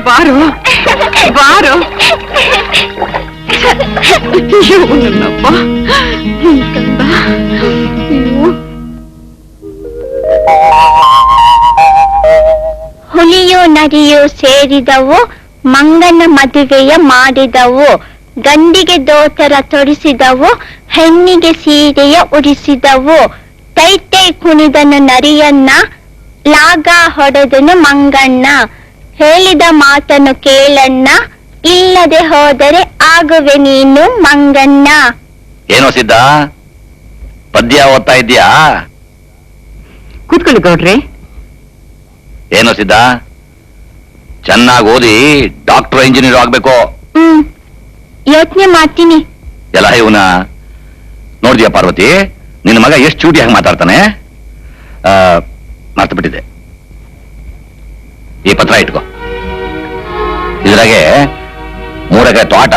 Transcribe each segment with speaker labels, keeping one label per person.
Speaker 1: ಬಾರೋ ಬಾರೋ ನನ್ನಪ್ಪ
Speaker 2: ಹುಲಿಯು ನರಿಯು ಸೇರಿದವು, ಮಂಗನ ಮದುವೆಯ ಮಾಡಿದವು, ಗಂಡಿಗೆ ದೋತರ ತೊಡಿಸಿದವು, ಹೆಣ್ಣಿಗೆ ಸೀರೆಯ ಉಡಿಸಿದವು. ತೈತೈ ಕುಣಿದನು ನರಿಯನ್ನ, ಲಾಗ ಹೊಡೆದನು ಮಂಗಣ್ಣ. ಹೇಳಿದ ಮಾತನ್ನು ಕೇಳಣ್ಣ, ಇಲ್ಲದೆ ಹೋದರೆ ಆಗುವೆ ನೀನು ಮಂಗಣ್ಣ.
Speaker 3: ಏನೋ ಸಿದ್ಧ, ಪದ್ಯ ಓದ್ತಾ ಇದ್ಯಾ?
Speaker 1: ಕೂತ್ಕೊಳ್ಳಿ ಗೌಡ್ರೆ.
Speaker 3: ಏನೋ ಸಿದ್ಧ, ಚೆನ್ನಾಗಿ ಓದಿ ಡಾಕ್ಟರ್ ಇಂಜಿನಿಯರ್ ಆಗ್ಬೇಕು.
Speaker 2: ಯೋಚನೆ ಮಾಡ್ತೀನಿ.
Speaker 3: ಎಲ್ಲ ಇವನ ನೋಡ್ದ್ಯಾ ಪಾರ್ವತಿ, ನಿನ್ನ ಮಗ ಎಷ್ಟು ಚೂಟಿಯಾಗಿ ಮಾತಾಡ್ತಾನೆ. ಮರ್ತು ಬಿಟ್ಟಿದೆ, ಈ ಪತ್ರ ಇಟ್ಕೋ. ಇದ್ರಾಗೆ 3 ಎಕರೆ ತೋಟ,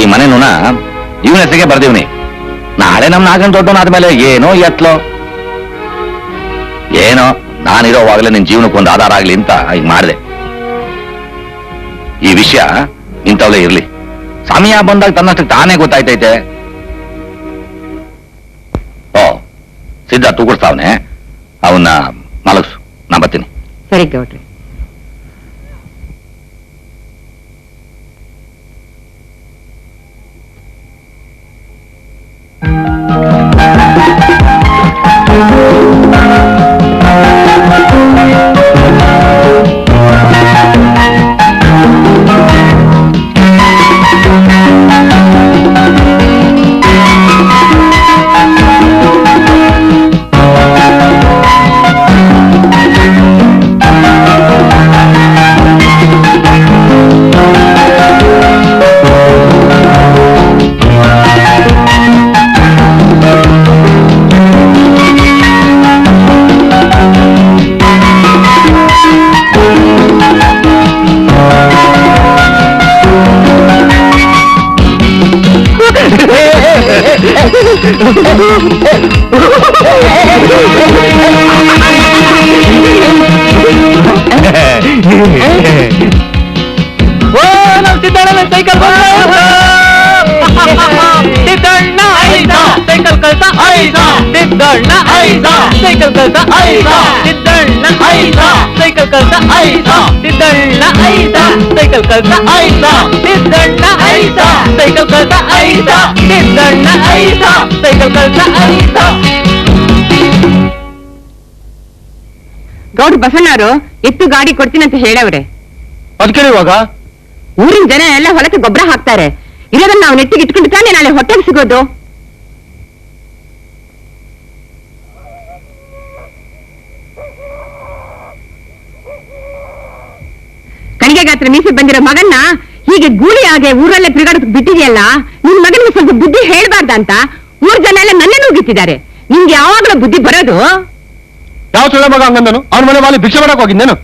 Speaker 3: ಈ ಮನೆನೂನ ಇವನ ಹೆಸರಿಗೆ ಬರ್ದೀವ್ನಿ. ನಾಳೆ ನಮ್ ನಾಗನ್ ದೊಡ್ಡವನಾದ್ಮೇಲೆ ಏನೋ ಎತ್ಲೋ ಏನೋ, ನಾನಿರೋವಾಗಲೇ ನಿನ್ ಜೀವನಕ್ಕೊಂದು ಆಧಾರ ಆಗ್ಲಿ ಅಂತ ಈಗ ಮಾಡಿದೆ. ಈ ವಿಷಯ ಇಂಥವೇ ಇರ್ಲಿ, ಸಮಯ ಬಂದಾಗ ತನ್ನಷ್ಟಕ್ಕೆ ತಾನೇ ಗೊತ್ತಾಯ್ತೈತೆ. ಓ ಸಿದ್ಧ ತೂಗುಡ್ತಾವನೆ, ಅವನ್ನ ಮಲಗಿಸು, ನಾ ಬರ್ತೀನಿ.
Speaker 1: ಸರಿ ಗೌಡ್ರೆ.
Speaker 4: ಸೈಕಲ್ ಕಳ್ಸ ಐದ, ಸಿದ್ದಣ್ಣ ಐದ, ಸೈಕಲ್ ಕಳ್ಸ ಐದ, ಸಿದ್ದಣ್ಣ ಐದ, ಸೈಕಲ್ ಕಳ್ಸ ಐದ, ಸಿದ್ದಣ್ಣ ಐದ, ಸೈಕಲ್ ಕಳ್ಸ ಐದ, ಸಿದ್ದಣ್ಣ ಐದ, ಸೈಕಲ್ ಕಳ್ಸ ಐದ, ಸಿದ್ದಣ್ಣ ಐದ, ಸೈಕಲ್ ಕಳ್ಸ ಐದ.
Speaker 1: ಗೌಡ್ರು ಬಸಣ್ಣವರು ಎತ್ತು ಗಾಡಿ ಕೊಡ್ತೀನಂತ ಹೇಳವ್ರೆ.
Speaker 4: ಅದಕ್ಕೆ ಇವಾಗ
Speaker 1: ಊರಿನ ಜನ ಎಲ್ಲ ಹೊಲಕ್ಕೆ ಗೊಬ್ಬರ ಹಾಕ್ತಾರೆ. ಇರೋದನ್ನ ನಾವು ನೆಟ್ಟಿಗೆ ಇಟ್ಕೊಂಡು ತಾನೇ ನಾಳೆ ಹೊಟ್ಟೆಗೆ ಸಿಗೋದು. ಕಣಿಗೆ ಗಾತ್ರ ಮೀಸೆ ಬಂದಿರೋ ಮಗನ್ನ ಹೀಗೆ ಗೂಳಿಯಾಗೆ ಊರಲ್ಲೇ ತಿರುಗಾಡೋದಕ್ಕೆ ಬಿಟ್ಟಿದೆಯಲ್ಲ, ನಿನ್ ಮಗನಿಗೆ ಸ್ವಲ್ಪ ಬುದ್ಧಿ ಹೇಳ್ಬಾರ್ದಂತ ಊರ್ ಜನ ಎಲ್ಲ ನನ್ನೇ ನುಗ್ಗಿತಿದ್ದಾರೆ. ನಿಮ್ಗೆ ಯಾವಾಗಲೂ ಬುದ್ಧಿ ಬರೋದು?
Speaker 4: ಯಾವ ಸುಳ್ಳ ಮಗ ಹಂಗಂದನು? ಅವನ ಮನೆ ವಾಲಿ ಭಿಕ್ಷೆ ಮಾಡಕ್ ಹೋಗಿದ್ದೇನು?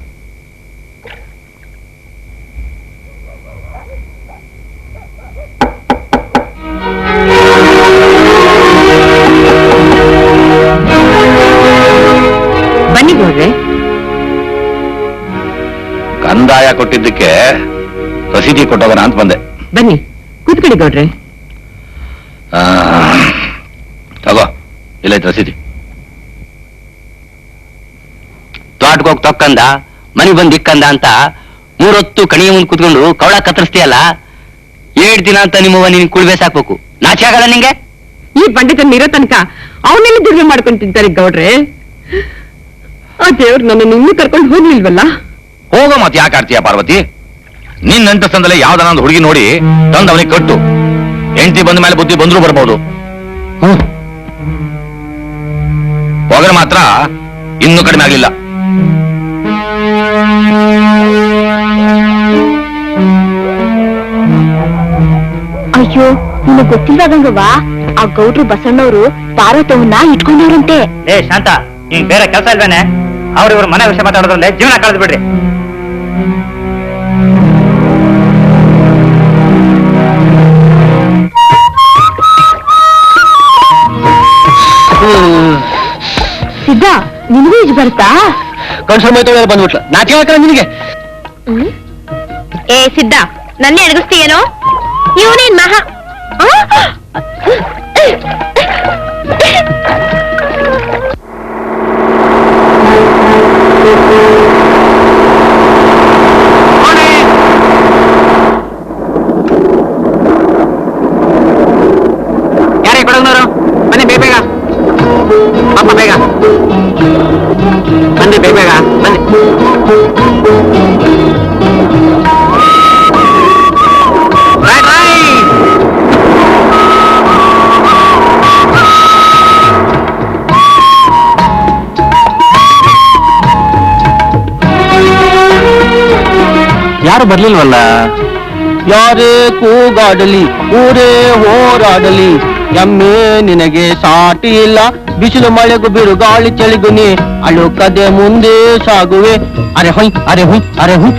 Speaker 1: ಬನ್ನಿ ಗೌಡ್ರೆ.
Speaker 3: ಕಂದಾಯ ಕೊಟ್ಟಿದ್ದಕ್ಕೆ ರಸೀದಿ ಕೊಟ್ಟೋಗೋಣ ಅಂತ ಬಂದೆ.
Speaker 1: ಬನ್ನಿ ಕೂತ್ಕೊಳ್ಳಿ ಗೌಡ್ರೆ.
Speaker 3: ತಗೋ, ಇಲ್ಲ ರಸೀದಿ.
Speaker 4: ತೋಟಕ್ಕೆ ಹೋಗಿ ತೊಕ್ಕಂದ ಮನೆ ಬಂದ್ ಇಕ್ಕಂದ ಅಂತ 3 ಹೊತ್ತು ಕಣಿಗೆ ಮುಂದೆ ಕುತ್ಕೊಂಡು ಕವಳ ಕತ್ತರಿಸ್ತೀಯಲ್ಲ, 7 ದಿನ ಅಂತ ನಿಮ್ಮವ್ವ ನೀನ್ ಕುಳ್ಬೇಸ್ ಹಾಕ್ಬೇಕು. ನಾಚೆ ಆಗಲ್ಲ ನಿಂಗೆ?
Speaker 1: ಈ ಪಂಡಿತನ್ ಇರೋ ತನಕ ಅವನೆಲ್ಲಿ ದುಡಿಮೆ ಮಾಡ್ಕೊಂಡು ತಿಂತಾರೆ ಗೌಡ್ರೆ. ಆ ದೇವ್ರು ನನ್ನನ್ನು ಇನ್ನೂ ಕರ್ಕೊಂಡು ಹೋಗ್ಲಿಲ್ವಲ್ಲ.
Speaker 3: ಹೋಗೋ ಮತ್ತೆ ಯಾಕೆ ಆಡ್ತೀಯ ಪಾರ್ವತಿ? ನಿನ್ನ ನಂತಸ್ತಂದಲೇ ಯಾವ್ದಾನ ಒಂದು ಹುಡುಗಿ ನೋಡಿ ತಂದು ಅವನಿಗೆ ಕಟ್ಟು. ಹೆಂಡತಿ ಬಂದ ಮೇಲೆ ಬುದ್ಧಿ ಬಂದ್ರು ಬರ್ಬೋದು. ಹೋಗರೆ ಮಾತ್ರ ಇನ್ನೂ ಕಡಿಮೆ ಆಗ್ಲಿಲ್ಲ.
Speaker 2: ಅಯ್ಯೋ, ನಿನಗ್ ಗೊತ್ತಿಲ್ವಾ ಗಂಗವ್ವ, ಆ ಗೌಡ್ರು ಬಸಣ್ಣವ್ರು ಪಾರ್ವತವನ್ನ ಇಟ್ಕೊಂಡವ್ರಂತೆ.
Speaker 4: ಏ ಶಾಂತ, ನಿಂಗ್ ಬೇರೆ ಕೆಲಸ ಇಲ್ವೇನೆ? ಅವ್ರಿವ್ರ ಮನೆ ವಿಷಯ ಮಾತಾಡೋದ್ರಲ್ಲೇ ಜೀವನ ಕಳೆದು ಬಿಡ್ರಿ.
Speaker 2: ಸಿದ್ಧ, ನಿನಗೂ ಈಜು ಬರ್ತಾ?
Speaker 4: ಕನ್ಸಮೈತ ಬಂದ್ಬಿಟ್ಲು. ನಾಚೆ ಹಾಕಲ್ಲ ನಿನಗೆ?
Speaker 2: ಏ ಸಿದ್ಧ, ನನ್ನೇ ಅಡಗಿಸ್ತೀಯೇನೋ? ಇವನೇನ್ ಮಹಾ
Speaker 4: ಯಾರೇ ಕೊಡಗ್ನವರು? ಬನ್ನಿ ಬೇಗ ಪಾಪ, ಬೇಗ ಬನ್ನಿ, ಬೇಗ ಬನ್ನಿ. ಯಾರು ಬರ್ಲಿಲ್ವಲ್ಲ?
Speaker 5: ಯಾರೇ ಕೂಗಾಡಲಿ ಊರೇ ಹೋರಾಡಲಿ, ಎಮ್ಮೆ ನಿನಗೆ ಸಾಟಿ ಇಲ್ಲ, ಬಿಸಿಲು ಮಳೆಗೂ ಬಿರುಗಾಳಿ ಚಳಿಗೂ ನೀ ಅಳುಕದೆ ಮುಂದೆ ಸಾಗುವೆ. ಅರೆ ಹೊಯ್ ಅರೆ ಹುಯ್ ಅರೆ ಹುಯ್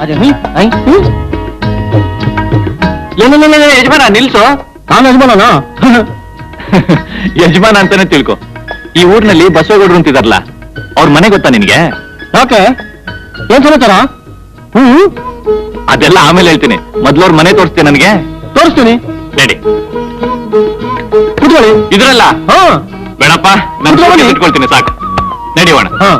Speaker 5: ಅರೆ ಹುಯ್ ಐ
Speaker 4: ಏನೇನೇ ಯಜಮಾನ ನಿಲ್ಸು.
Speaker 5: ನಾನು ಯಜಮಾನನ?
Speaker 3: ಯಜಮಾನ ಅಂತಾನೆ ತಿಳ್ಕೊ. ಈ ಊರಿನಲ್ಲಿ ಬಸವಗೌಡರು ಅಂತಿದಾರಲ್ಲ, ಅವ್ರ ಮನೆ ಗೊತ್ತಾ ನಿನ್ಗೆ?
Speaker 5: ಯಾಕೆ, ಏನ್ ಸಮಾಚಾರ?
Speaker 3: ಅದೆಲ್ಲ ಆಮೇಲೆ ಹೇಳ್ತೀನಿ. ಮೊದ್ಲವ್ರ ಮನೆ ತೋರಿಸ್ತೀನಿ. ನನಗೆ
Speaker 5: ತೋರಿಸ್ತೀನಿ,
Speaker 3: ನಡಿ.
Speaker 5: ಕುತ್ಕೊಳ್ಳಿ.
Speaker 3: ಇದ್ರಲ್ಲ?
Speaker 5: ಹಾ
Speaker 3: ಬೇಡಪ್ಪ, ನಾನು
Speaker 5: ಕೂತ್ಕೊಳ್ಳಿ.
Speaker 3: ಇಟ್ಕೊಳ್ತೀನಿ, ಸಾಕು. ನಡಿಯೋಣ.
Speaker 5: ಹಾ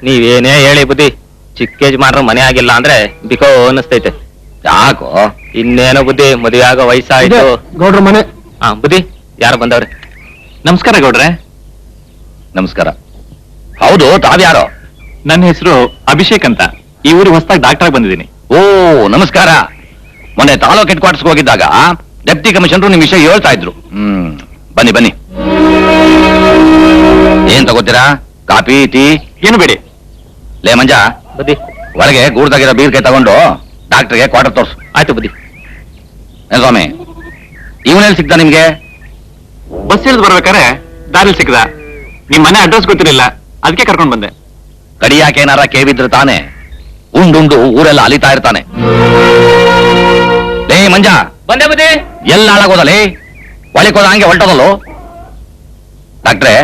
Speaker 4: ನೀವೇನೇ ಹೇಳಿ ಬುದ್ಧಿ, ಚಿಕ್ಕ ಯಜಮಾನ್ರ ಮನೆ ಆಗಿಲ್ಲ ಅಂದ್ರೆ ಬಿಕೋ ಅನ್ನಿಸ್ತೈತೆ.
Speaker 3: ಯಾಕೋ?
Speaker 4: ಇನ್ನೇನೋ ಬುದ್ಧಿ, ಮದುವೆ ಆಗೋ ವಯಸ್ಸಾಯ್ತು.
Speaker 5: ಗೌಡ್ರ ಮನೆ.
Speaker 4: ಬುದ್ಧಿ, ಯಾರು ಬಂದವ್ರೆ?
Speaker 3: ನಮಸ್ಕಾರ ಗೌಡ್ರೆ. ನಮಸ್ಕಾರ. ಹೌದು, ತಾವ್ಯಾರೋ? ನನ್ನ ಹೆಸರು ಅಭಿಷೇಕ್ ಅಂತ. ಈ ಊರಿಗೆ ಹೊಸದಾಗಿ ಡಾಕ್ಟರ್ ಆಗಿ ಬಂದಿದ್ದೀನಿ. ಓ, ನಮಸ್ಕಾರ. ಮೊನ್ನೆ ತಾಲೂಕ್ ಹೆಡ್ ಕ್ವಾರ್ಟರ್ಸ್ ಹೋಗಿದ್ದಾಗ ಡೆಪ್ಟಿ ಕಮಿಷನರು ನಿಮ್ ವಿಷಯ ಹೇಳ್ತಾ ಇದ್ರು. ಬನ್ನಿ ಬನ್ನಿ. ಏನ್ ತಗೋತೀರಾ? Coffee, tea? ಏನು ಬೇಡಿ. ಲೇ ಮಂಜ,
Speaker 4: ಬುದ್ಧಿ.
Speaker 3: ಒಳಗೆ ಗೂಡ್ದಾಗಿರೋ ಬೀರ್ಕಾಯಿ ತಗೊಂಡು ಡಾಕ್ಟರ್ಗೆ ಕ್ವಾರ್ಟರ್ ತೋರ್ಸು.
Speaker 4: ಆಯ್ತು ಬುದ್ಧಿ.
Speaker 3: ಏನ್ ಸ್ವಾಮಿ, ಇವನಲ್ಲಿ ಸಿಗ್ತಾ ನಿಮ್ಗೆ?
Speaker 6: ಬಸ್ ಇಳಿದು ಬರ್ಬೇಕಾದ್ರೆ ದಾರಿಲಿ ಸಿಕ್ಕದ. ನಿಮ್ ಮನೆ ಅಡ್ರೆಸ್ ಗೊತ್ತಿರಲಿಲ್ಲ, ಅದಕ್ಕೆ ಕರ್ಕೊಂಡ್ ಬಂದೆ.
Speaker 3: ಕಡಿಯಾಕೇನಾರ ಕೇವಿದ್ರೆ ತಾನೆ, ಉಂಡುಂಡು ಊರೆಲ್ಲ ಅಲಿತಾ ಇರ್ತಾನೆ. ಲೇ ಮಂಜ,
Speaker 4: ಬಂದೆ ಬುದ್ಧಿ.
Speaker 3: ಎಲ್ಲ ಹಾಳಾಗೋದಲ್ಲೇ, ಒಳಕೋದ ಹಂಗೆ ಹೊರಟೋದಲ್ಲೋ. ಡಾಕ್ಟ್ರೆ,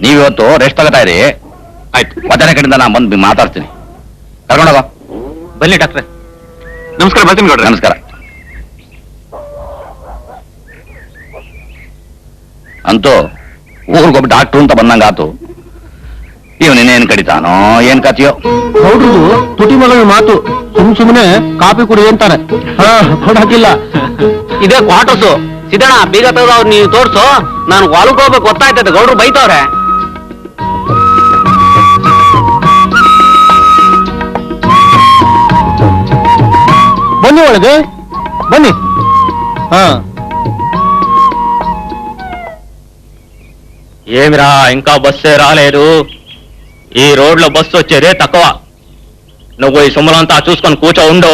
Speaker 3: ನೀವಿವತ್ತು ರೆಸ್ಟ್ ತಗೋತಾ ಇರಿ.
Speaker 6: ಆಯ್ತು,
Speaker 3: ಮಧ್ಯಾಹ್ನ ಕಡೆಯಿಂದ ನಾನು ಬಂದು ಮಾತಾಡ್ತೀನಿ. ಕರ್ಕೊಂಡೋಗ.
Speaker 4: ಬನ್ನಿ ಡಾಕ್ಟ್ರೆ.
Speaker 6: ನಮಸ್ಕಾರ. ಬರ್ತೀನಿ ಗೌಡ್ರೆ.
Speaker 3: ನಮಸ್ಕಾರ. ಅಂತೂ ಊರಿಗೊಬ್ಬ ಡಾಕ್ಟ್ರು ಅಂತ ಬಂದಂಗಾತು. ಇವನೇನೇನ್ ಕಡಿತಾನೋ ಏನ್ ಕತಿಯೋ.
Speaker 5: ಗೌಡ್ರದು ತುಟಿ ಮಗಳ ಮಾತು. ಸುಮ್ಮನೆ ಕಾಫಿ ಕುಡಿ ಅಂತಾರೆ. ಹಾ, ಕೊಡಾಕಿಲ್ಲ.
Speaker 4: ಇದೇ ಕ್ವಾರ್ಟರ್ಸು. ಸಿದ್ದಣ್ಣ, ಬೀಗ ತೆಗೆದು ಅವ್ರು ನೀವು ತೋರ್ಸು, ನಾನು ಹೊಲಕ್ಕೆ ಹೋಗ್ಬೇಕು, ಗೊತ್ತಾಯ್ತದೆ. ಗೌಡ್ರು ಬೈತವ್ರೆ.
Speaker 5: ಬನ್ನಿ ಒಳಗೆ ಬನ್ನಿ. ಹಾ,
Speaker 4: ఏమిరా ఇంకా బస్సే రాలేదు? ఈ రోడ్లో బస్సు వచ్చేదే తక్కువ. నువ్వు ఈ సొమ్ములంతా చూసుకొని కూర్చో ఉండు.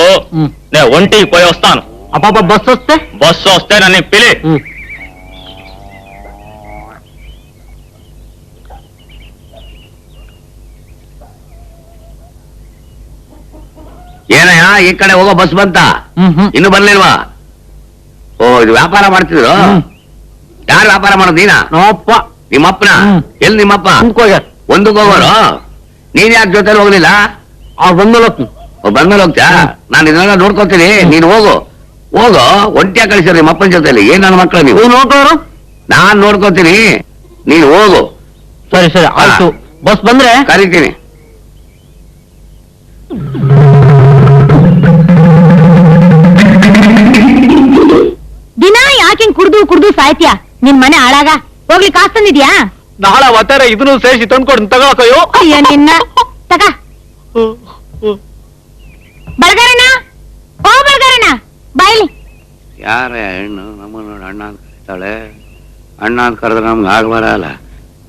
Speaker 4: నేను ఒంటికి పోయి వస్తాను.
Speaker 5: అబ్బాబా బస్సు వస్తే?
Speaker 4: బస్సు వస్తే నన్ను పిలి.
Speaker 3: ಏನಯ್ಯ ಈ ಕಡೆ ಹೋಗೋ ಬಸ್ ಬಂತ? ಇನ್ನು ಬರ್ಲಿಲ್ವಾ? ಓ, ಇದು ವ್ಯಾಪಾರ ಮಾಡ್ತಿದ್ರು? ಯಾರು ವ್ಯಾಪಾರ ಮಾಡೋದು? ನೀನಾ?
Speaker 5: ನಮ್ಮಪ್ಪ.
Speaker 3: ನಿಮ್ಮಪ್ಪನ? ಎಲ್ಲಿ ನಿಮ್ಮಪ್ಪ? ಒಂದಕ್ಕೆ ಹೋಗೋರು? ನೀನ್ ಯಾಕೆ ಜೊತೆಲಿ ಹೋಗ್ಲಿಲ್ಲ?
Speaker 5: ಬಂದ್ಮೇಲೆ
Speaker 3: ಬಂದ್ಮೇಲೆ ಹೋಗ್ತಾ? ನಾನು ಇದನ್ನೆಲ್ಲ ನೋಡ್ಕೊತೀನಿ, ನೀನು ಹೋಗು. ಒಂಟಿಯ ಕಳಿಸಿರಿ ನಿಮ್ಮಪ್ಪನ ಜೊತೆಲಿ. ಏನ್ ನನ್ನ ಮಕ್ಕಳು ನೀವು?
Speaker 5: ನೋಡ್ಕೋರು.
Speaker 3: ನಾನ್ ನೋಡ್ಕೋತೀನಿ, ನೀನು ಹೋಗು.
Speaker 5: ಸರಿ ಸರಿ ಆಯ್ತು. ಬಸ್ ಬಂದ್ರೆ
Speaker 3: ಕರಿತೀನಿ.
Speaker 2: ದಿನ ಯಾಕೆ ಕುಡ್ದು ಸಾಯ್ತೀಯ? ನಿನ್ ಮನೆ ಹಾಳಾಗ ಹೋಗ್ಲಿ ಕಾಸು ತಂದಿದ್ಯಾ?
Speaker 4: ನಾಳೆ ಒತ್ತಾರೆ ಇದನ್ನು ಸೇರಿಸಿ ತಂದ್ಕೊಡ್ ತಗೋಕಯ್ಯೋ.
Speaker 2: ಅಯ್ಯ ನಿನ್ನ ತಗ. ಬಳಗಾರಣ, ಓ ಬಳಗಾರಣ, ಬಾಯ್ಲಿ.
Speaker 3: ಯಾರ ಹೆಣ್ಣು ನಮ್ಮ ನೋಡಿ ಅಣ್ಣ ಅಂತ ಕರೀತಾಳೆ? ಅಣ್ಣ ಅಂತ ಕರೆದ್ರೆ ನಮ್ಗೆ ಆಗ ಬರಲ್ಲ.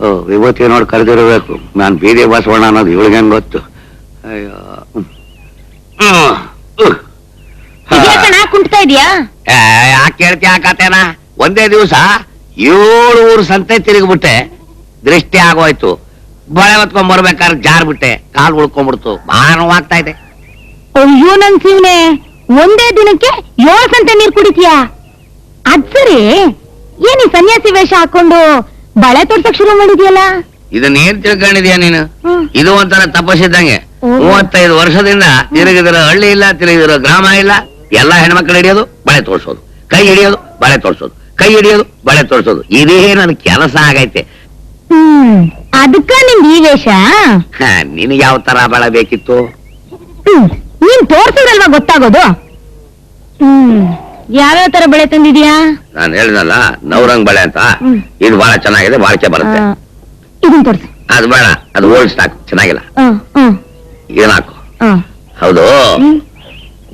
Speaker 3: ಓ, ವಿಭೂತಿ ನೋಡಿ ಕರೆದಿರ್ಬೇಕು. ನಾನು ಬೀದಿ ಬಸವಣ್ಣ ಅನ್ನೋದು ಇವಳಿಗೇನು ಗೊತ್ತು? ಅಯ್ಯೋ,
Speaker 2: ಕಣ ಕುಂಟ್ತಾ ಇದೀಯಾ?
Speaker 3: ಯಾಕೆ ಕೇಳ್ತೀಯ ಕತೆನ? ಒಂದೇ ದಿವಸ 7 ಊರು ಸಂತೆ ತಿರುಗಿಬಿಟ್ಟೆ, ದೃಷ್ಟಿ ಆಗೋಯ್ತು. ಬಳೆ ಹೊತ್ಕೊಂಡ್ ಬರ್ಬೇಕಾದ್ರೆ ಜಾರ್ಬಿಟ್ಟೆ, ಕಾಲು ಉಳ್ಕೊಂಡ್ಬಿಡ್ತು. ಬಹಳ ನೋವಾಗ್ತಾ ಇದೆ.
Speaker 2: ಅಯ್ಯೋ ನನ್ ಶಿವನೆ, ಒಂದೇ ದಿನಕ್ಕೆ 7 ಸಂತೆ ನೀರ್ ಕುಡಿತೀಯಾ? ಅದ್ ಸರಿ, ಏನ್ ಈ ಸನ್ಯಾಸಿ ವೇಷ ಹಾಕೊಂಡು ಬಳೆ ತೋರ್ಸಕ್ ಶುರು ಮಾಡಿದ್ಯಲ್ಲ?
Speaker 3: ಇದನ್ನ ಏನ್ ತಿಳ್ಕೊಂಡಿದ್ಯಾ ನೀನು?
Speaker 2: ಹ್ಮ್.
Speaker 3: ಇದು ಒಂಥರ ತಪಸ್ಸಿದ್ದಂಗೆ.
Speaker 2: ಓ.
Speaker 3: 35 ವರ್ಷದಿಂದ ತಿರುಗಿದಿರೋ ಹಳ್ಳಿ ಇಲ್ಲ, ತಿರುಗಿದಿರೋ ಗ್ರಾಮ ಇಲ್ಲ. ಎಲ್ಲ ಹೆಣ್ಮಕ್ಳು ಹಿಡಿಯೋದು, ಬಳೆ ತೋರ್ಸೋದು, ಕೈ ಹಿಡಿಯೋದು, ಬಳೆ ತೋರ್ಸೋದು, ಕೈ ಹಿಡಿಯೋದು, ಬಳೆ ತೋರ್ಸೋದು. ಇದೇ ನನ್ ಕೆಲಸ ಆಗೈತೆ.
Speaker 2: ಅದಕ್ಕ ನಿನ್ ಈ ವೇಷ?
Speaker 3: ನಿನಗೆ ಯಾವ ತರ ಬಳೆ ಬೇಕಿತ್ತು?
Speaker 2: ನೀನ್ ತೋರ್ಸಿದ್ರಲ್ವಾ ಗೊತ್ತಾಗೋದು. ಯಾವ್ಯಾವ ತರ ಬಳೆ ತಂದಿದ್ಯಾ?
Speaker 3: ನಾನು ಹೇಳಿದ್ನಲ್ಲ, ನವರಂಗ್ ಬಳೆ ಅಂತ.
Speaker 2: ಹ್ಮ್.
Speaker 3: ಇದು ಬಹಳ ಚೆನ್ನಾಗಿದೆ, ಬಾಳಿಕೆ ಬರುತ್ತೆ.
Speaker 2: ಇದನ್ ತೋರ್ಸು.
Speaker 3: ಅದು ಬೇಡ, ಅದು ಓಲ್ಡ್ ಸ್ಟಾಕ್, ಚೆನ್ನಾಗಿಲ್ಲ. ಏನಾಕು? ಹೌದು,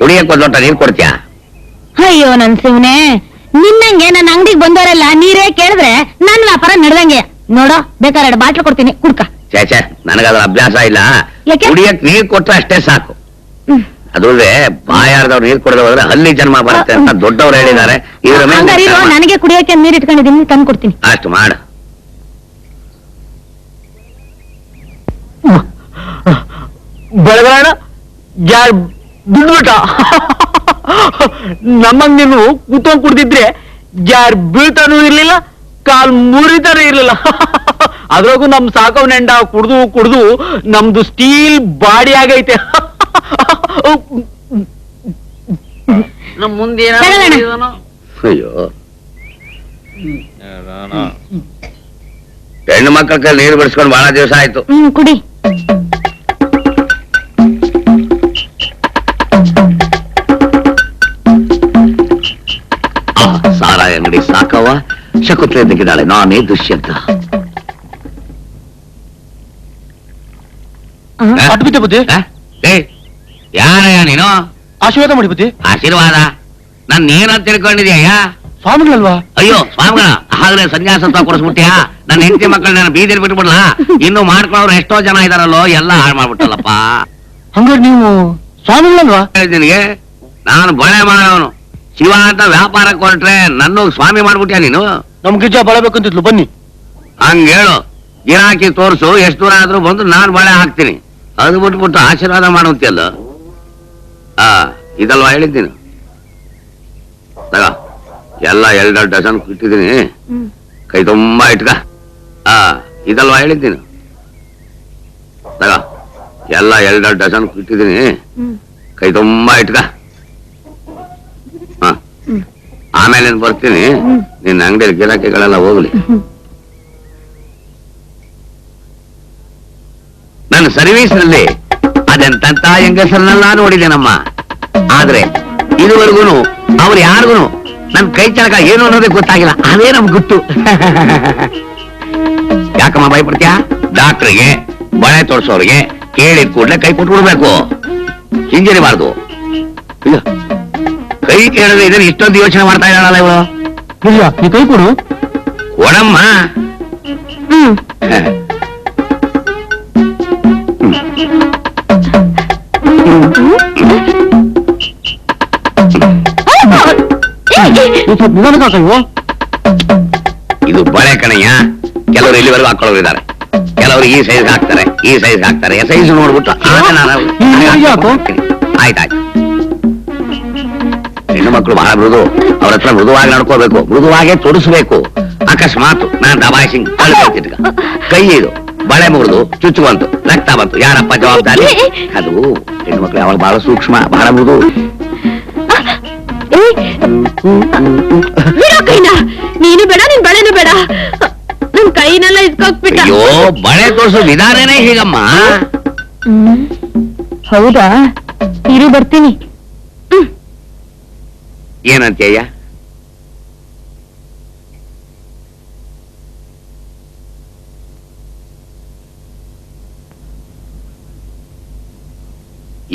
Speaker 3: ಕುಡಿಯಕ್ಕೆ ಒಂದು ಲೋಟ ನೀರು ಕೊಡ್ತೀಯಾ?
Speaker 2: ಅಯ್ಯೋ ನನ್ ಶಿವನೆ, ನಿನ್ನಂಗೆ ನನ್ನ ಅಂಗಡಿಗೆ ಬಂದವರೆಲ್ಲ ನೀರೇ ಕೇಳಿದ್ರೆ ನನ್ ವ್ಯಾಪಾರ ನಡೆದಂಗೆ. ನೋಡೋ, ಬೇಕಾದ್ರೆ 2 ಬಾಟ್ಲು ಕೊಡ್ತೀನಿ, ಕುಡ್ಕ.
Speaker 3: ಛೇ, ನನಗದ್ರ ಅಭ್ಯಾಸ ಇಲ್ಲ.
Speaker 2: ಯಾಕೆ?
Speaker 3: ಕುಡಿಯಕ್ ನೀರ್ ಕೊಟ್ರೆ ಅಷ್ಟೇ ಸಾಕು. ಅದುವೇ ಬಾಯಾರ್ದವ್ರು ನೀರ್ ಕೊಡದೆ ಹೋದ್ರೆ ಹಲ್ಲಿ ಜನ್ಮ ಬರುತ್ತೆ ಅಂತ ದೊಡ್ಡವ್ರು ಹೇಳಿದ್ದಾರೆ. ಇದ್ರ
Speaker 2: ಹಂಗಾರೆ ಇರು,
Speaker 3: ಮೇಲೆ
Speaker 2: ನನಗೆ ಕುಡಿಯಕ್ಕೆ ನೀರ್ ಇಟ್ಕೊಂಡಿದ್ದೀನಿ, ತಂದು ಕೊಡ್ತೀನಿ.
Speaker 3: ಅಷ್ಟು ಮಾಡು.
Speaker 5: ಬೆಳಗಾಣ ಯಾರು ಬಿಡ್ಬಿಟ್ಟ. ನಮ್ಮಂಗ್ ನೀನು ಕೂತ್ಕೊಂಡ್ ಕುಡ್ದಿದ್ರೆ ಯಾರು ಬೀಳ್ತಾನೂ ಇರ್ಲಿಲ್ಲ, ಕಾಲ್ ಮುರಿತಾನೂ ಇರ್ಲಿಲ್ಲ. ಅದ್ರಾಗೂ ನಮ್ ಸಾಕವ್ ನೆಂಡ ಕುಡ್ದು ನಮ್ದು ಸ್ಟೀಲ್ ಬಾಡಿ ಆಗೈತೆ.
Speaker 3: ನಮ್ಮ ಮುಂದೆ ಅಯ್ಯೋ, ಹೆಣ್ಣು ಮಕ್ಕಳ ಕೈ ನೀರು ಬಿಡಿಸ್ಕೊಂಡು ಬಹಳ ದಿವಸ ಆಯ್ತು.
Speaker 2: ಕುಡಿ.
Speaker 3: ಸಾರಾಯ ಅಂಗಡಿ ಸಾಕವ್ವ, ಶಕುತ್ಲೆ ತೆಗಿದಾಳೆ, ನಾನೇ ದುಷ್ಯಂತ.
Speaker 5: ಅಟ್ಬಿಟ್ಟೆ ಬುದ್ಧಿ.
Speaker 3: ಯಾರಯ್ಯ ನೀನು?
Speaker 5: ಆಶೀರ್ವಾದ ಮಾಡಿ ಬುದ್ಧಿ.
Speaker 3: ಆಶೀರ್ವಾದ? ನನ್ ಏನಂತ ತಿಳ್ಕೊಂಡಿದ್ಯಯ್ಯ?
Speaker 5: ಸ್ವಾಮಿಗಳಲ್ವಾ?
Speaker 3: ಅಯ್ಯೋ ಸ್ವಾಮಿಗಳ, ಹಾಗಾದ್ರೆ ಸನ್ಯಾಸತ್ವ ಕೊಡಿಸ್ಬಿಟ್ಯಾ? ನನ್ನ ಹೆಂಡತಿ ಮಕ್ಕಳನ್ನ ಬೀದಿಲ್ ಬಿಟ್ಬಿಡ್ಲಾ? ಇನ್ನು ಮಾಡ್ಕೊಳ್ಳೋರು ಎಷ್ಟೋ ಜನ ಇದಾರಲ್ಲೋ, ಎಲ್ಲ ಹಾಳು ಮಾಡ್ಬಿಟ್ಟಲ್ಲಪ್ಪ.
Speaker 5: ಹಂಗಾರೆ ನೀವು ಸ್ವಾಮಿಗಳಲ್ವಾ?
Speaker 3: ನಿನಗೆ ನಾನು ಬಳೆ ಮಾಡೋನು. ಶಿವ ಅಂತ ವ್ಯಾಪಾರಕ್ಕೆ ಹೊರಟ್ರೆ ನನ್ನ ಸ್ವಾಮಿ ಮಾಡ್ಬಿಟ್ಯಾ ನೀನು?
Speaker 5: ನಮ್ ಗಿಜ್ಜ ಬಳಬೇಕಂತಿದ್ಲು, ಬನ್ನಿ.
Speaker 3: ಹಂಗ ಹೇಳು, ಗಿರಾಕಿ ತೋರ್ಸು, ಎಷ್ಟು ದೂರ ಆದ್ರೂ ಬಂದು ನಾನ್ ಬಳೆ ಹಾಕ್ತೀನಿ. ಅದು ಬಿಟ್ಬಿಟ್ಟು ಆಶೀರ್ವಾದ ಮಾಡುವಂತೆಲ್ಲ. ಇದಲ್ವಾ ಹೇಳಿದ್ದೀನಿ? ಎಲ್ಲ 2 ಡಜನ್ ಇಟ್ಟಿದ್ದೀನಿ, ಕೈ ತುಂಬಾ ಇಟ್ಕ. ಇದಲ್ವಾ ಹೇಳಿದ್ದೀನಿ? ಎಲ್ಲ 2 ಡಜನ್ ಇಟ್ಟಿದ್ದೀನಿ, ಕೈ ತುಂಬಾ ಇಟ್ಕ. ಆಮೇಲೆ ಬರ್ತೀನಿ, ನಿನ್ನ ಅಂಗಡಿಯಲ್ಲಿ ಗಿರಾಕಿಗಳೆಲ್ಲ ಹೋಗ್ಲಿ. ನನ್ನ ಸರ್ವೀಸ್ ನಲ್ಲಿ ಅದೆಂತ ಹೆಂಗಸರನ್ನೆಲ್ಲ ನೋಡಿದ್ದೇನಮ್ಮ. ಆದ್ರೆ ಇದುವರೆಗೂ ಅವ್ರು ಯಾರಿಗೂ ನನ್ ಕೈ ಚಳಕ ಏನು ಅನ್ನೋದೇ ಗೊತ್ತಾಗಿಲ್ಲ. ಅದೇ ನಮ್ಗೆ ಗೊತ್ತು. ಯಾಕಮ್ಮ ಭಯಪಡ್ತೀಯ? ಡಾಕ್ಟ್ರಿಗೆ, ಬಳೆ ತೋರ್ಸೋರಿಗೆ ಕೇಳಿದ ಕೂಡಲೇ ಕೈ ಕೊಟ್ಬಿಡ್ಬೇಕು, ಹಿಂಜರಿಬಾರ್ದು. ಇಲ್ಲ, ಕೈ ಕೇಳಿದ್ರೆ ಇದನ್ನ ಇಷ್ಟೊಂದು ಯೋಚನೆ ಮಾಡ್ತಾ ಇದ್ದಾಳಲ್ಲ ಇವಳು.
Speaker 5: ಇಲ್ಲ, ನೀ ಕೈ ಕೊಡು.
Speaker 3: ಕೊಡಮ್ಮ. ಇದು ಬಳೆ ಕಣಯ್ಯ. ಕೆಲವರು ಇಲ್ಲಿವರೆಗೂ ಹಾಕೊಳ್ಳೋರು ಇದ್ದಾರೆ, ಕೆಲವರು ಈ ಸೈಜ್ ಹಾಕ್ತಾರೆ, ಈ ಸೈಜ್ ಹಾಕ್ತಾರೆ. ಸೈಜ್ ನೋಡ್ಬಿಟ್ಟು ಆಯ್ತಾಯ್ತು. ಹೆಣ್ಣು ಮಕ್ಕಳು ಬಹಳ ಮೃದು, ಅವ್ರ ಹತ್ರ ಮೃದುವಾಗಿ ನಡ್ಕೋಬೇಕು, ಮೃದುವಾಗೇ ತೊಡಿಸ್ಬೇಕು. ಅಕಸ್ಮಾತ್ ನಾನ್ ದಬಾಯಿಸಿ ಕಳ್ಬೇಕಿಟ್ಗ ಕೈ ಇದು ಬಳೆ ಮುರಿದು ಚುಚ್ಚು ಬಂತು, ರಕ್ತ ಬಂತು, ಯಾರಪ್ಪ ಜವಾಬ್ದಾರಿ? ಅದು ಹೆಣ್ಣು ಮಕ್ಕಳು ಯಾವಾಗ ಬಹಳ ಸೂಕ್ಷ್ಮ, ಬಹಳ ಮೃದು.
Speaker 2: ನೀನು ಬೇಡ, ನಿನ್ ಬಳೆನು ಬೇಡ, ನನ್ ಕೈನೆಲ್ಲ ಇಸ್ಕೋಕ್ಬಿಟ್ಟ.
Speaker 3: ಅಯ್ಯೋ, ಬಳೆ ತೋರಿಸೋ ವಿಧಾನನೇ ಹೀಗಮ್ಮ.
Speaker 2: ಹೌದಾ? ಇರು ಬರ್ತೀನಿ.
Speaker 3: ಏನಂತೀಯ?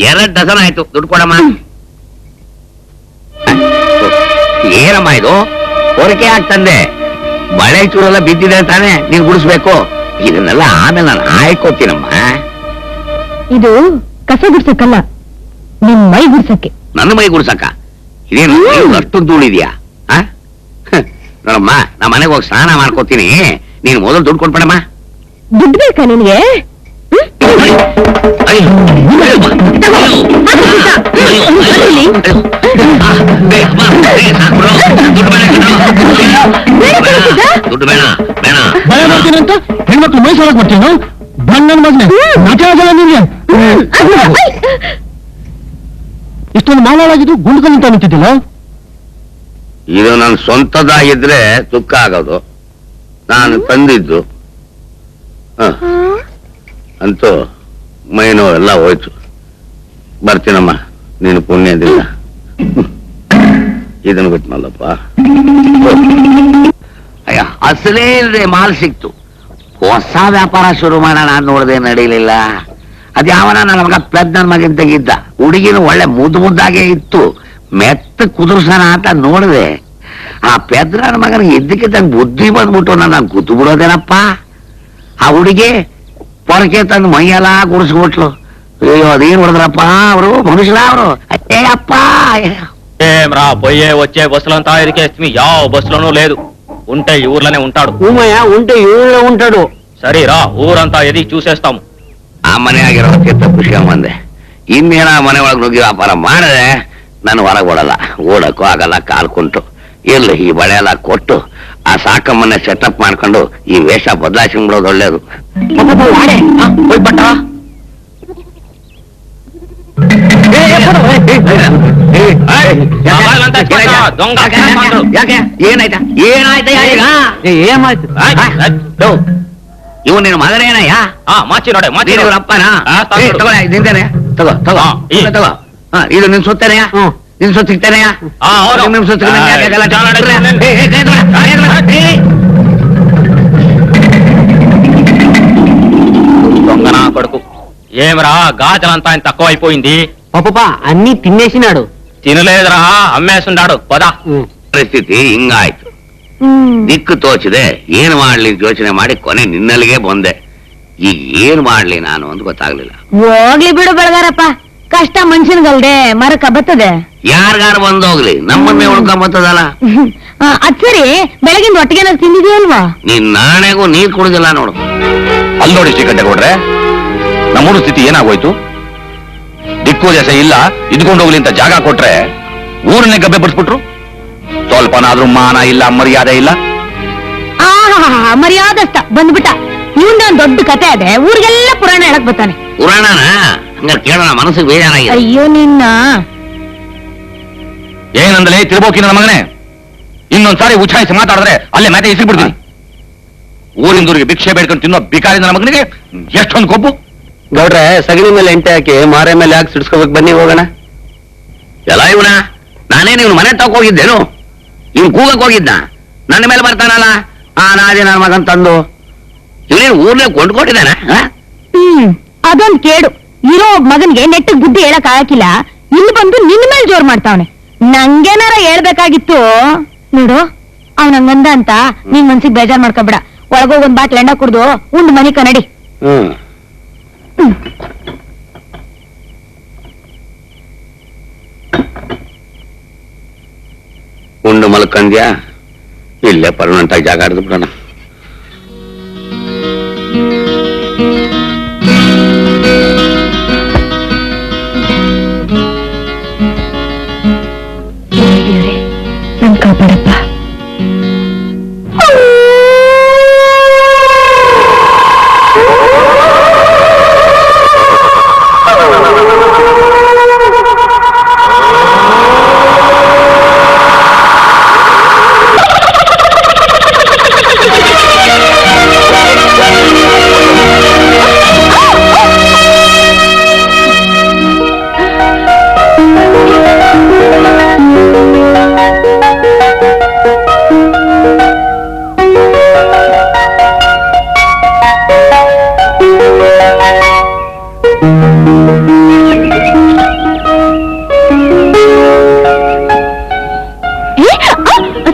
Speaker 3: ಎರಡ್ ಡಜನ್ ಆಯ್ತು, ದುಡ್ಡು ಕೊಡಮ್ಮ. ಏನಮ್ಮ ಇದು ಹೊರಕೆ ಆಗ್ತಂದೆ? ಬಳೆ ಚೂರೆಲ್ಲ ಬಿದ್ದಿದೆ ತಾನೆ, ನೀನ್ ಗುಡಿಸ್ಬೇಕು. ಇದನ್ನೆಲ್ಲ ಆಮೇಲೆ ನಾನು ಆಯ್ಕೋತೀನಮ್ಮ.
Speaker 2: ಇದು ಕಸ ಗುಡ್ಸಕ್ಕಲ್ಲ, ನಿಮ್ ಮೈ ಗುಡ್ಸಕ್ಕೆ.
Speaker 3: ನನ್ನ ಮೈ ಗುಡ್ಸಕ್ಕ? ಇದೇನು ಅಷ್ಟೊಂದು ಧೂಳಿದ್ಯಾ? ನೋಡಮ್ಮ, ನಾ ಮನೆಗೆ ಹೋಗಿ ಸ್ನಾನ ಮಾಡ್ಕೋತೀನಿ, ನೀನು ಮೊದಲು ದುಡ್ಡು ಕೊಟ್ಬಿಡಮ್ಮ.
Speaker 2: ದುಡ್ಡು ಬೇಕಾ ನಿನ್ಗೆ?
Speaker 3: ದುಡ್ಡು ಬೇಡ ಬೇಡ.
Speaker 5: ಬಳೆ ಮಾಡ್ತೀನಿ ಅಂತ ಹೆಣ್ಮಕ್ಳು ಮೈಸೂರಕ್ ಬರ್ತೀನು? ಬಣ್ಣನ ಮಗನೆ ನಾಟ್ಯಾಗಲ್ಲ ನಿನ್ಗೆ. ಇಷ್ಟೊಂದು ಮಾಲಾಗಿದ್ದು ಗುಂಡ್ಕಲ್ ಅಂತ ನಿಂತಿದ್ದಿಲ್ಲ.
Speaker 3: ಇದು ನನ್ನ ಸ್ವಂತದಾಗಿದ್ರೆ ದುಃಖ ಆಗೋದು, ನಾನು ತಂದಿದ್ದು. ಅಂತೂ ಮೈನೋ ಎಲ್ಲ ಹೋಯ್ತು. ಬರ್ತೀನಮ್ಮ, ನೀನು ಪುಣ್ಯದಿಂದ. ಇದನ್ನು ಬಿಟ್ನಲ್ಲಪ್ಪ. ಅಯ್ಯ, ಅಸಲೇ ಇಲ್ಲದೆ ಮಾಲ್ ಸಿಕ್ತು. ಹೊಸ ವ್ಯಾಪಾರ ಶುರು ಮಾಡೋಣ ನೋಡದೆ ನಡೀಲಿಲ್ಲ. ಅದ್ಯಾವನ ನನ್ನ ಮಗ ನನ್ನ ಮಗನ್ ತೆಗಿದ್ದ. ಹುಡುಗಿನ ಒಳ್ಳೆ ಮುದ್ದಾಗೆ ಇತ್ತು, ಮೆತ್ತ ಕುದುರ್ಸೋಣ ಅಂತ ನೋಡಿದೆ. ಆ ನನ್ನ ಮಗನಿಗೆ ಇದ್ದಕ್ಕಿದ್ದಂಗೆ ಬುದ್ಧಿ ಬಂದ್ಬಿಟ್ಟು ನಾನು ಕೂತು ಬಿಡೋದೇನಪ್ಪ. ಆ ಹುಡುಗಿ ಪೊರಕೆ ತಂದು ಮೈಯೆಲ್ಲ ಗುಡಿಸ್ಬಿಟ್ಲು. ಅಯ್ಯೋ, ಅದೇನ್ ಹೊಡೆದ್ರಪ್ಪ ಅವರು, ಮನುಷ್ಯರ ಅವರು. అప్పా
Speaker 4: ఏమ్రా పోయే వచ్చే బస్సులంతా ఇరికేస్తుంది యావ బస్సులోనూ లేదు ఉంటే ఈ ఊర్లోనే ఉంటాడు
Speaker 5: ఊమయ్య ఉంటే ఈ ఊళ్ళో ఉంటాడు
Speaker 4: సరేరా ఊరంతా ఎదిగి చూసేస్తాము
Speaker 3: ಆ ಮನೆ ಆಗಿರೋದಕ್ಕಿಂತ ಖುಷಿ ಬಂದೆ ಇನ್ನೇನ ಮನೆ ಒಳಗೆ ನುಗ್ಗಿ ವ್ಯಾಪಾರ ಮಾಡಿದ್ರೆ ನಾನು ಹೊರಗೆ ಓಡಲ್ಲ ಓಡಕ್ಕೂ ಆಗಲ್ಲ ಕಾಲ್ಕುಂಟು ಎಲ್ಲಿ ಈ ಬಳೆ ಎಲ್ಲ ಕೊಟ್ಟು ಆ ಸಾಕಮ್ಮನ್ನೇ ಸೆಟಪ್ ಮಾಡ್ಕೊಂಡು ಈ ವೇಷ ಬದಲಾಯಿಸ್ಬಿಡೋದು ಒಳ್ಳೇದು ಹೋಗ್ಬಟ್ಟ ಯಾಕೆ ಏನಾಯ್ತಾ ಏನಾಯ್ತಾ ಏನಾಯ್ತು ಇವ್ ನಿನ್ನ ಮಗನೇನಯ್ಯ
Speaker 4: ಮಾಚಿ ನೋಡೆ ಮಾಚಿ
Speaker 3: ಅಪ್ಪನ ನಿಂತೇನೆ ತಗೋ ತಗೋ ತಗೋ ಇದು ನಿನ್ ಸೊತ್ತೇನೆಯ ನಿನ್ ಸೊತ್ತು ಸಿಗ್ತೇನೆಯ ನಿಮ್ ಸೊತ್ತು
Speaker 4: దొంగన కొడుకు ఏమరా గాజలంతా ఆయన తక్కువ అయిపోయింది
Speaker 5: పాపా అన్ని తినేసినాడు
Speaker 4: తినలేదురా అమ్మేసుండాడు పద
Speaker 3: ಪರಿಸ್ಥಿತಿ ಹಿಂಗಾಯ್ತು ದಿಕ್ಕು ತೋಚಿದೆ ಏನ್ ಮಾಡ್ಲಿ ಯೋಚನೆ ಮಾಡಿ ಕೊನೆ ನಿನ್ನಲ್ಲಿಗೆ ಬಂದೆ ಈಗ ಏನ್ ಮಾಡ್ಲಿ ನಾನು ಅಂತ ಗೊತ್ತಾಗ್ಲಿಲ್ಲ
Speaker 2: ಹೋಗ್ಲಿ ಬಿಡು ಬೆಳಗಾರಪ್ಪ ಕಷ್ಟ ಮನುಷ್ಯನ್ಗಲ್ದೆ ಮರಕ ಬರ್ತದೆ
Speaker 3: ಯಾರ್ಗಾರು ಬಂದೋಗ್ಲಿ ನಮ್ಮನ್ನೇ ಉಳ್ಕೊಂಬತ್ತದಲ್ಲ
Speaker 2: ಅದ್ ಸರಿ ಬೆಳಗಿನ ಒಟ್ಟಿಗೆ ತಿಂದಿದೆಯಲ್ವಾ
Speaker 3: ನೀನ್ ನಾಣೆಗೂ ನೀರ್ ಕುಡುದಿಲ್ಲ ನೋಡು
Speaker 6: ಅಲ್ಲಿ ನೋಡಿ ಶ್ರೀಕಂಠ ಕೊಡ್ರೆ ನಮ್ಮೂರು ಸ್ಥಿತಿ ಏನಾಗೋಯ್ತು ದಿಕ್ಕು ದೆಸ ಇಲ್ಲ ಇದ್ಕೊಂಡು ಹೋಗ್ಲಿ ಅಂತ ಜಾಗ ಕೊಟ್ರೆ ಊರನ್ನೇ ಗಬ್ಬೆ ಬಿಡಿಸ್ಬಿಟ್ರು ಸ್ವಲ್ಪನಾದ್ರೂ ಮಾನ ಇಲ್ಲ ಮರ್ಯಾದೆ ಇಲ್ಲ
Speaker 2: ಮರ್ಯಾದಸ್ತ ಬಂದ್ಬಿಟ್ಟ ಇವಂದೊಂದ್ ದೊಡ್ಡ ಕತೆ ಅದೆ ಊರಿಗೆಲ್ಲ ಪುರಾಣ ಹೇಳಕ್ ಬರ್ತಾನೆ
Speaker 3: ಪುರಾಣನ ಹಂಗ ಕೇಳೋಣ ಮನಸ್ಸಿಗೆ ಬೇಜಾರಾಗಿದೆ
Speaker 2: ಅಯ್ಯೋ ನಿನ್ನ
Speaker 6: ಏನಂದಲೇ ತಿರ್ಬೋಕಿ ನನ್ನ ಮಗನೇ ಇನ್ನೊಂದ್ಸಾರಿ ಉಚ್ಚಾಯಿಸಿ ಮಾತಾಡಿದ್ರೆ ಅಲ್ಲೇ ಮ್ಯಾತೆ ಇಸಿಬಿಡ್ತೀನಿ ಊರಿಂದೂರಿಗೆ ಭಿಕ್ಷೆ ಬೇಡ್ಕೊಂಡು ತಿನ್ನೋ ಬಿಕಾರಿ ನನ್ನ ಮಗನಿಗೆ ಎಷ್ಟೊಂದು ಕೊಬ್ಬು
Speaker 5: ಗೌಡ್ರೆ ಸಗಣಿ ಮೇಲೆ ಎಂಟೆ ಹಾಕಿ ಮಾರೆ ಮೇಲೆ ಹಾಕಿ ಸಿಡ್ಸ್ಕೋಬೇಕು ಬನ್ನಿ ಹೋಗೋಣ
Speaker 3: ಎಲ್ಲ ಇವನ ನಾನೇನು ಇವ್ನ ಮನೆ ತಗೊಂಡ್ ಹೋಗಿದ್ದೇನು ಇವ್ನು ಕೂಗಕ್ ಹೋಗಿದ್ದ ನನ್ನ ಮೇಲೆ ಬರ್ತಾನಲ್ಲ ನಾದೇ ನನ್ನ ಮಗನ್ ತಂದು ಇವನೇನು ಊರ್ಲೆ ಕೊಂಡ್ಕೊಂಡಿದ್ದಾನ
Speaker 2: ಅದೊಂದ್ ಕೇಡು ಇರೋ ಮಗನ್ಗೆ ನೆಟ್ಟಗ್ ಬುದ್ಧಿ ಹೇಳಕ್ ಹಾಕಿಲ್ಲ ಇಲ್ಲಿ ಬಂದು ನಿನ್ ಮೇಲೆ ಜೋರ್ ಮಾಡ್ತಾವನೆ ನಂಗೇನಾರ ಹೇಳ್ಬೇಕಾಗಿತ್ತು ನೋಡು ಅವನಂಗಂದ ಅಂತ ನೀನ್ ಮನ್ಸಿಗೆ ಬೇಜಾರ್ ಮಾಡ್ಕೊಬೇಡ ಒಳಗೋಗ್ ಒಂದ್ ಬಾಟ್ಲ್ ಎಂಡ ಕುಡ್ದು ಉಂಡ್ ಮನಿ ಕನ್ನಡಿ
Speaker 3: ಉಂಡು ಮಲ್ಕಂದ್ಯಾ ಇಲ್ಲೇ ಪರ್ಮನೆಂಟ್ ಆಗಿ ಜಾಗ ಹಿಡಿದು ಬಿಡೋಣ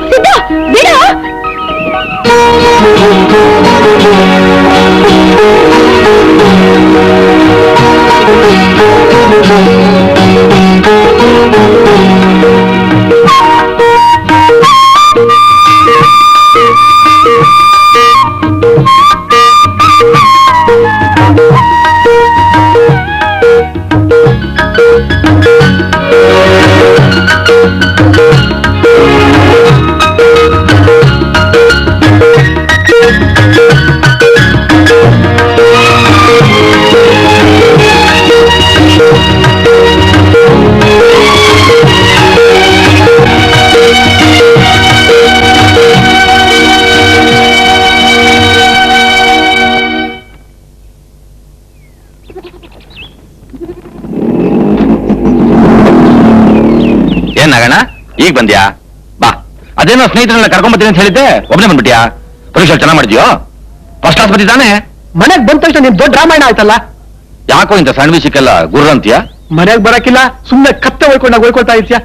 Speaker 2: ಸಿದ್ಧ ಬಿಡ.
Speaker 6: ಏನಾಗಣ ಈಗ ಬಂದ್ಯಾ? ಬಾ. ಅದೇನೋ ಸ್ನೇಹಿತರನ್ನ ಕರ್ಕೊಂಡ್ಬರ್ತೀನಿ ಅಂತ ಹೇಳಿದ್ದೆ, ಒಬ್ಬನೇ ಬಂದ್ಬಿಟ್ಯಾ? ಪರೀಕ್ಷೆ ಚೆನ್ನಾಗ್ ಮಾಡಿದ್ಯೋ? ಫಸ್ಟ್ ಕ್ಲಾಸ್ ಬಂದಿದ್ದಾನೆ.
Speaker 5: ಮನೆಗ್ ಬಂದ ತಕ್ಷಣ ನಿನ್ ದೊಡ್ಡ ರಾಮಾಯಣ ಆಯ್ತಲ್ಲ.
Speaker 6: ಯಾಕೋ ಇಂಥ ಸಣ್ಣ ವಿಷಯಕ್ಕೆಲ್ಲ ಗುರು ಅಂತೀಯ?
Speaker 5: ಮನೆಗ್ ಬರಕಿಲ್ಲ, ಸುಮ್ನೆ ಕತ್ತೆ ಹೊಯ್ಕೊಳ್ತಾ ಇರ್ತೀಯ.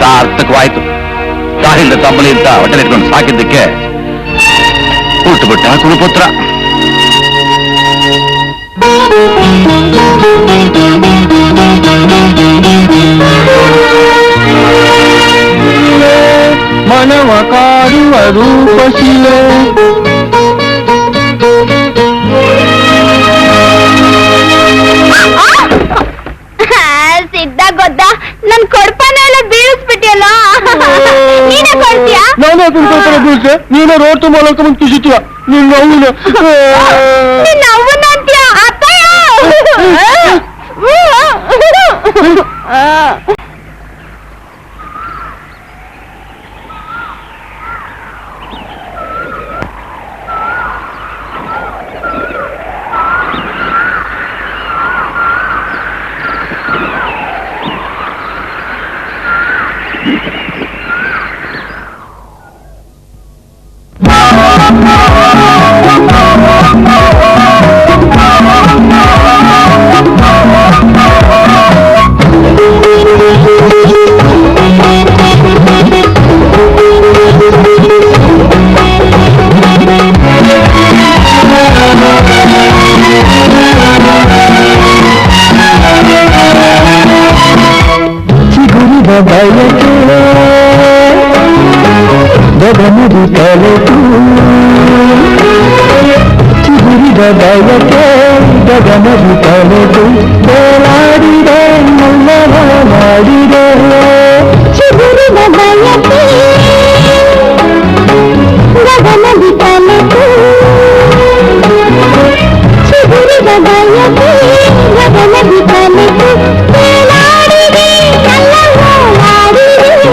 Speaker 6: ಸಾರ್ಥಕವಾಯ್ತು. ತಾಯಿಂದ ತಮ್ಮಲಿ ಅಂತ ಹೊಟ್ಟೆ ಇಟ್ಕೊಂಡು ಸಾಕಿದ್ದಕ್ಕೆ ಹುಟ್ಟು ಬಿಟ್ಟ ಕುರುಪುತ್ರ.
Speaker 5: ಮನವ ಕಾಡುವ ರೂಪಶಿಲೆ
Speaker 2: ಸಿದ್ಧ ಗೊತ್ತಾ, ನನ್ ಕೊಡ್ಪಾನ ಎಲ್ಲ ಬೀಳಿಸ್ಬಿಟ್ಟಿಯಲ್ಲ. ನೀನೇ ಕೊಡ್ತೀಯಾ?
Speaker 5: ನಾನೇ ಕೊಡ್ತಾರೆ ಬೀಳ್ತೆ, ನೀನೇ ರೋಡ್ ತುಂಬ ಬಂದು ಖುಷಿತೀಯ. ನಿನ್ನ ಅವನು
Speaker 2: ನಿನ್ನ ಅವ್ವನ ಅಂತೀಯ? ಅತ್ತಯ್ಯ.
Speaker 5: ಗಗನದಿ ಕಲೆತು ಚಿಗುರಿದ ಬಯಕೆ ಗಗನದಿ ಕಲೆತು ಬೇಲಾಡಿದೆ ಮಲ್ಲನಾಡಿದೆ
Speaker 2: ಚಿಗುರಿದ ಬಯಕೆ ಗಗನದಿ ಕಲೆತು ಚಿಗುರಿದ ಬಯಕೆ ಗಗನದಿ ಕಲೆತು ಬೇಲಾಡಿದೆ ಮಲ್ಲನಾಡಿದೆ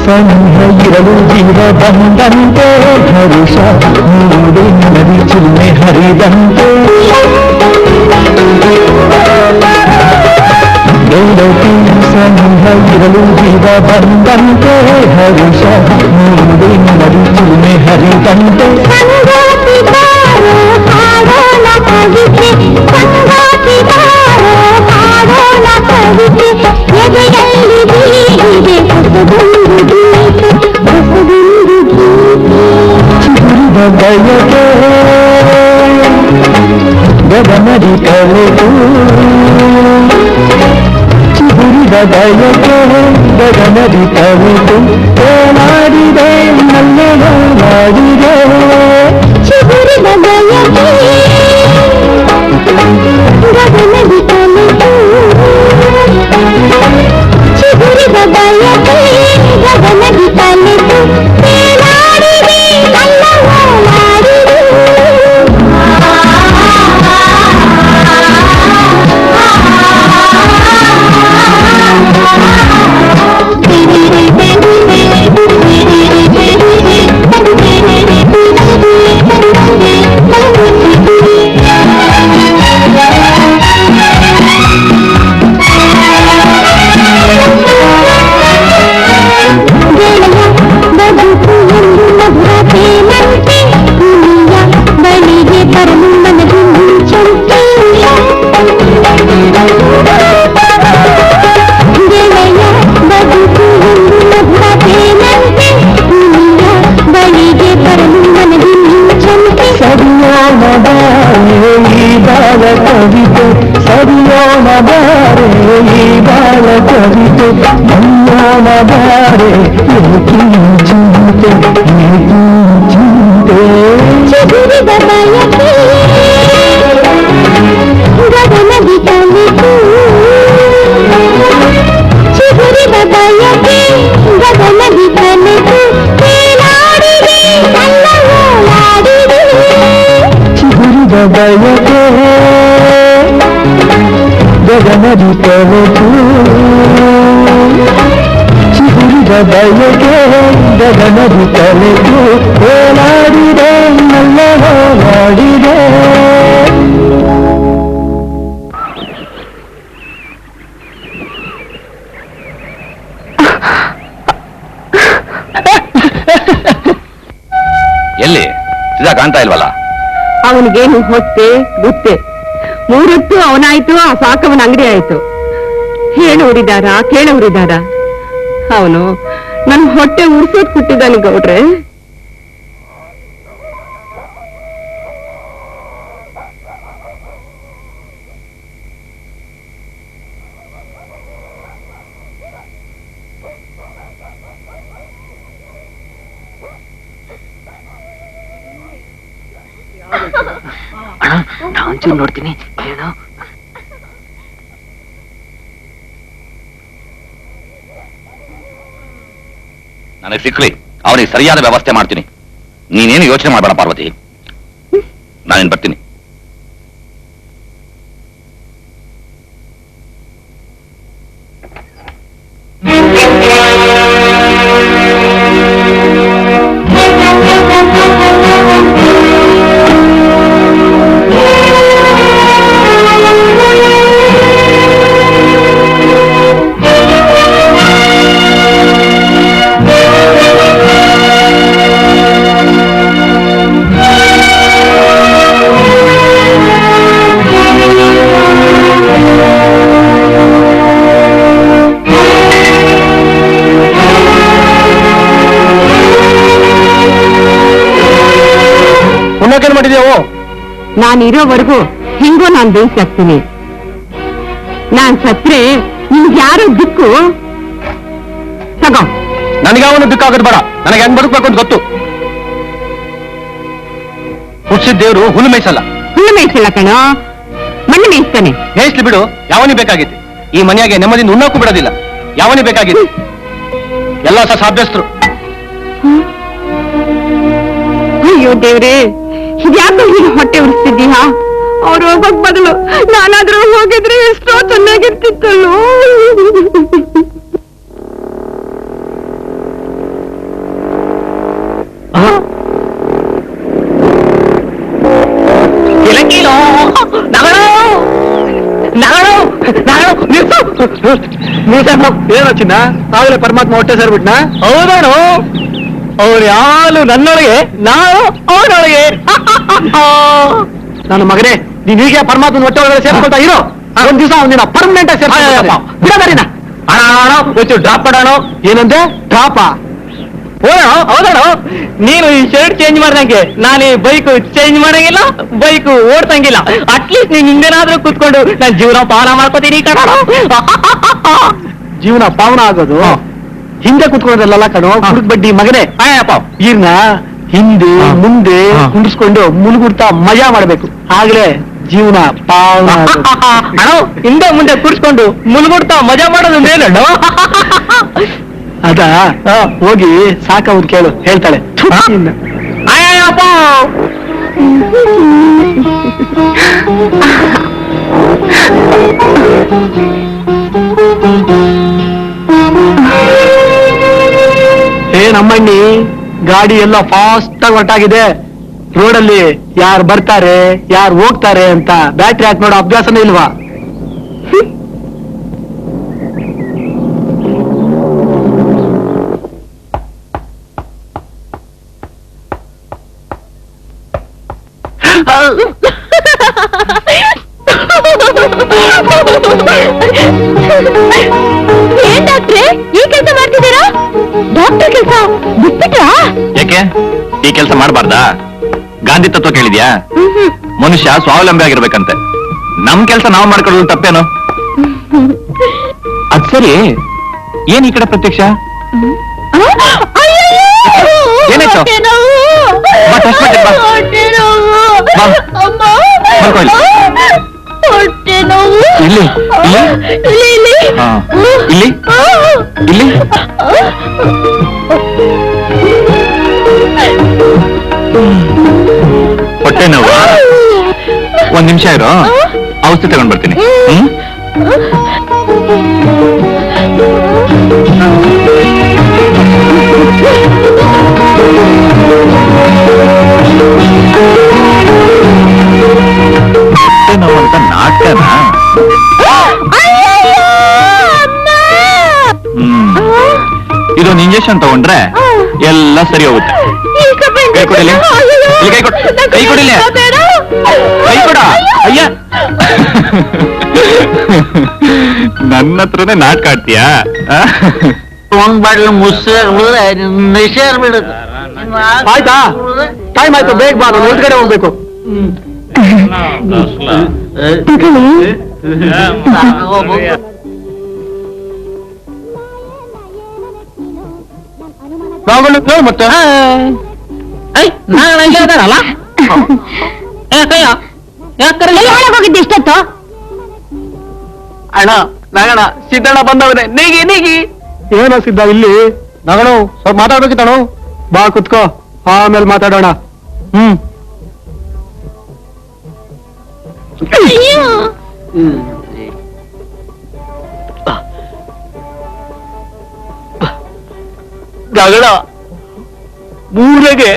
Speaker 5: ಸನಿಹ ಇರಲು ಜೀವ ಬಂದಂತೆ ಹರುಷ ಮೂಡಿ ನದಿ ಚಿಲ್ಮೆ ಹರಿದಂತೆ ಗೆಳತಿ ಸನಿಹ ಇರಲು ಜೀವ ಬಂದಂತೆ ಹರುಷ ಮೂಡಿ ನದಿ ಚಿಲ್ಮೆ ಹರಿದಂತೆ ಚಿಗುರಿದ ಬಯಕೆ ಗಗನದಿ ಕಲೆತು ಚಿಗುರಿದ ಬಯಕೆ ಗಗನದಿ ಕಲೆತು ಬೇಲಾಡಿದೆ ಮಲ್ಲನಾಡಿದೆ
Speaker 2: ಚಿಗುರಿದ ಬಯಕೆ ಗಗನದಿ ಕಲೆತು ಚಿಗುರಿದ ಬಯಕೆ ಗಗನದಿ ಕಲೆತು ಬೇಲಾಡಿದೆ ಮಲ್ಲನಾಡಿದೆ
Speaker 5: ಬಾಳ ಕವಿತೆ ಕಲ್ಯಾಣ ಬಾರೆ ಏಕಿ ಚಿಂತೆ ಏಕಿ ಚಿಂತೆ
Speaker 2: ಚಿಗುರಿದ ಬಯಕೆ ಗಗನದಿ ಕಲಿತು ಚಿಗುರಿದ ಬಯಕೆ ಗಗನದಿ ಕಲಿತು ತೇಲಾಡಿದೆ ನನ್ನ ಓಲಾಡಿದೆ
Speaker 5: ಚಿಗುರಿದ ಬಯಕೆ ಗಗನದಿ ಕಲಿತು ಚಿಗುರಿದ ಬಯಕೆ ಗಗನದಿ ಕಲಿತು ಓಲಾಡಿದೆ ನನ್ನ ಓಲಾಡಿದೆ.
Speaker 6: ಎಲ್ಲಿ ಸೀದಾ ಕಾಣ್ತಾ ಇಲ್ವಲ್ಲ?
Speaker 1: ಅವನಿಗೇನು ಹೊಟ್ಟೆ ಗುತ್ತೆ 3 ಹೊತ್ತು ಅವನಾಯ್ತು, ಆ ಸಾಕವನ ಅಂಗಡಿ ಆಯ್ತು. ಹೇಳೋರಿದಾರ ಕೇಳೋರಿದಾರ? ಅವನು ನನ್ ಹೊಟ್ಟೆ ಉರ್ಸೋದ್ ಕೊಟ್ಟಿದ್ದಾನೆ ಗೌಡ್ರೆ.
Speaker 4: ನಾನ್ ನೋಡ್ತೀನಿ ಏನೋ.
Speaker 6: ನನಗೆ ಸಿಕ್ಕ್ರಿ ಅವನಿಗೆ ಸರಿಯಾದ ವ್ಯವಸ್ಥೆ ಮಾಡ್ತೀನಿ. ನೀನೇನು ಯೋಚನೆ ಮಾಡಬೇಡ ಪಾರ್ವತಿ, ನಾನೇನು ಬರ್ತೀನಿ.
Speaker 5: ಮಾಡಿದೆವು
Speaker 1: ನಾನಿರೋವರೆಗೂ ಹಿಂಗೂ ನಾನ್ ಬೇಯಿಸಾಕ್ತೀನಿ. ನಾನ್ ಸತ್ರೆ ನಿಮ್ಗೆ ಯಾರು ದಿಕ್ಕು? ತಗೋ.
Speaker 5: ನನಗಾವನು ದಿಕ್ಕಾಗೋದು ಬೇಡ, ನನಗೆ ಹೆಂಗ್ ಬದುಕ್ಬೇಕು ಅಂತ ಗೊತ್ತು. ಹುಟ್ಟಿಸಿದ ದೇವ್ರು ಹುಲ್ಲು ಮೇಯಿಸಲ್ಲ.
Speaker 1: ಹುಲ್ಲು ಮೇಯಿಸಲ್ಲ ಕಣೋ, ಮಣ್ಣು ಮೇಯಿಸ್ತಾನೆ.
Speaker 5: ಮೇಯಿಸ್ಲಿ ಬಿಡು, ಯಾವನಿಗೆ ಬೇಕಾಗಿತ್ತು? ಈ ಮನೆಯಾಗೆ ನೆಮ್ಮದಿಯಿಂದ ಉಣ್ಣಕ್ಕೂ ಬಿಡೋದಿಲ್ಲ. ಯಾವನಿಗೆ ಬೇಕಾಗಿತ್ತು? ಎಲ್ಲ ಸಾಭ್ಯಸ್ತರು.
Speaker 1: ಅಯ್ಯೋ ದೇವ್ರೇ, ಇದ್ಯಾಕೋ ಹೀಗೆ ಹೊಟ್ಟೆ ಉರಿಸ್ತಿದ್ದೀಯಾ? ಅವ್ರು ಹೋಗೋಕ್ ಬದಲು ನಾನಾದ್ರೂ ಹೋಗಿದ್ರೆ ಎಷ್ಟೋ ಚೆನ್ನಾಗಿರ್ತಿತ್ತಲ್ಲೋ.
Speaker 5: ಏನೋ ಚಿನ್ನ, ಆಗಲೇ ಪರಮಾತ್ಮ ಹೊಟ್ಟೆ ಸೇರ್ಬಿಟ್ನಾ? ಹೌದಾನು, ಅವ್ರು ಯಾರು ನನ್ನೊಳಗೆ, ನಾವು ಅವನೊಳಗೆ. ನನ್ನ ಮಗನೇ, ನೀನ್ ಹೀಗೆ ಪರಮಾತ್ಮನ ಹೊಟ್ಟೆ ಒಳಗಡೆ ಸೇರ್ಕೊಳ್ತಾ ಇರೋ. ಒಂದ್ ದಿವಸ ಅವನಿನ ಪರ್ಮನೆಂಟ್ ಆಗಿ ಬಿಡೋದರಿನ ಡ್ರಾಪ್ ಮಾಡೋಣ. ಏನಂದ್ರೆ ಡ್ರಾಪ? ಹೌದಾನು, ನೀನು ಈ ಶರ್ಟ್ ಚೇಂಜ್ ಮಾಡ್ದಂಗೆ ನಾನು ಈ ಬೈಕ್ ಚೇಂಜ್ ಮಾಡಂಗಿಲ್ಲ, ಬೈಕ್ ಓಡ್ತಂಗಿಲ್ಲ. ಅಟ್ಲೀಸ್ಟ್ ನೀನ್ ಹಿಂದೇನಾದ್ರೂ ಕೂತ್ಕೊಂಡು ನಾನು ಜೀವನ ಪಾವನ ಮಾಡ್ಕೋತೀನಿ ಕಣೋ. ಜೀವನ ಪಾವನ ಆಗೋದು ಹಿಂದೆ ಕುತ್ಕೊಳ್ಳೋದಲ್ಲ ಕಣೋ, ಹುಡುಗ ಬಡ್ಡಿ ಮಗನೇ. ಈರ್ನ ಹಿಂದೆ ಮುಂದೆ ಕುಂಡಿಸ್ಕೊಂಡು ಮುಳುಗುಡ್ತಾ ಮಜಾ ಮಾಡ್ಬೇಕು, ಆಗ್ಲೇ ಜೀವನ ಪಾವನ. ಹಿಂದೆ ಮುಂದೆ ಕುಡಿಸ್ಕೊಂಡು ಮುಳುಗುಡ್ತಾ ಮಜಾ ಮಾಡೋದು ಮೇಲಣ್ಣ. ಅದ ಹೋಗಿ ಸಾಕವ್ರು ಕೇಳು, ಹೇಳ್ತಾಳೆ. ನಮ್ಮಣ್ಣಿ, ಗಾಡಿ ಎಲ್ಲ ಫಾಸ್ಟ್ ಆಗಿ ಹೊರಟಾಗಿದೆ. ರೋಡಲ್ಲಿ ಯಾರು ಬರ್ತಾರೆ ಯಾರು ಹೋಗ್ತಾರೆ ಅಂತ ಬ್ಯಾಟ್ರಿ ಹಾಕಿ ನೋಡೋ ಅಭ್ಯಾಸನೇ ಇಲ್ವಾ?
Speaker 2: ಏನ್ ಡಾಕ್ಟ್ರೆ ಈ ಕೆಲಸ ಮಾಡ್ತಿದ್ದೀರಾ? ಡಾಕ್ಟರ್ ಕೆಲಸ ಬಿಟ್ಬಿಟ್ರಾ?
Speaker 3: ಯಾಕೆ ಈ ಕೆಲಸ ಮಾಡಬಾರ್ದಾ? ಗಾಂಧಿ ತತ್ವ ಕೇಳಿದ್ಯಾ? ಮನುಷ್ಯ ಸ್ವಾವಲಂಬಿ ಆಗಿರ್ಬೇಕಂತೆ. ನಮ್ ಕೆಲಸ ನಾವು ಮಾಡ್ಕೊಳ್ಳೋದು ತಪ್ಪೇನು? ಸರಿ ಏನ್ ಈ ಕಡೆ ಪ್ರತ್ಯಕ್ಷ? ಏನಾಯ್ತು? ಬಾ, ಟೆಸ್ಟ್ ಮಾಡ್ತೀನಿ, ಬಾ. ಬಾ. ಮಲ್ಕೋ ಇಲ್ಲಿ. ಇಲ್ಲಿ ಇಲ್ಲಿ ಹಾ. ಇಲ್ಲಿ ಇಲ್ಲಿ ಹೊಟ್ಟೆ ನೋವು. ಒಂದ್ ನಿಮಿಷ ಇರೋ, ಔಷಧಿ ತಗೊಂಡ್ ಬರ್ತೀನಿ. ಹೊಟ್ಟೆ ನೋವು ಅಂತ ನಾಟಕನಾ? ಇದೊಂದು ಇಂಜೆಕ್ಷನ್ ತಗೊಂಡ್ರೆ ಎಲ್ಲ ಸರಿ ಹೋಗುತ್ತೆ. ಕೈ ಕೊಡಿಲಿ, ಇಲ್ಲಿ ಕೈ ಕೊಡು, ಕೈ ಕೊಡಿಲಿ, ಕೈ ಕೊಡ. ಅಯ್ಯ, ನನ್ನ ಹತ್ರನೇ ನಾಟಕ ಆಡ್ತೀಯಾ?
Speaker 5: ಒಂದ್ ಬಾಟ್ಲು ಮುಸ್ಸೇರ್ ಬಿಡುದು.
Speaker 7: ಆಯ್ತಾ? ಟೈಮ್ ಆಯ್ತು, ಬೇಗ ಬಾ, ನಾನು ಒಂದು ಕಡೆ ಹೋಗ್ಬೇಕು.
Speaker 5: ಮತ್ತೆ
Speaker 2: ಹೋಗಿದ್ದೆ ಇಷ್ಟೊತ್ತು?
Speaker 7: ಅಣ್ಣ ನಗಣ ಸಿದ್ದಣ್ಣ ಬಂದವನೇ, ನೀಗಿ ನೀಗಿ. ಏನೋ ಸಿದ್ಧ ಇಲ್ಲಿ ನಗಣು ಸ್ವಲ್ಪ ಮಾತಾಡ್ಬೇಕಿತ್ತಣು. ಬಾ ಕುತ್ಕೋ, ಆಮೇಲೆ ಮಾತಾಡೋಣ.
Speaker 5: ಗಗಡ ಮೂರೆಗೆ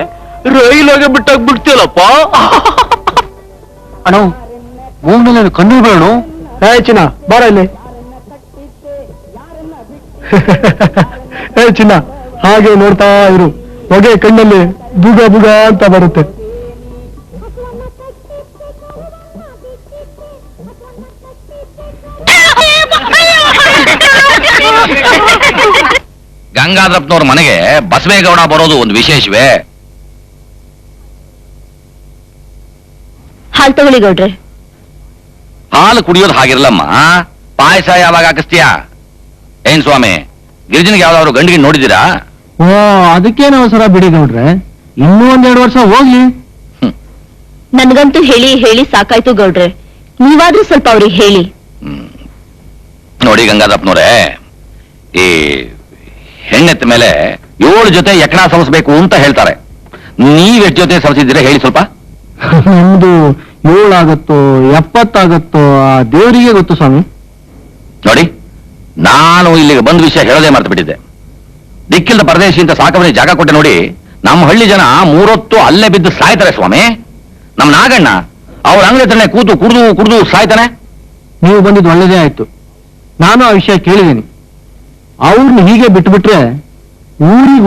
Speaker 5: ರೈಲಾಗೆ ಬಿಟ್ಟಾಗ್ಬಿಡ್ತೀಯಲ್ಲಪ್ಪ.
Speaker 7: ಅಣ್ಣ ಮೂಗ್ನಲ್ಲಿ ಕಣ್ಣು ಬೇಡ. ಹೇ ಚಿನ್ನ ಬಾರ ಇಲ್ಲಿ. ಹೇ ಚಿನ್ನ ಹಾಗೆ ನೋಡ್ತಾ ಇರು, ಹೊಗೆ ಕಣ್ಣಲ್ಲಿ ಬುಗ ಬುಗ ಅಂತ ಬರುತ್ತೆ.
Speaker 6: ಗಂಗಾಧರಪ್ಪನವ್ರ ಮನೆಗೆ ಬಸವೇಗೌಡ ಬರೋದು ಒಂದು ವಿಶೇಷವೇ.
Speaker 2: ಹಾಲು ತಗೊಳ್ಳಿ ಗೌಡ್ರೆ.
Speaker 6: ಹಾಲು ಕುಡಿಯೋದು ಹಾಗಿರ್ಲಮ್ಮ, ಪಾಯಸ ಯಾವಾಗ ಹಾಕಿಸ್ತೀಯಾ? ಏನ್ ಸ್ವಾಮಿ, ಗಿರಿಜನಿಗೆ ಯಾವ್ದಾದ್ರು ಗಂಡಿಗೆ ನೋಡಿದ್ದೀರಾ?
Speaker 7: ಓ ಅದಕ್ಕೇನು ಅವಸರ ಬಿಡಿ ಗೌಡ್ರೆ, ಇನ್ನೂ 1-2 ವರ್ಷ ಹೋಗ್ಲಿ.
Speaker 2: ನನ್ಗಂತೂ ಹೇಳಿ ಹೇಳಿ ಸಾಕಾಯ್ತು ಗೌಡ್ರೆ, ನೀವಾದ್ರೂ ಸ್ವಲ್ಪ ಅವ್ರಿಗೆ ಹೇಳಿ.
Speaker 6: ನೋಡಿ ಗಂಗಾಧರಪ್ಪನವ್ರೆ, ಈ ಹೆಣ್ಣೆತ್ತ ಮೇಲೆ 7 ಜೊತೆ ಎಕಣ ಸವಸ್ಬೇಕು ಅಂತ ಹೇಳ್ತಾರೆ. ನೀವ್ ಎಷ್ಟು ಜೊತೆ ಸವಸಿದ್ದೀರಾ ಹೇಳಿ ಸ್ವಲ್ಪ?
Speaker 7: ನಮ್ದು 7 ಆಗತ್ತೋ 70 ಆಗತ್ತೋ ಆ ದೇವರಿಗೆ ಗೊತ್ತು ಸ್ವಾಮಿ.
Speaker 6: ನೋಡಿ, ನಾನು ಇಲ್ಲಿಗೆ ಬಂದ ವಿಷಯ ಹೇಳೋದೇ ಮರ್ತು ಬಿಟ್ಟಿದ್ದೆ. ದಿಕ್ಕಿಲ್ದ ಪರದೇಶಿ ಅಂತ ಸಾಕವನಿಗೆ ಜಾಗ ಕೊಟ್ಟೆ ನೋಡಿ, ನಮ್ಮ ಹಳ್ಳಿ ಜನ 3 ಹೊತ್ತು ಅಲ್ಲೇ ಬಿದ್ದು ಸಾಯ್ತಾರೆ ಸ್ವಾಮಿ. ನಮ್ ನಾಗಣ್ಣ ಅವ್ರ ಅಂಗಡಿ ಹತ್ರನೇ ಕೂತು ಕುಡ್ದು ಕುಡ್ದು ಸಾಯ್ತಾನೆ.
Speaker 7: ನೀವು ಬಂದಿದ್ದು ಒಳ್ಳೇದೇ ಆಯ್ತು. ನಾನು ಆ ವಿಷಯ ಕೇಳಿದ್ದೀನಿ. ಅವ್ರನ್ನ ಹೀಗೆ ಬಿಟ್ಬಿಟ್ರೆ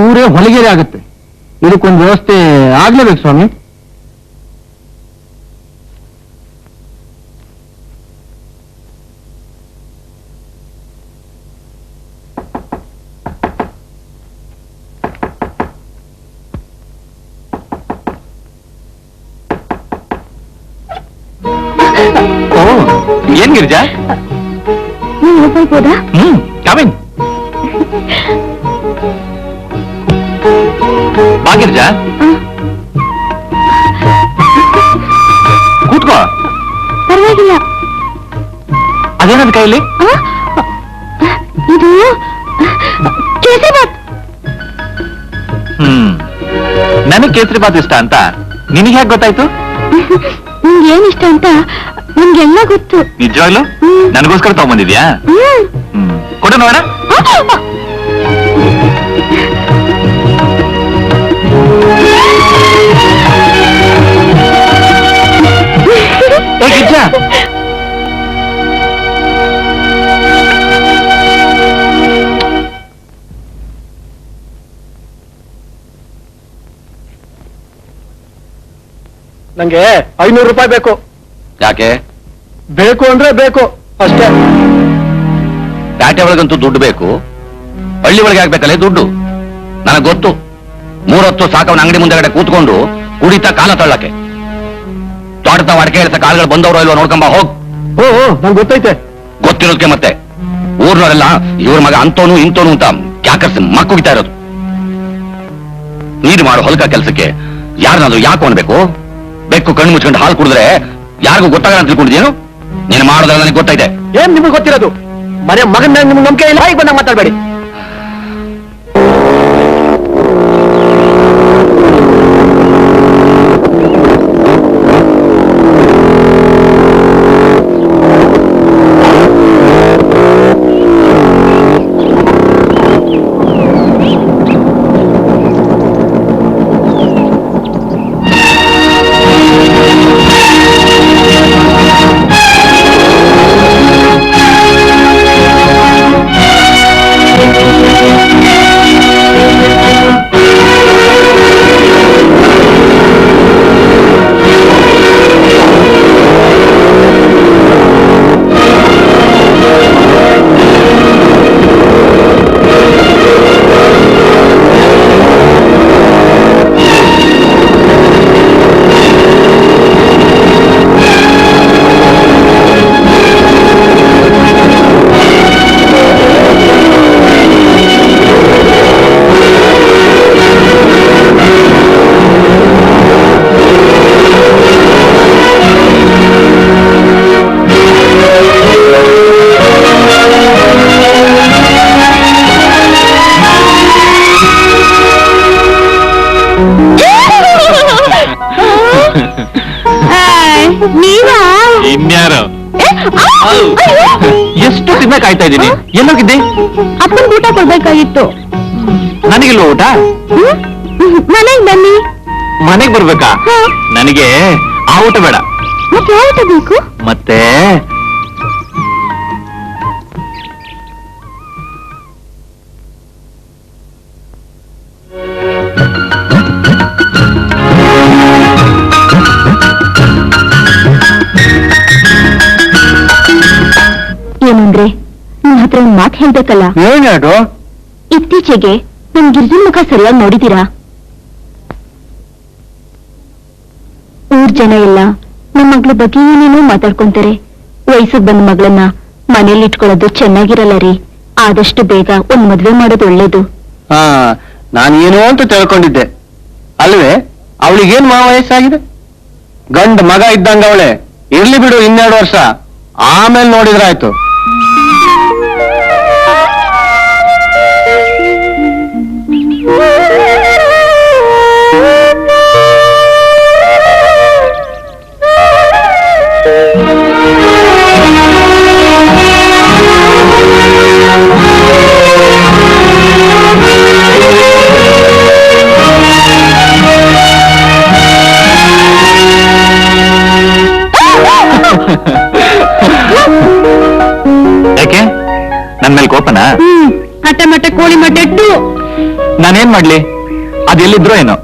Speaker 7: ಊರೇ ಹೊಲಿಗೆರೆ ಆಗತ್ತೆ. ಇದಕ್ಕೊಂದು ವ್ಯವಸ್ಥೆ ಆಗ್ಲೇಬೇಕು ಸ್ವಾಮಿ.
Speaker 3: ಏನ್ ಗಿರಿಜಾ?
Speaker 2: ಹೋಗ್ಬೋದಾ?
Speaker 3: ಕಮಿನ್. ಬಾ ಗಿರಿಜಾ, ಕೂತ್ಕೋ.
Speaker 2: ಪರವಾಗಿಲ್ಲ.
Speaker 3: ಅದೇನದು ಕೈಯಲ್ಲಿ?
Speaker 2: ಇದು ಕೇಸರಿ ಬಾತ್.
Speaker 3: ನನಗ್ ಕೇಸರಿ ಬಾತ್ ಇಷ್ಟ ಅಂತ ನಿನಗೆ ಹೇಗೆ ಗೊತ್ತಾಯ್ತು?
Speaker 2: ನಿಮ್ಗೆ ಏನ್ ಇಷ್ಟ ಅಂತ ನಮ್ಗೆಲ್ಲ ಗೊತ್ತು.
Speaker 3: ನಿಜವಾಗ್ಲು ನನಗೋಸ್ಕರ ತಗೊಂಬಂದಿದ್ಯಾ? ಕೊಡು ನೋಡ.
Speaker 7: ನಂಗೆ 500 ರೂಪಾಯಿ ಬೇಕು.
Speaker 6: ಯಾಕೆ
Speaker 7: ಬೇಕು ಅಂದ್ರೆ ಬೇಕು ಅಷ್ಟೇ.
Speaker 6: ಪ್ಯಾಟೆ ಒಳಗಂತೂ ದುಡ್ಡು ಬೇಕು, ಹಳ್ಳಿ ಒಳಗೆ ಆಗ್ಬೇಕಲ್ಲೇ ದುಡ್ಡು. ನನಗೆ ಗೊತ್ತು, 3 ಹೊತ್ತು ಸಾಕವನ ಅಂಗಡಿ ಮುಂದೆಗಡೆ ಕೂತ್ಕೊಂಡು ಕುಡಿತಾ ಕಾಲ ತಳ್ಳಕ್ಕೆ. ತೋಟದ ಅಡಕೆ ಹೇಳ್ತ ಕಾಲುಗಳು ಬಂದವರು ಇಲ್ವೋ ನೋಡ್ಕೊಂಬ ಹೋಗ್.
Speaker 7: ಓ ನಂಗೆ ಗೊತ್ತೈತೆ.
Speaker 6: ಗೊತ್ತಿರೋದಕ್ಕೆ ಮತ್ತೆ ಊರ್ನವರೆಲ್ಲ ಇವ್ರ ಮಗ ಅಂತೋನು ಇಂತೋನು ಅಂತ ಕ್ಯಾಕರ್ಸ್ ಮಕ್ಕುಗಿತಾ ಇರೋದು. ನೀನು ಮಾಡೋ ಹೊಲಕ ಕೆಲಸಕ್ಕೆ ಯಾರನ್ನಾದ್ರೂ ಯಾಕೆ ಅನ್ಬೇಕು? ಬೆಕ್ಕು ಕಣ್ಣು ಮುಚ್ಕೊಂಡು ಹಾಲು ಕುಡಿದ್ರೆ ಯಾರಿಗೂ ಗೊತ್ತಾಗಲ್ಲ ಅಂತ ತಿಳ್ಕೊಂಡಿದ್ಯೇನು? ನೀನು ಮಾಡೋದ್ರಲ್ಲಿ ನನಗೆ ಗೊತ್ತಾಯ್ತೆ.
Speaker 5: ಏನ್ ನಿಮ್ಗೆ ಗೊತ್ತಿರೋದು? ಮನೆ ಮಗನ ನಿಮ್ಗೆ ನಂಬಿಕೆ ಇಲ್ಲ, ಈಗ ಬಂದಾಗ ಮಾತಾಡ್ಬೇಡಿ.
Speaker 2: ನೀವಾ?
Speaker 3: ಇನ್ಯಾರು? ಎಷ್ಟು ತಿನ್ನ ಕಾಯ್ತಾ ಇದ್ದೀನಿ. ಎಲ್ಲೋಗಿದ್ದೆ?
Speaker 2: ಅಪ್ಪನ್ ಊಟ ಕೊಡ್ಬೇಕಾಗಿತ್ತು.
Speaker 3: ನನಗಿಲ್ಲ ಊಟ?
Speaker 2: ಮನೆಗ್ ಬನ್ನಿ.
Speaker 3: ಮನೆಗ್ ಬರ್ಬೇಕಾ? ನನಗೆ ಆ ಊಟ ಬೇಡ.
Speaker 2: ಮತ್ತೆ ಯಾವ ಊಟ ಬೇಕು?
Speaker 3: ಮತ್ತೆ
Speaker 2: ಏನಂದ್ರೆ ನಿಮ್ ಹತ್ರ ಒಂದ್ ಮಾತು ಹೇಳ್ಬೇಕಲ್ಲ.
Speaker 5: ಏನ್ ಹೇಳು?
Speaker 2: ಇತ್ತೀಚೆಗೆ ನಮ್ ಗಿರ್ಜನ್ ಮುಖ ಸರಿಯಾಗಿ ನೋಡಿದೀರಾ? ಊರ್ ಜನ ಎಲ್ಲ ನಮ್ ಮಗಳ ಬಗ್ಗೆ ಏನೇನೋ ಮಾತಾಡ್ಕೊಂತಾರೆ. ವಯಸ್ಸಿಗೆ ಬಂದ ಮಗಳನ್ನ ಮನೇಲಿ ಇಟ್ಕೊಳ್ಳೋದು ಚೆನ್ನಾಗಿರಲ್ಲ ರೀ. ಆದಷ್ಟು ಬೇಗ ಒಂದ್ ಮದ್ವೆ ಮಾಡೋದು ಒಳ್ಳೇದು.
Speaker 5: ನಾನು ಏನೋ ಅಂತ ತಿಳ್ಕೊಂಡಿದ್ದೆ ಅಲ್ವೇ? ಅವಳಿಗೇನ್ ವಯಸ್ಸಾಗಿದೆ? ಗಂಡ ಮಗ ಇದ್ದಂಗ ಅವಳೆ. ಇರ್ಲಿ ಬಿಡು, 12 ವರ್ಷ ಆಮೇಲೆ ನೋಡಿದ್ರಾಯ್ತು.
Speaker 3: ಯಾಕೆ? ನನ್ ಮೇಲೆ ಕೋಪನಾ?
Speaker 1: ಹಠ ಮಠ ಕೋಳಿ ಮಟ್ಟೆಟ್ಟು.
Speaker 3: ನಾನೇನ್ ಮಾಡ್ಲಿ? ಅದೆಲ್ಲಿದ್ರೋ ಏನೋ,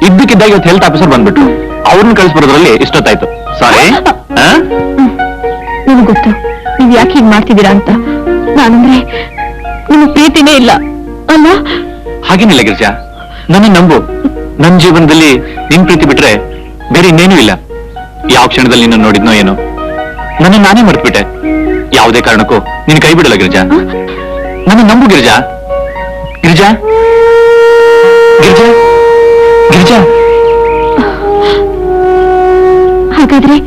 Speaker 3: ಇದ್ದಕ್ಕಿದ್ದಾಗ ಇವತ್ತು ಹೆಲ್ತ್ ಆಫೀಸರ್ ಬಂದ್ಬಿಟ್ರು. ಅವ್ರನ್ನ ಕಳಿಸ್ಬರೋದ್ರಲ್ಲಿ ಇಷ್ಟೊತ್ತಾಯ್ತು. ಸಾರಿ.
Speaker 2: ನಿಮ್ಗೆ ಗೊತ್ತು ನೀವ್ ಯಾಕೆ ಹೀಗ್ ಮಾಡ್ತಿದ್ದೀರಾ ಅಂತ. ನಾನಂದ್ರೆ ನಿಮ್ಗೆ ಪ್ರೀತಿನೇ ಇಲ್ಲ ಅಲ್ಲ?
Speaker 3: ಹಾಗೇನಿಲ್ಲ ಗಿರಿಜಾ, ನನ್ನ ನಂಬು. ನನ್ ಜೀವನದಲ್ಲಿ ನಿನ್ ಪ್ರೀತಿ ಬಿಟ್ರೆ ಬೇರೆ ಇನ್ನೇನೂ ಇಲ್ಲ. ಯಾವ ಕ್ಷಣದಲ್ಲಿ ನಿನ್ನ ನೋಡಿದ್ನೋ ಏನೋ, ನನ್ನ ನಾನೇ ಮರ್ತ್ಬಿಟ್ಟೆ. ಯಾವುದೇ ಕಾರಣಕ್ಕೂ ನಿನ್ ಕೈ ಬಿಡಲ್ಲ ಗಿರಿಜಾ. ನನ್ನ ನಂಬು ಗಿರಿಜಾ. ಗಿರಿಜಾ, ಗಿರಿಜಾ, ಗಿರಿಜಾ.
Speaker 2: ಹಾಗಾದ್ರೆ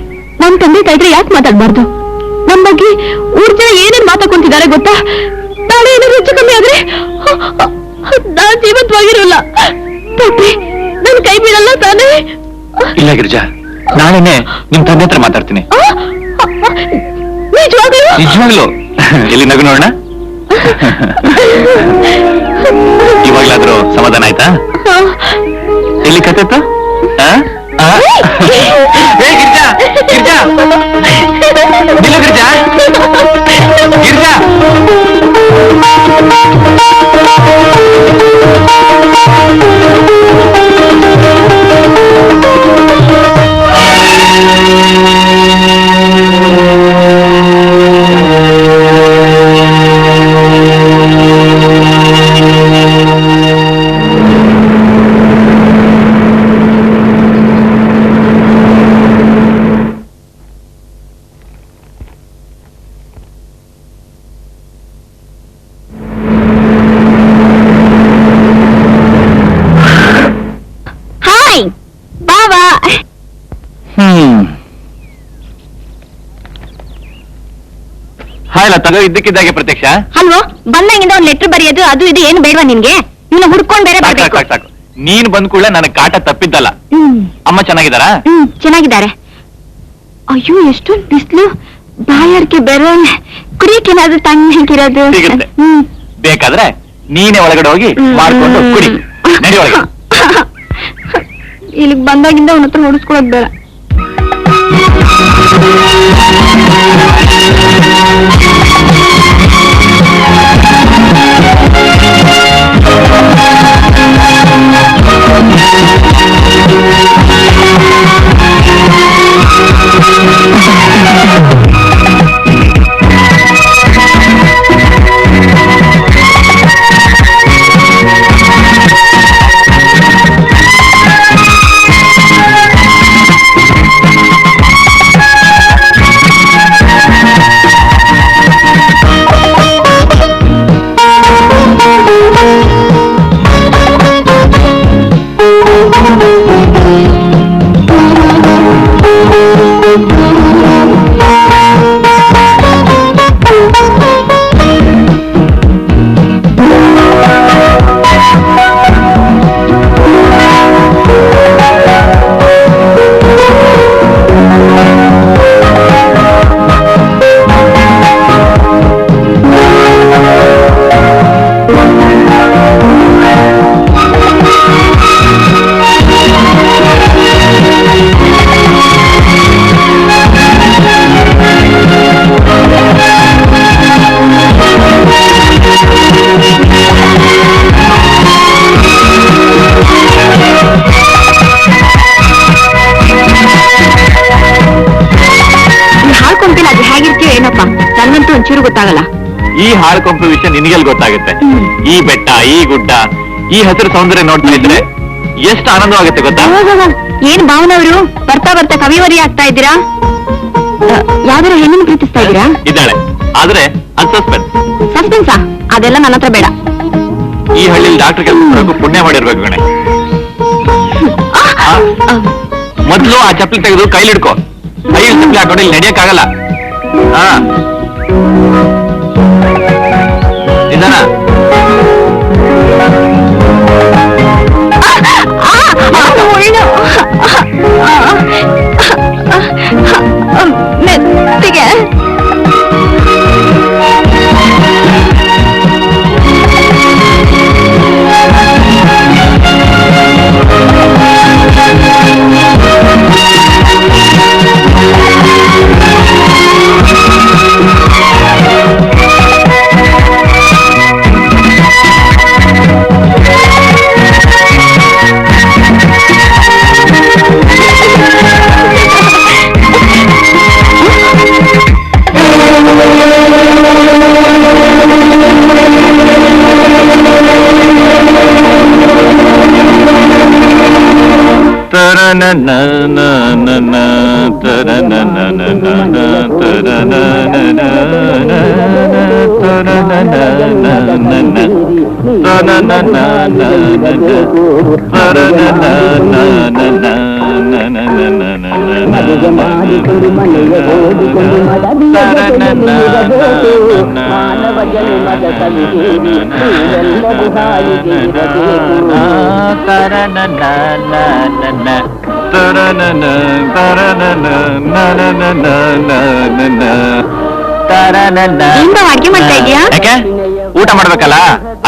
Speaker 2: ನಮ್ ತಂದೆ ತಾಯಿದ್ರೆ ಯಾಕೆ ಮಾತಾಡ್ಬಾರ್ದು? ನಮ್ ಬಗ್ಗೆ ಊರ್ ಜನ ಏನೇನ್ ಮಾತಾಡ್ಕೊಂತಿದ್ದಾರೆ ಗೊತ್ತಾ? ನಾಳೆ ಏನಾದ್ರು ಹೆಚ್ಚು ಕಮ್ಮಿ ಆದ್ರೆ ನಾನ್ ಜೀವಂತವಾಗಿರಲ್ಲ. ನನ್ ಕೈ ಬಿಡಲ್ಲ ತಾನೇ?
Speaker 3: ಇಲ್ಲ ಗಿರಿಜಾ, ನಾಳೆನೆ ನಿಮ್ ತಂದೆ ಹತ್ರ ಮಾತಾಡ್ತೀನಿ. ನಿಜವಾಗ್ಲು? ಎಲ್ಲಿ ನಗು ನೋಡೋಣ. ಇವಾಗ್ಲಾದ್ರೂ ಸಮಾಧಾನ ಆಯ್ತಾ? ಎಲ್ಲಿ ಕತೆತ್ತು? ಗಿರಿಜಾ, ಗಿರಿಜಾ, ನಿಲ್ಲು ಗಿರಿಜಾ, ಗಿರಿಜಾ. ತಗೋ ಇದ್ದಕ್ಕಿದ್ದಾಗೆ ಪ್ರತ್ಯಕ್ಷ.
Speaker 2: ಅಲ್ವೋ ಬಂದಂಗಿಂದ ಒಂದ್ ಲೆಟರ್ ಬರೆಯೋದು ಅದು ಇದು ಏನು ಬೇಡವಾ ನಿನ್ಗೆ? ಇವ್ನ ಹುಡ್ಕೊಂಡ್ ಬೇರೆ
Speaker 3: ಸಾಕು
Speaker 2: ಬರ್ಬೇಕು.
Speaker 3: ಸಾಕು ಸಾಕು. ನೀನ್ ಬಂದ್ ಕೂಡಲೇ ನನಗ್ ಕಾಟ ತಪ್ಪಿದ್ದಲ್ಲ. ಅಮ್ಮ ಚೆನ್ನಾಗಿದ್ದಾರಾ?
Speaker 2: ಚೆನ್ನಾಗಿದ್ದಾರೆ. ಅಯ್ಯೋ ಎಷ್ಟೊಂದು ಬಿಸ್ಲು, ಬಾಯಾರಿಕೆ ಬೇರೆ, ಕುಡಿಯಕ್ಕೇನಾದ್ರೂ ತಣ್ಣಗಿರೋದು.
Speaker 3: ಸಿಗುತ್ತೆ. ಬೇಕಾದ್ರೆ ನೀನೇ ಒಳಗಡೆ ಹೋಗಿ ಮಾಡ್ಕೊಂಡು ಕುಡಿ. ನಡಿ ಒಳಗೆ.
Speaker 2: ಇಲ್ಲಿಗ್ ಬಂದಾಗಿಂದ ಅವನ ಹತ್ರ ಹೊಡಿಸ್ಕೊಳಕ್ ಬೇಡ. ಒಂಚೂರು ಗೊತ್ತಾಗಲ್ಲ.
Speaker 3: ಈ ಹಾಳು ಕೊಂಪು ವಿಷಯ ನಿನಗೆಲ್ ಗೊತ್ತಾಗುತ್ತೆ? ಈ ಬೆಟ್ಟ, ಈ ಗುಡ್ಡ, ಈ ಹಸಿರು ಸೌಂದರ್ಯ ನೋಡ್ತಾ ಇದ್ರೆ ಎಷ್ಟು ಆನಂದವಾಗುತ್ತೆ ಗೊತ್ತಾ?
Speaker 2: ಏನ್ ಭಾವನವರು ಬರ್ತಾ ಬರ್ತಾ ಕವಿವರಿ ಆಗ್ತಾ ಇದ್ದೀರಾ? ಯಾವ್ದಾರ ಹೆಣ್ಣನ್ನು ಪ್ರೀತಿಸ್ತಾ ಇದ್ದೀರಾ?
Speaker 3: ಇದ್ದಾಳೆ, ಆದ್ರೆ ಅದು ಸಸ್ಪೆನ್ಸ್.
Speaker 2: ಸಸ್ಪೆನ್ಸಾ? ಅದೆಲ್ಲ ನನ್ನ ಹತ್ರ ಬೇಡ.
Speaker 3: ಈ ಹಳ್ಳಿಲಿ ಡಾಕ್ಟರ್ ಕೆಲಸ ಪುಣ್ಯ ಮಾಡಿರ್ಬೇಕು ಗಣೆ. ಮೊದ್ಲು ಆ ಚಪ್ಪಲಿ ತೆಗೆದು ಕೈಲಿಡ್ಕೋ. ಕೈಲಿ ಚಪ್ಪಲಿ ಹಾಕೊಂಡು ಇಲ್ಲಿ ನಡೆಯಕ್ಕಾಗಲ್ಲ. ನಿಧಾನ.
Speaker 2: ಮೆತ್ತಿಗೆ ಅಡ್ಗೆ ಮಾಡ್ತಾ ಇದೀಯಾ?
Speaker 3: ಯಾಕೆ? ಊಟ ಮಾಡ್ಬೇಕಲ್ಲ,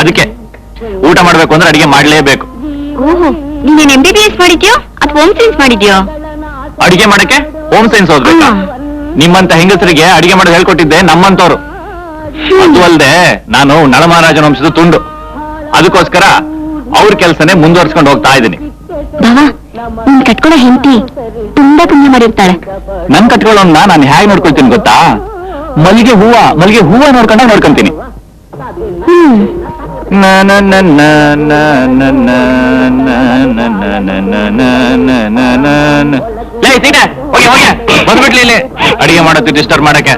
Speaker 3: ಅದಕ್ಕೆ. ಊಟ ಮಾಡ್ಬೇಕು ಅಂದ್ರೆ ಅಡಿಗೆ ಮಾಡ್ಲೇಬೇಕು.
Speaker 2: ಓಹೋ, ನೀನೇನ್ MBBS ಮಾಡಿದ್ಯೋ ಅಥವಾ ಹೋಮ್ ಸೈನ್ಸ್ ಮಾಡಿದ್ಯೋ?
Speaker 3: ಅಡಿಗೆ ಮಾಡಕ್ಕೆ ಹೋಮ್ ಸೈನ್ಸ್ ಓದ್ಬೇಕಾ? ನಿಮ್ಮಂತ ಹೆಂಗಸರಿಗೆ ಅಡಿಗೆ ಮಾಡೋದು ಹೇಳ್ಕೊಟ್ಟಿದ್ದೆ ನಮ್ಮಂತವ್ರು. ಅದು ಅಲ್ದೆ ನಾನು ನಳಮಹಾರಾಜನ ವಂಶದ ತುಂಡು. ಅದಕ್ಕೋಸ್ಕರ ಅವ್ರ ಕೆಲ್ಸನೇ ಮುಂದುವರ್ಸ್ಕೊಂಡು ಹೋಗ್ತಾ ಇದ್ದೀನಿ.
Speaker 2: ಬಾವಾ, ನಿನ್ ಕಟ್ಕೊಳ್ಳೋ ಹೆಂಡತಿ ತುಂಬಾ ಪುಣ್ಯ ಮಾಡಿರ್ತಾಳೆ.
Speaker 3: ನನ್ ಕಟ್ಕೊಳ್ಳೋನ್ನ ನಾನು ಹೇಗೆ ನೋಡ್ಕೊಳ್ತೀನಿ ಗೊತ್ತಾ? ಮಲ್ಲಿಗೆ ಹೂವ ನೋಡ್ಕೊಂತೀನಿ. ಬಂದ್ಬಿಟ್ಲಿ ಇಲ್ಲಿ ಅಡಿಗೆ ಮಾಡೋದು ಡಿಸ್ಟರ್ಬ್ ಮಾಡಕ್ಕೆ.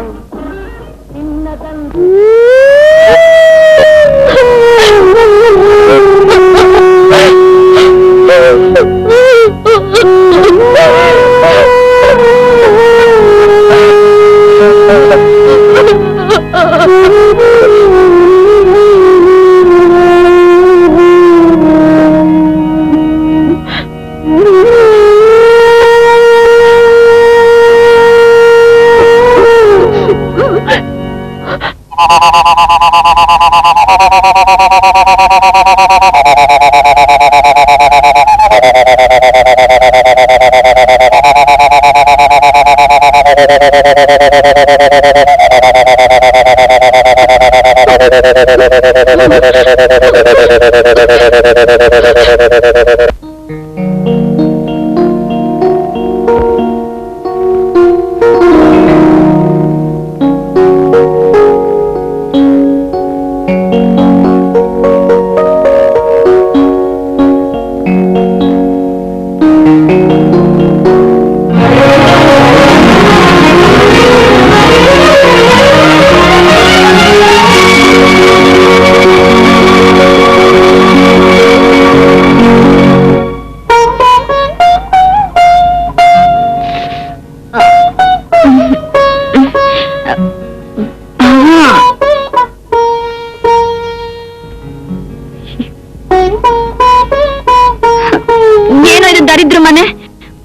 Speaker 2: ಏನೋ ಇದು ದರಿದ್ರ ಮನೆ,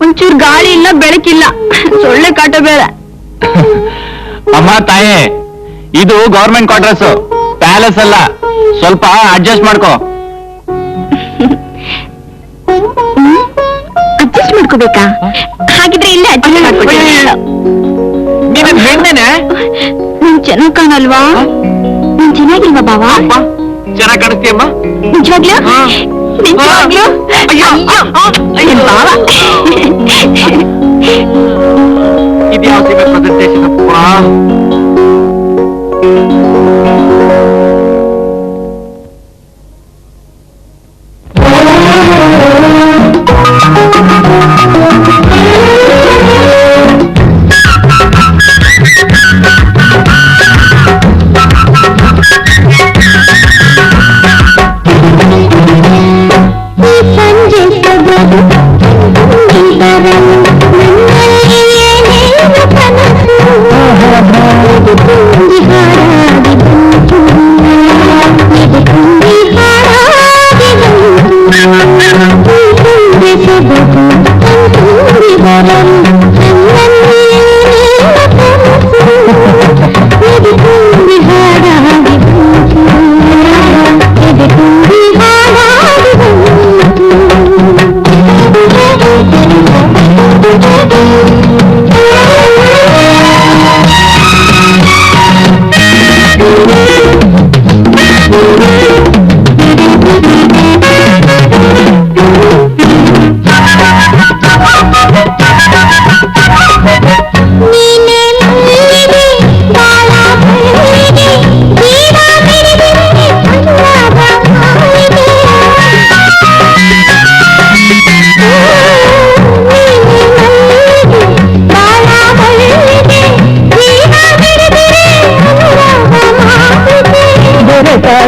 Speaker 2: ಒಂಚೂರು ಗಾಳಿ ಇಲ್ಲ ಬೆಳಕಿಲ್ಲ, ಸೊಳ್ಳೆ ಕಾಟ ಬೇರೆ.
Speaker 3: ಅಮ್ಮ ತಾಯೇ, ಇದು ಗವರ್ಮೆಂಟ್ ಕ್ವಾರ್ಟರ್ಸ್, ಪ್ಯಾಲೇಸ್ ಅಲ್ಲ. ಸ್ವಲ್ಪ ಅಡ್ಜಸ್ಟ್ ಮಾಡ್ಕೋ.
Speaker 2: ಅಡ್ಜಸ್ಟ್ ಮಾಡ್ಕೋಬೇಕಾ? ಹಾಗಿದ್ರೆ ಇಲ್ಲೇ ಅಡ್ಜಸ್ಟ್ ಮಾಡ್ಕೊತೀನಿ.
Speaker 3: ನೀನ್ ಹೆಣ್ಣೇನೆ?
Speaker 2: ನೀನ್ ಚೆನ್ನಾಗ್ ಕಾಣಲ್ವಾ? ನೀನ್ ಚೆನ್ನಾಗಿಲ್ವಾ ಬಾವಾ?
Speaker 3: ಚೆನ್ನಾಗ್ ಕಾಣಿಸ್ತೀಯಮ್ಮ.
Speaker 2: ನಿಜವಾಗ್ಲೂ? ನಿಜವಾಗ್ಲೂ? ನಿನ್ ಬಾವ.
Speaker 3: ಇದ್ಯಾವ ಸಿಗೋ ಪ್ರೆಸೆಂಟೇಷನ್ ಅಪ್ಪ?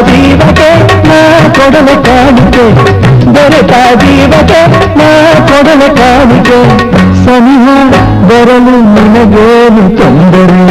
Speaker 5: ಜೀವಕ್ಕೆ ನಾ ಕೊಡಲು ಕಾಣಿಕೆ, ದೊರೆತ ಜೀವಕ್ಕೆ ನಾ ಕೊಡಲು ಕಾಣಿಕೆ, ಸನಿಹ ಬರಲು ನಿನಗೇನು ತೊಂದರೆ?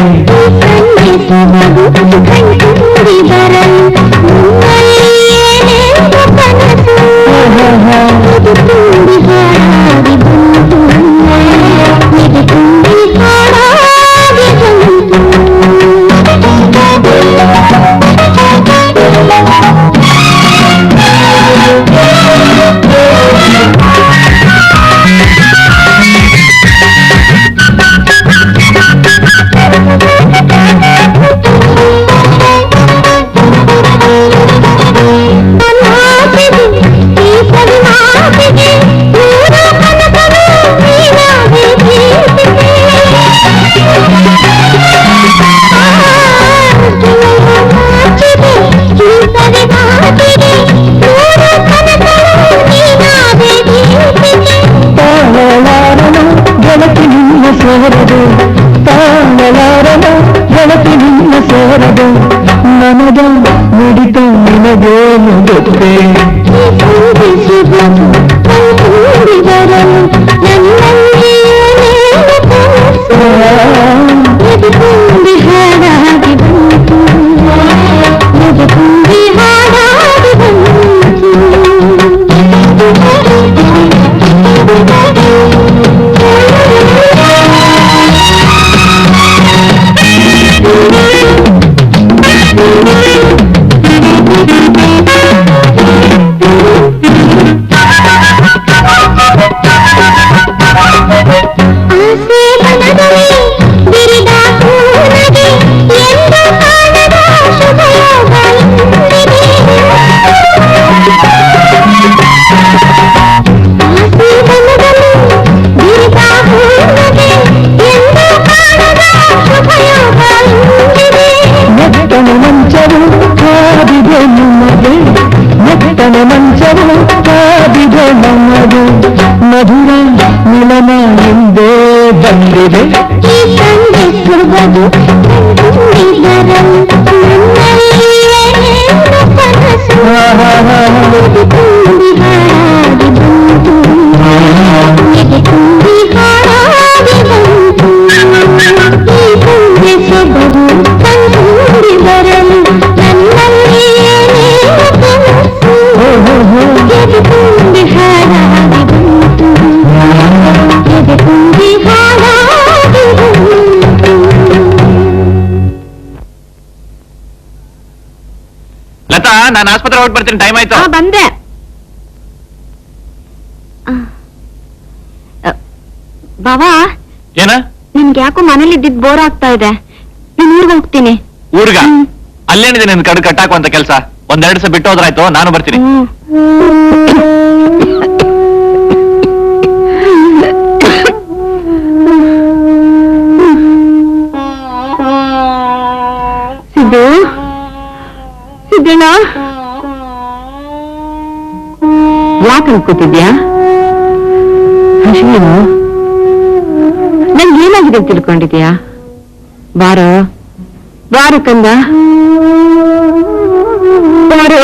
Speaker 5: ಸೇರದು ತಾಳಲಾರದು ಗೆಳತಿ ನಿನ್ನ ಸೇರದು ನನಗೆ ನುಡಿತ ನಿನಗೇನು ಗೊತ್ತೇ
Speaker 3: ಲತಾ, ನಾನು ಆಸ್ಪತ್ರೆ ಹೊರಟು ಬರ್ತೀನಿ, ಟೈಮ್ ಆಯ್ತು.
Speaker 2: ಬಂದೆ. ಬಾಬಾ,
Speaker 3: ಏನ?
Speaker 2: ನಿಮ್ಗೆ ಯಾಕೋ ಮನೇಲಿ ಇದ್ದಿದ್ ಬೋರ್ ಆಗ್ತಾ ಇದೆ, ನಾನು ಊರ್ಗ್ ಹೋಗ್ತೀನಿ.
Speaker 3: ಊರ್ಗ? ಅಲ್ಲೇನಿದೆ ನಿನ್ ಕಡು ಕಟ್ಟಾಕುವಂತ ಕೆಲಸ? ಒಂದೆರಡು ದಿವಸ ಬಿಟ್ಟು ಹೋದ್ರಾಯ್ತು, ನಾನು ಬರ್ತೀನಿ.
Speaker 1: ಸಿದ್ದು, ಸಿದ್ದಣ್ಣ, ಯಾಕೆ ಅನ್ಕೋತಿದ್ಯಾ? ಹಸಿವೇನು? ನಂಗೆ ಏನಾಗಿದೆ ಅಂತ ತಿಳ್ಕೊಂಡಿದ್ಯಾ? ಬಾರೋ ಬಾರು ಕಂದ, ಬಾರೋ.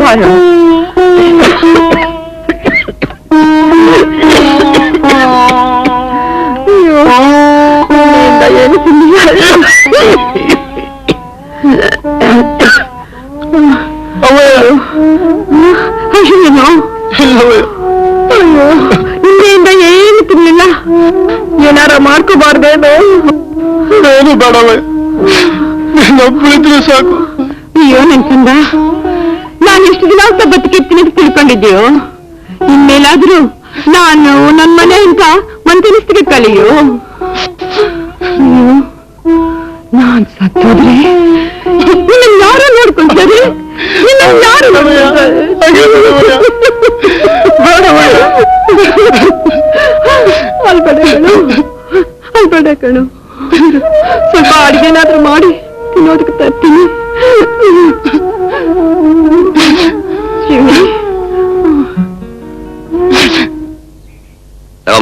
Speaker 1: ಬಾರೋ. ಏನು ಅಯ್ಯೋ, ನಿನ್ನೆಯಿಂದ ಏನು ತಿನ್ಲಿಲ್ಲ, ಏನಾರ ಮಾಡ್ಕೋಬಾರ್ದೇನೋ?
Speaker 5: ಏನು ಬೇಡವೇ, ನೀನೊಬ್ಬಳಿದ್ರೆ ಸಾಕು.
Speaker 1: ಅಯ್ಯೋ ನನ್ ಕಂದ, ನಾನು ಎಷ್ಟು ದಿನ ಅಂತ ಬದುಕಿರ್ತೀನಿ ಅಂತ ತಿಳ್ಕೊಂಡಿದ್ಯೋ? ಇನ್ಮೇಲಾದ್ರೂ ನಾನು ನನ್ ಮನೆ ಅಂತ ಮಂತನಿಸ್ತಿಗೆ ಕಲಿಯೋ. ಅಯ್ಯೋ, ನಾನ್ ಸತ್ತೋದ್ರೆ ನಿನ್ನ ಯಾರು ನೋಡ್ಕೊಂತಾರೆ? ನಿನ್ನ ಯಾರು ಅಲ್ಬೇಡ ಕಣು, ಸ್ವಲ್ಪ ಅಡಿಗೆನಾದ್ರೂ ಮಾಡಿ ತಿನ್ನೋದಕ್ಕೆ ತರ್ತೀನಿ. ಶಿವನಿ,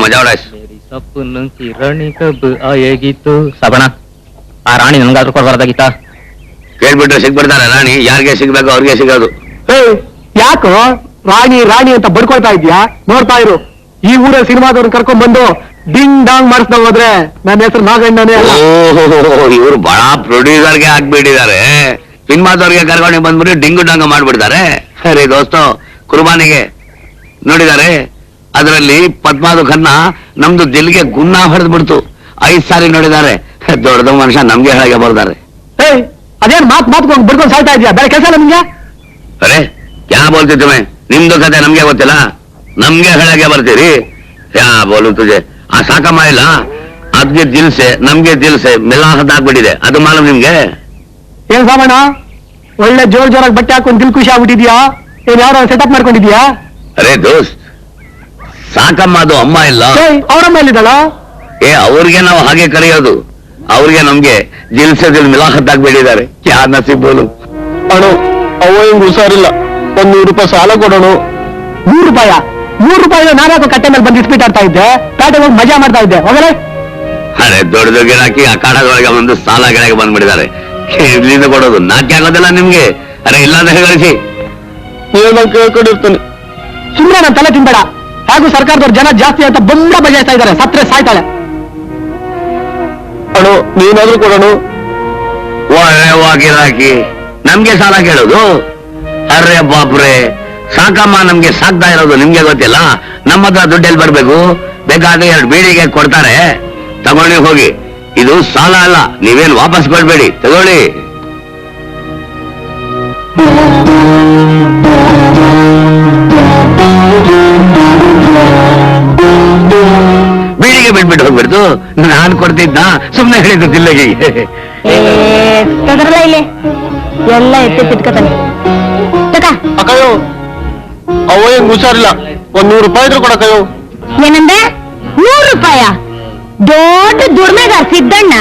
Speaker 6: ಮಜಾ
Speaker 4: ಸಪ್ಪನ್ನು ಕಿರಣಿ ಕಬ್ಬು ಆಯೇಗಿತ್ತು. ಸಬಣ, ಆ ರಾಣಿ ನನ್ಗಾದ್ರೂ ಕೊಡ್ಬಾರ್ದಾಗಿತ್ತ?
Speaker 6: ಕೇಳ್ಬಿಟ್ರೆ ಸಿಗ್ಬಿಡ್ತಾರೆ ರಾಣಿ, ಯಾರಿಗೆ ಸಿಗ್ಬೇಕು ಅವ್ರಿಗೆ ಸಿಗೋದು.
Speaker 7: ಯಾಕೋ ರಾಣಿ ರಾಣಿ ಅಂತ ಬಡ್ಕೊಳ್ತಾ ಇದ್ಯಾ? ನೋಡ್ತಾ ಇರು, ಈ ಊರ ಸಿನಿಮಾದವ್ರನ್ನ ಕರ್ಕೊಂಡ್ ಬಂದು ಡಿಂಗ್ ಡಾಂಗ್ ಮಾಡಿಸ್ದ ಹೋದ್ರೆ ನನ್ನ ಹೆಸರು ನಾಗಣ್ಣನೇ ಅಲ್ಲ.
Speaker 6: ಓಹೋ, ಇವ್ರು ಬಹಳ ಪ್ರೊಡ್ಯೂಸರ್ಗೆ ಹಾಕ್ಬಿಟ್ಟಿದ್ದಾರೆ. ಸಿನಿಮಾದವ್ರಿಗೆ ಕರ್ಕೊಂಡು ಬಂದ್ಬಿಟ್ಟು ಡಿಂಗು ಡಾಂಗ ಮಾಡ್ಬಿಡ್ತಾರೆ. ಸರಿ ದೋಸ್ತು, ಕುರ್ಬಾನಿಗೆ ನೋಡಿದ್ದಾರೆ, ಅದರಲ್ಲಿ ಪದ್ಮಾದು ಖನ್ನ ನಮ್ದು ದಿಲ್ಗೆ ಗುನ್ನ ಹೊಡೆದು ಬಿಡ್ತು. 5 ಸಾರಿ ನೋಡಿದ್ದಾರೆ. ದೊಡ್ಡದ ಮನುಷ್ಯ ನಮ್ಗೆ ಹೇಳಗೆ ಬರ್ತಾರೆ.
Speaker 7: ಅದೇನ್ ಮಾತ್ಕೊಂಡು ಬಡ್ಕೊಂಡು ಸಾಯ್ತಾ ಇದ್ಯಾ? ಬೇರೆ ಕೆಲಸ ಇಲ್ಲ ನಿಮ್ಗೆ?
Speaker 6: ಅರೆ ಯಾ ಬೋಲ್ತಿದ್ದೆ, ನಿಮ್ದು ಕತೆ ನಮ್ಗೆ ಗೊತ್ತಿಲ್ಲ, ನಮ್ಗೆ ಹೇಳಗೆ ಬರ್ತೀರಿ? ಯಾ ಬೋಲು ತುಜೆ. ಆ ಸಾಕಮ್ಮ ಇಲ್ಲ, ಅದ್ಗೆ ದಿಲ್ಸೆ ನಮ್ಗೆ ದಿಲ್ಸೆ ಮಿಲಾಹದ್ ಆಗ್ಬಿಟ್ಟಿದೆ, ಅದು ಮಾಲೂಮ್ ನಿಮ್ಗೆ?
Speaker 7: ಏನ್ ಸಾಮಣ್ಣ, ಒಳ್ಳೆ ಜೋರಾಗಿ ಬಟ್ಟೆ ಹಾಕೊಂಡು ದಿಲ್ ಖುಷಿ ಆಗ್ಬಿಟ್ಟಿದ್ಯಾ? ಏನ್ ಯಾರೋ ಸೆಟಪ್ ಮಾಡ್ಕೊಂಡಿದ್ಯಾ?
Speaker 6: ಅರೆ ದೋಸ್ತ್, ಸಾಕಮ್ಮ ಅದು ಅಮ್ಮ ಇಲ್ಲ,
Speaker 7: ಅವರಮ್ಮ ಎಲ್ಲಿದ್ದಾಳ?
Speaker 6: ಅವ್ರಿಗೆ ನಾವು ಹಾಗೆ ಕರೆಯೋದು, ಅವ್ರಿಗೆ ನಮ್ಗೆ ದಿಲ್ಸೆ ದಿಲ್ ಮಿಲಾಹದ್ ಆಗ್ಬಿಟ್ಟಿದ್ದಾರೆ. ಯಾ ನಸೀಬೋಲು.
Speaker 5: ಅಣ್ಣ, ಅವ ಹಿಂಗ್ ಹುಷಾರಿಲ್ಲ, 100 ರೂಪಾಯಿ ಸಾಲ ಕೊಡೋಣ.
Speaker 7: 100 ರೂಪಾಯ? 100 ರೂಪಾಯಿ ನಾನ್ಯಾಕೋ ಕಟ್ಟೆ ಮೇಲೆ ಬಂದು ಇಸ್ಪೀಟ್ ಆಡ್ತಾ ಇದ್ದೆ, ಪೇಟೆಗೆ ಹೋಗಿ ಮಜಾ ಮಾಡ್ತಾ ಇದ್ದೆ. ಹೋಗಲೇ.
Speaker 6: ಅರೆ ದೊಡ್ಡದು ಗಿರಾಕಿ ಅಖಾಡದೊಳಗೆ ಬಂದು ಸಾಲ ಗಿಡಕ್ಕೆ ಬಂದ್ಬಿಟ್ಟಿದ್ದಾರೆ. ಇಲ್ಲಿಂದ ಕೊಡೋದು ನಾಟ್ಯ ಆಗೋದಿಲ್ಲ ನಿಮ್ಗೆ? ಅರೆ ಇಲ್ಲಾಂದ್ರೆ ಹೇಳಿಸಿ,
Speaker 5: ನೀನು ಕೇಳ್ಕೊಂಡಿರ್ತಾನೆ.
Speaker 7: ಸುಮ್ಮನೆ ನನ್ನ ತಲೆ ತಿನ್ಬೇಡ. ಹಾಗೂ ಸರ್ಕಾರದವ್ರು ಜನ ಜಾಸ್ತಿ ಅಂತ ಬೊಂಬ ಬಜಾಯಿಸ್ತಾ ಇದ್ದಾರೆ, ಸತ್ರೆ ಸಾಯ್ತಾಳೆ.
Speaker 5: ಅಣ್ಣ, ನೀನಾದ್ರೂ ಕೊಡೋಣ.
Speaker 6: ವಾ ಗಿರಾಕಿ ನಮ್ಗೆ ಸಾಲ ಕೇಳೋದು? ಅರೆ ಬಾಪ್ರೆ, ಸಾಕಮ್ಮ ನಮ್ಗೆ ಸಾಕ್ತಾ ಇರೋದು ನಿಮ್ಗೆ ಗೊತ್ತಿಲ್ಲ? ನಮ್ಮ ಹತ್ರ ದುಡ್ಡೆಲ್ಲಿ ಬರ್ಬೇಕು? ಬೇಕಾದ್ರೆ 2 ಬೀಡಿಗೆ ಕೊಡ್ತಾರೆ, ತಗೊಂಡು ಹೋಗಿ. ಇದು ಸಾಲ ಅಲ್ಲ, ನೀವೇನ್ ವಾಪಸ್ ಕೊಡ್ಬೇಡಿ, ತಗೊಳ್ಳಿ. ಬೀಡಿಗೆ ಬಿಟ್ಬಿಟ್ಟು ಹೋಗ್ಬಿಡ್ತು, ನಾನ್ ಕೊಡ್ತಿದ್ದ, ಸುಮ್ನೆ ಹೇಳಿದ್ದು ದಿಲ್ಲಗೆ.
Speaker 2: ಇಲ್ಲಿ ಎಲ್ಲ ಎತ್ತಿಟ್ಕತಾನೆ.
Speaker 5: ಅಕ್ಕಯ್ಯೋ, ಅವ ಹಿಂಗ್ ಹುಷಾರಿಲ್ಲ, 100 ರೂಪಾಯಿ ಇದ್ರು ಕೊಡಕ್ಕಯ್ಯೋ.
Speaker 2: ಏನಂದ್ರೆ 100 ರೂಪಾಯ? ದೊಡ್ಡ ದುರ್ಮೆಗಾರ ಸಿದ್ದಣ್ಣ,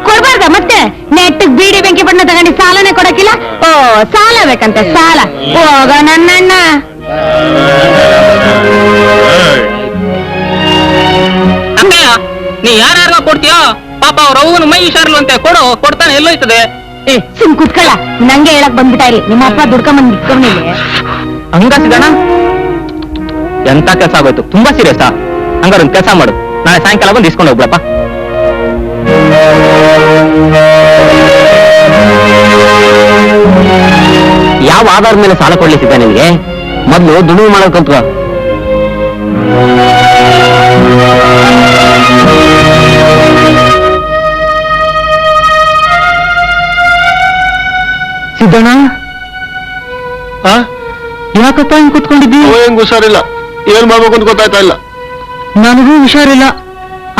Speaker 2: ಕೊಡ್ಬಾರ್ದ ಮತ್ತೆ? ನೆಟ್ಟಿಗೆ ಬೀಡಿ ಬೆಂಕಿ ಬಣ್ಣ ತಗೊಂಡು ಸಾಲನೇ ಕೊಡಕ್ಕಿಲ್ಲ? ಓ, ಸಾಲ ಬೇಕಂತೆ ಸಾಲ? ಹೋಗ ನನ್ನಣ್ಣ.
Speaker 4: ಅಕ್ಕಯ್ಯ, ನೀ ಯಾರ್ಯಾರ ಕೊಡ್ತೀಯೋ ಪಾಪ ಅವ್ರ ಅವನು ಮೈ ಹುಷಾರಿಲ್ವಂತೆ. ಕೊಡ್ತಾನೆ ಎಲ್ಲೋಯ್ತದೆ.
Speaker 2: ಏ ಸುಮ್ ಕುತ್ಕೊಳ್ಳ, ನಂಗೆ ಹೇಳಕ್ ಬಂದ್ಬಿಟ್ಟ ಇಲ್ಲಿ ನಿಮ್ಮ ಅಪ್ಪ ದುಡ್ಕೊಂಬಂದ್ ಇಟ್ಕೊಂಡಿಲ್ಲ.
Speaker 4: ಹಂಗಾಸಿದಣ ಎಂತ ಕೆಲಸ ಆಗೋಯ್ತು, ತುಂಬಾ ಸೀರಿಯಸ್. ಹಂಗಾರ ಒಂದ್ ಕೆಲಸ ಮಾಡು, ನಾಳೆ ಸಾಯಂಕಾಲ ಬಂದು ಇಸ್ಕೊಂಡು ಹೋಗ್ಬಿಡಪ್ಪ.
Speaker 5: ಯಾವ ಆಧಾರದ ಮೇಲೆ ಸಾಲ ಕೊಡ್ಲಿಕ್ಕಿದ್ದ ನಿನ್ಗೆ? ಮೊದ್ಲು ದುಡಿಮೆ ಮಾಡೋದ್ ಕಲ್ತ್ಕೋ.
Speaker 7: ಸಿದ್ದಣ್ಣ, ಯಾಕಪ್ಪ ಹಿಂಗ್ ಕುತ್ಕೊಂಡಿದ್ದಿ?
Speaker 5: ಹೆಂಗ್ ಹುಷಾರಿಲ್ಲ, ಏನ್ ಮಾಡ್ಬೇಕು ಅಂತ ಗೊತ್ತಾಯ್ತಾ ಇಲ್ಲ.
Speaker 7: ನನಗೂ ಹುಷಾರಿಲ್ಲ,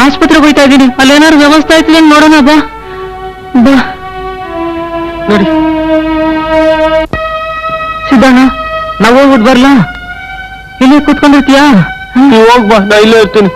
Speaker 7: ಆಸ್ಪತ್ರೆಗೆ ಹೋಯ್ತಾ ಇದ್ದೀನಿ. ಅಲ್ಲೇನಾದ್ರು ವ್ಯವಸ್ಥೆ ಆಯ್ತದೆ ನೋಡೋಣ. ಬಾ ಬಾ ನೋಡಿ. ಸಿದ್ದಣ್ಣ, ನಾವು ಹೋಗ್ಬಿಟ್ಟು ಬರ್ಲಾ? ಇಲ್ಲಿ ಕುತ್ಕೊಂಡಿರ್ತೀಯಾ?
Speaker 5: ನೀವ್ ಹೋಗ್ಬಾ, ನಾ ಇಲ್ಲೇ ಇರ್ತೀನಿ.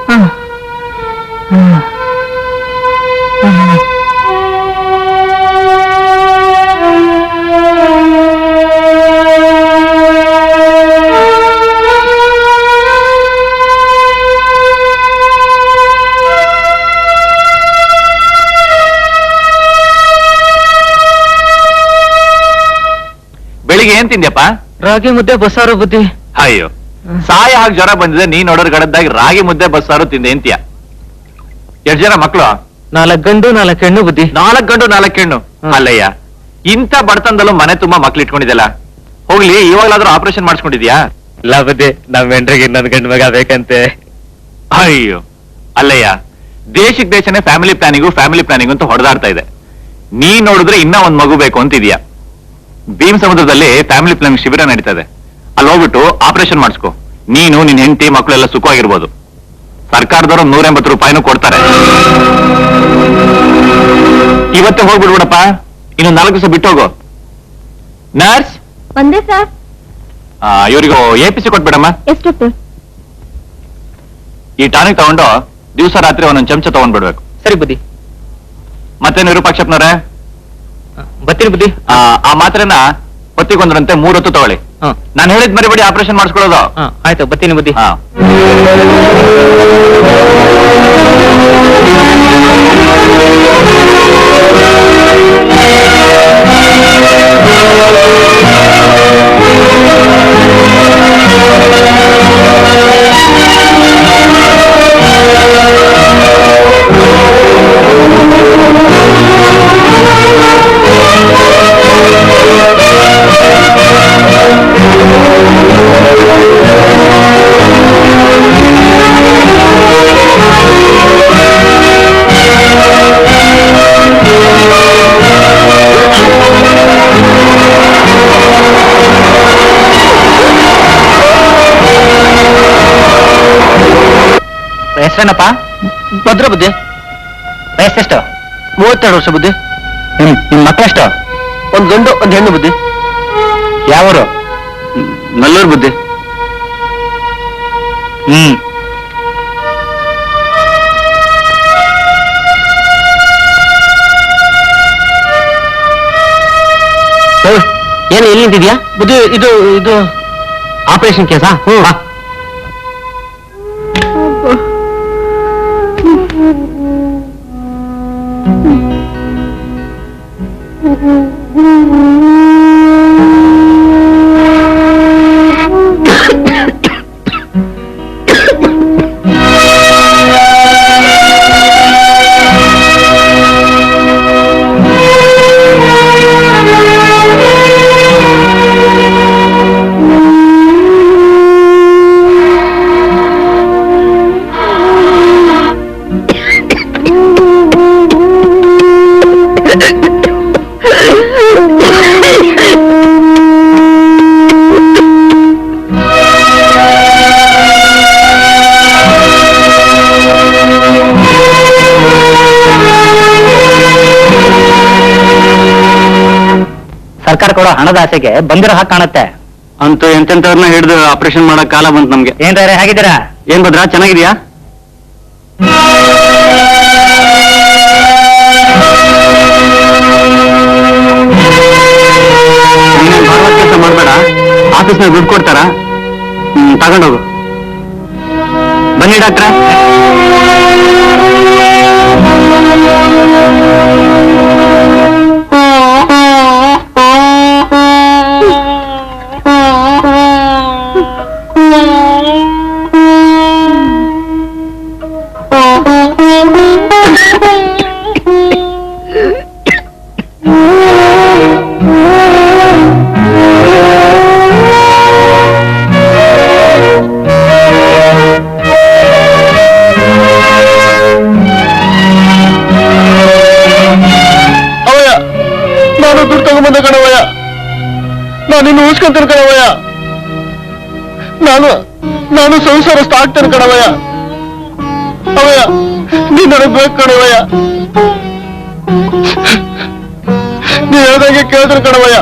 Speaker 3: ಬೆಳಿಗ್ಗೆ ಏನ್ ತಿಂದ್ಯಪ್ಪ?
Speaker 7: ರಾಗಿ ಮುದ್ದೆ ಬಸ್ಸಾರು ಬುದ್ಧಿ.
Speaker 3: ಅಯ್ಯೋ, ಸಾಯ ಹಾಗೆ ಜ್ವರ ಬಂದಿದೆ, ನೀನ್ ನೋಡೋರ್ ಗಡದ್ದಾಗಿ ರಾಗಿ ಮುದ್ದೆ ಬಸ್ಸಾರು ತಿಂದೆ ಅಂತೀಯ. ಎಷ್ಟ್ ಜನ ಮಕ್ಳು?
Speaker 7: 4 ಗಂಡು 4 ಹೆಣ್ಣು ಬುದ್ಧಿ.
Speaker 3: 4 ಗಂಡು 4 ಹೆಣ್ಣು. ಅಲ್ಲಯ್ಯ, ಇಂಥ ಬಡತನದಲ್ಲೂ ಮನೆ ತುಂಬಾ ಮಕ್ಳು ಇಟ್ಕೊಂಡಿದ್ದಲ್ಲ. ಹೋಗ್ಲಿ, ಇವಾಗ್ಲಾದ್ರೂ ಆಪರೇಷನ್ ಮಾಡಿಸ್ಕೊಂಡಿದ್ಯಾ?
Speaker 7: ಇಲ್ಲ ಬುದ್ಧಿ, ನಮ್ ಹೆಂಡ್ರಿಗೆ ಇನ್ನೊಂದು ಗಂಡು ಮಗ ಬೇಕಂತೆ.
Speaker 3: ಅಯ್ಯೋ, ಅಲ್ಲಯ್ಯ, ದೇಶಕ್ಕೆ ದೇಶನೇ ಫ್ಯಾಮಿಲಿ ಪ್ಲಾನಿಂಗ್ ಅಂತ ಹೊಡೆದಾಡ್ತಾ ಇದೆ. ನೀ ನೋಡಿದ್ರೆ ಇನ್ನ ಒಂದ್ ಮಗು ಬೇಕು ಅಂತಿದ್ಯಾ. ಭೀಮ್ ಸಮುದ್ರದಲ್ಲಿ ಫ್ಯಾಮಿಲಿ ಪ್ಲಾನಿಂಗ್ ಶಿಬಿರ ನಡೀತಾ ಇದೆ, ಅಲ್ಲಿ ಹೋಗ್ಬಿಟ್ಟು ಆಪರೇಷನ್ ಮಾಡಿಸ್ಕೊ. ನೀನು ನಿನ್ ಹೆಂಡತಿ ಮಕ್ಕಳೆಲ್ಲ ಸುಖವಾಗಿರ್ಬೋದು. ಸರ್ಕಾರದವರು 180 ರೂಪಾಯಿನೂ ಕೊಡ್ತಾರೆ. ಇವತ್ತೇ ಹೋಗ್ಬಿಡ್ಬಿಡಪ್ಪ, ಇನ್ನೊಂದು 4 ದಿವಸ ಬಿಟ್ಟು ಹೋಗು. ನರ್ಸ್,
Speaker 2: ಒಂದೇ ಸರ್.
Speaker 3: ಇವರಿಗೂ APC ಕೊಟ್ಬಿಡಮ್ಮ.
Speaker 2: ಎಷ್ಟು?
Speaker 3: ಈ ಟಾನಿಕ್ ತಗೊಂಡು ದಿವಸ ರಾತ್ರಿ ಒಂದೊಂದು ಚಮಚ ತಗೊಂಡ್ಬಿಡ್ಬೇಕು.
Speaker 4: ಸರಿ ಬುದ್ಧಿ.
Speaker 3: ಮತ್ತೆ ವಿರೂಪಾಕ್ಷಪ್ಪನವ್ರೆ,
Speaker 4: ಬರ್ತೀನಿ ಬುದ್ಧಿ.
Speaker 3: ಆ ಮಾತ್ರೆನ ಹೊತ್ತಿಗೊಂದ್ರಂತೆ 3 ಹೊತ್ತು ತಗೊಳ್ಳಿ. ನಾನು ಹೇಳಿದ್ ಮರಿಬೇಡಿ, ಆಪರೇಷನ್ ಮಾಡಿಸ್ಕೊಳ್ಳೋದು.
Speaker 4: ಆಯ್ತು, ಬರ್ತೀನಿ ಬುದ್ಧಿ.
Speaker 3: ಹಾ.
Speaker 4: ಹೆಸರೇನಪ್ಪ?
Speaker 5: ಭದ್ರ ಬುದ್ಧಿ.
Speaker 4: ವಯಸ್ಸೆಷ್ಟು?
Speaker 5: 32 ವರ್ಷ ಬುದ್ಧಿ.
Speaker 4: ನಿಮ್ ಮಕ್ಕಳೆಷ್ಟು?
Speaker 5: 1 ಗಂಡು 1 ಹೆಣ್ಣು ಬುದ್ಧಿ.
Speaker 3: ಯಾವರು?
Speaker 5: ನಲ್ಲೂರು ಬುದ್ಧಿ.
Speaker 7: ಏನು ಎಲ್ಲಿ ನಿಂತಿದ್ಯಾ
Speaker 5: ಬುದ್ಧಿ? ಇದು
Speaker 7: ಆಪರೇಷನ್ ಕೇಸಾ?
Speaker 4: ಸರ್ಕಾರ ಕೊಡೋ ಹಣದ ಆಸೆಗೆ ಬಂದಿರೋ ಹಾಗೆ ಕಾಣುತ್ತೆ.
Speaker 5: ಅಂತೂ ಎಂತೆಂತವ್ರನ್ನ ಹಿಡಿದು ಆಪರೇಷನ್ ಮಾಡೋ ಕಾಲ ಬಂತು ನಮ್ಗೆ.
Speaker 4: ಏನ್ರೆ ಹೇಗಿದ್ದೀರಾ?
Speaker 5: ಏನ್ ಭದ್ರಾ, ಚೆನ್ನಾಗಿದ್ಯಾ? ಕೆಲಸ ಮಾಡ್ಬೇಡ, ಆಫೀಸ್ನಾಗ ದುಡ್ಡು ಕೊಡ್ತಾರ, ತಗೊಂಡೋಗು. ಬನ್ನಿ ಡಾಕ್ಟ್ರ. ನಿನ್ನ ಉಳಿಸ್ಕೊಂತೀನಿ ಕಣವಯ್ಯ. ನಾನು ಸಂಸಾರಸ್ಥ ಆಗ್ತೇನೆ ಕಣವಯ್ಯ. ಅವಯ್ಯ ನೀನ್ ನನಗ್ ಬೇಕು ಕಣವಯ್ಯ. ನೀ ಹೇಳ್ದಂಗೆ ಕೇಳ್ತೀನಿ ಕಣವಯ್ಯ.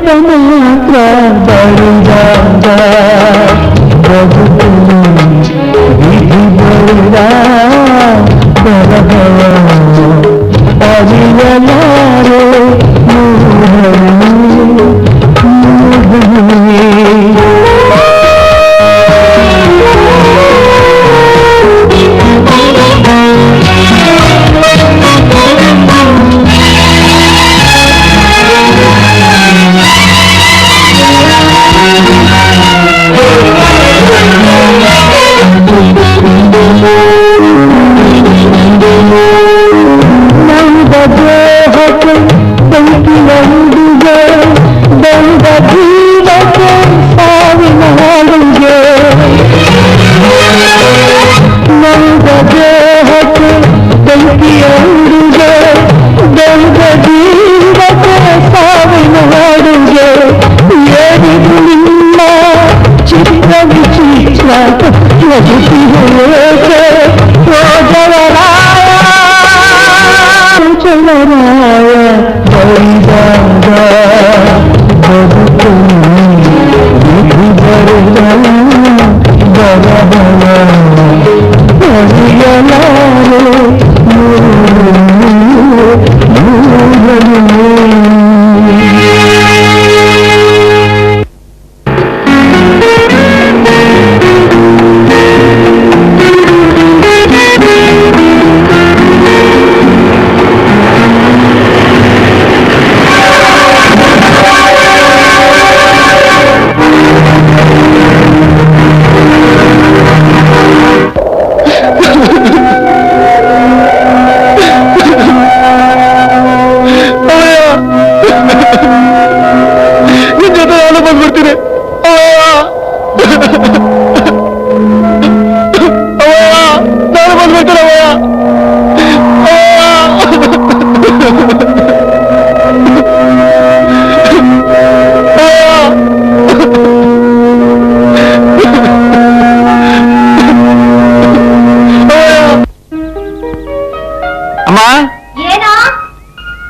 Speaker 5: ಮಾತ್ರ ಬಳಿದಾಗ ಬದುಕು ವಿಧಿ ಬಳಿದ ಬರಹವ ಅರಿಯಲಾರೆ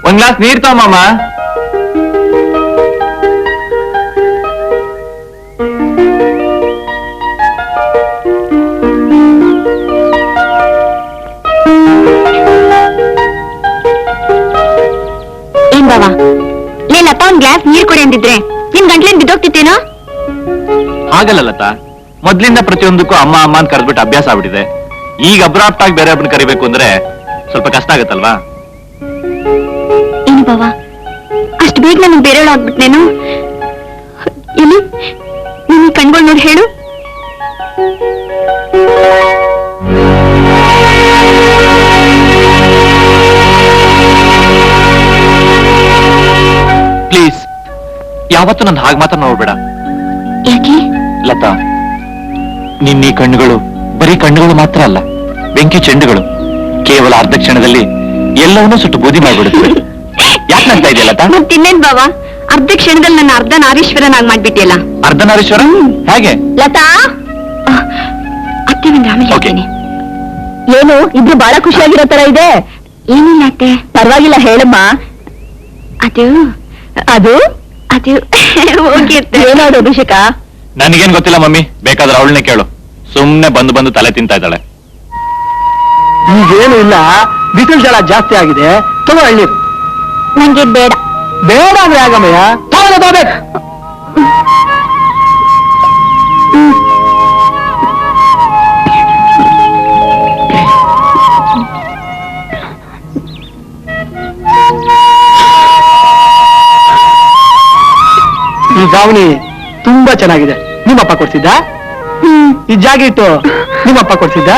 Speaker 3: ಒಂದ್ ಗ್ಲಾಸ್ ನೀರ್ ತಗೊಮ್ಮ.
Speaker 2: ಏನ್ ಬಾವ, ಲೇ ಲತಾ ಒಂದ್ ಗ್ಲಾಸ್ ನೀರ್ ಕೊಡಿ ಅಂದಿದ್ರೆ ನಿನ್ ಗಂಟ್ಲೇನ್ ಬಿದ್ದೋಗ್ತಿತ್ತೇನೋ?
Speaker 3: ಹಾಗಲ್ಲ ಲತಾ, ಮೊದ್ಲಿಂದ ಪ್ರತಿಯೊಂದಕ್ಕೂ ಅಮ್ಮ ಅಮ್ಮ ಅಂತ ಕರೆದ್ಬಿಟ್ಟು ಅಭ್ಯಾಸ ಆಗ್ಬಿಟ್ಟಿದೆ. ಈಗ ಅಬ್ರಾಪ್ಟ್ ಆಗಿ ಬೇರೆ ಒಬ್ಬನ ಕರಿಬೇಕು ಅಂದ್ರೆ ಸ್ವಲ್ಪ ಕಷ್ಟ ಆಗತ್ತಲ್ವಾ?
Speaker 2: ಏನು ಬಾವ, ಅಷ್ಟು ಬೇಗ ನನಗೆ ಬೇರೆಯವಳು ಆಗ್ಬಿಟ್ನೇನು? ಎಲ್ಲಿ ನಿನ್ ಕಣ್ಗಳು ನೋಡಿ ಹೇಳು.
Speaker 3: ಪ್ಲೀಸ್, ಯಾವತ್ತೂ ನನ್ನ ಹಾಗೆ ಮಾತ್ರ ನೋಡ್ಬೇಡ.
Speaker 2: ಯಾಕೆ
Speaker 3: ಲತಾ, ನಿನ್ನ ಈ ಕಣ್ಣುಗಳು ಬರೀ ಕಣ್ಣುಗಳು ಮಾತ್ರ ಅಲ್ಲ, ಬೆಂಕಿ ಚೆಂಡುಗಳು. ಕೇವಲ ಅರ್ಧ ಕ್ಷಣದಲ್ಲಿ ಎಲ್ಲವನ್ನೂ ಸುಟ್ಟು ಬೂದಿ ಮಾಡ್ಬಿಡುತ್ತೆ. ಯಾಕೆ ಅಂತ ಇದೆಯಲ್ಲ ಲತಾ?
Speaker 2: ತಿನ್ನೇನ್ ಬಾವ, ಅರ್ಧ ಕ್ಷಣದಲ್ಲಿ ನನ್ನ ಅರ್ಧ ನಾರೀಶ್ವರನಾಗಿ ಮಾಡ್ಬಿಟ್ಟಿಯಲ್ಲ.
Speaker 3: ಅರ್ಧ ನಾರೀಶ್ವರ ಹೇಗೆ?
Speaker 2: ಲತಾ, ಅತ್ತೆ ಬಂದ್ರೆ ಆಮೇಲೆ ಹೇಳ್ತೀನಿ. ಏನು ಇಬ್ರು ಬಹಳ ಖುಷಿಯಾಗಿರೋ ತರ ಇದೆ. ಏನಿಲ್ಲ ಅತ್ತೆ. ಪರವಾಗಿಲ್ಲ ಹೇಳಮ್ಮ. ಅದು ಅದು ಅದು ಹೋಗಿರ್ತೆ. ಏನಾದ್ರು ಅಭಿಷೇಕ?
Speaker 3: ನನಗೇನ್ ಗೊತ್ತಿಲ್ಲ ಮಮ್ಮಿ, ಬೇಕಾದ್ರೆ ಅವಳನ್ನೇ ಕೇಳು. ಸುಮ್ನೆ ಬಂದು ಬಂದು ತಲೆ ತಿಂತಾ ಇದ್ದಾಳೆ.
Speaker 5: ಈಗೇನು ಇಲ್ಲ, ಬಿಸಿಲು ಜಲ ಜಾಸ್ತಿ ಆಗಿದೆ, ತಗೋ ಎಳ್ನೀರು.
Speaker 2: ನಂಗೆ ಬೇಡ.
Speaker 5: ಬೇಡ ಅಂದ್ರೆ ಆಗಮಯ್ಯ, ತಗೋಬೇಕು. ಈ ಗಾವಣಿ ತುಂಬಾ ಚೆನ್ನಾಗಿದೆ. ನಿಮ್ಮಪ್ಪ ಕೊಡ್ಸಿದ್ದ? ಈ ಜಾಕೆಟ್ ನಿಮ್ಮಪ್ಪ ಕೊಡ್ಸಿದ್ದ?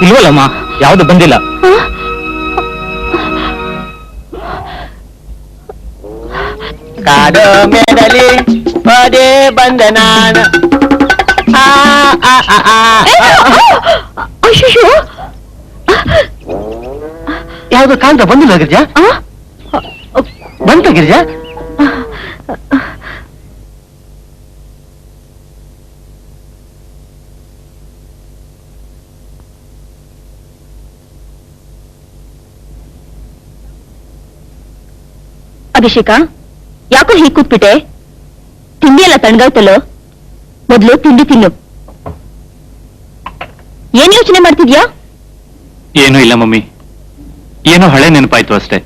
Speaker 5: ಇಲ್ವಲ್ಲಮ್ಮ, ಯಾವ್ದು ಬಂದಿಲ್ಲ. ಕಾಡು ಮೇಡಲಿ ಪದೇ ಬಂದ ನಾನು.
Speaker 2: ಅಯ್ಯೋ,
Speaker 5: ಯಾವ್ದು ಕಾಂತ ಬಂದಿಲ್ಲ ಗಿರಿಜಾ? ಬಂತ ಗಿರಿಜಾ?
Speaker 2: ಅಭಿಷೇಕ, ಯಾಕೋ ಹೀಗೆ ಕೂತ್ಬಿಟ್ಟೆ? ತಿಂಡಿ ಎಲ್ಲ ತಣ್ಣಗಾಯ್ತಲ್ಲೋ? ಮೊದ್ಲು ತಿಂಡಿ ತಿನ್ನು. ಏನ್ ಯೋಚನೆ ಮಾಡ್ತಿದ್ಯಾ?
Speaker 3: ಏನೂ ಇಲ್ಲ ಮಮ್ಮಿ, ಏನೋ ಹಳೆ ನೆನಪಾಯ್ತು ಅಷ್ಟೇ.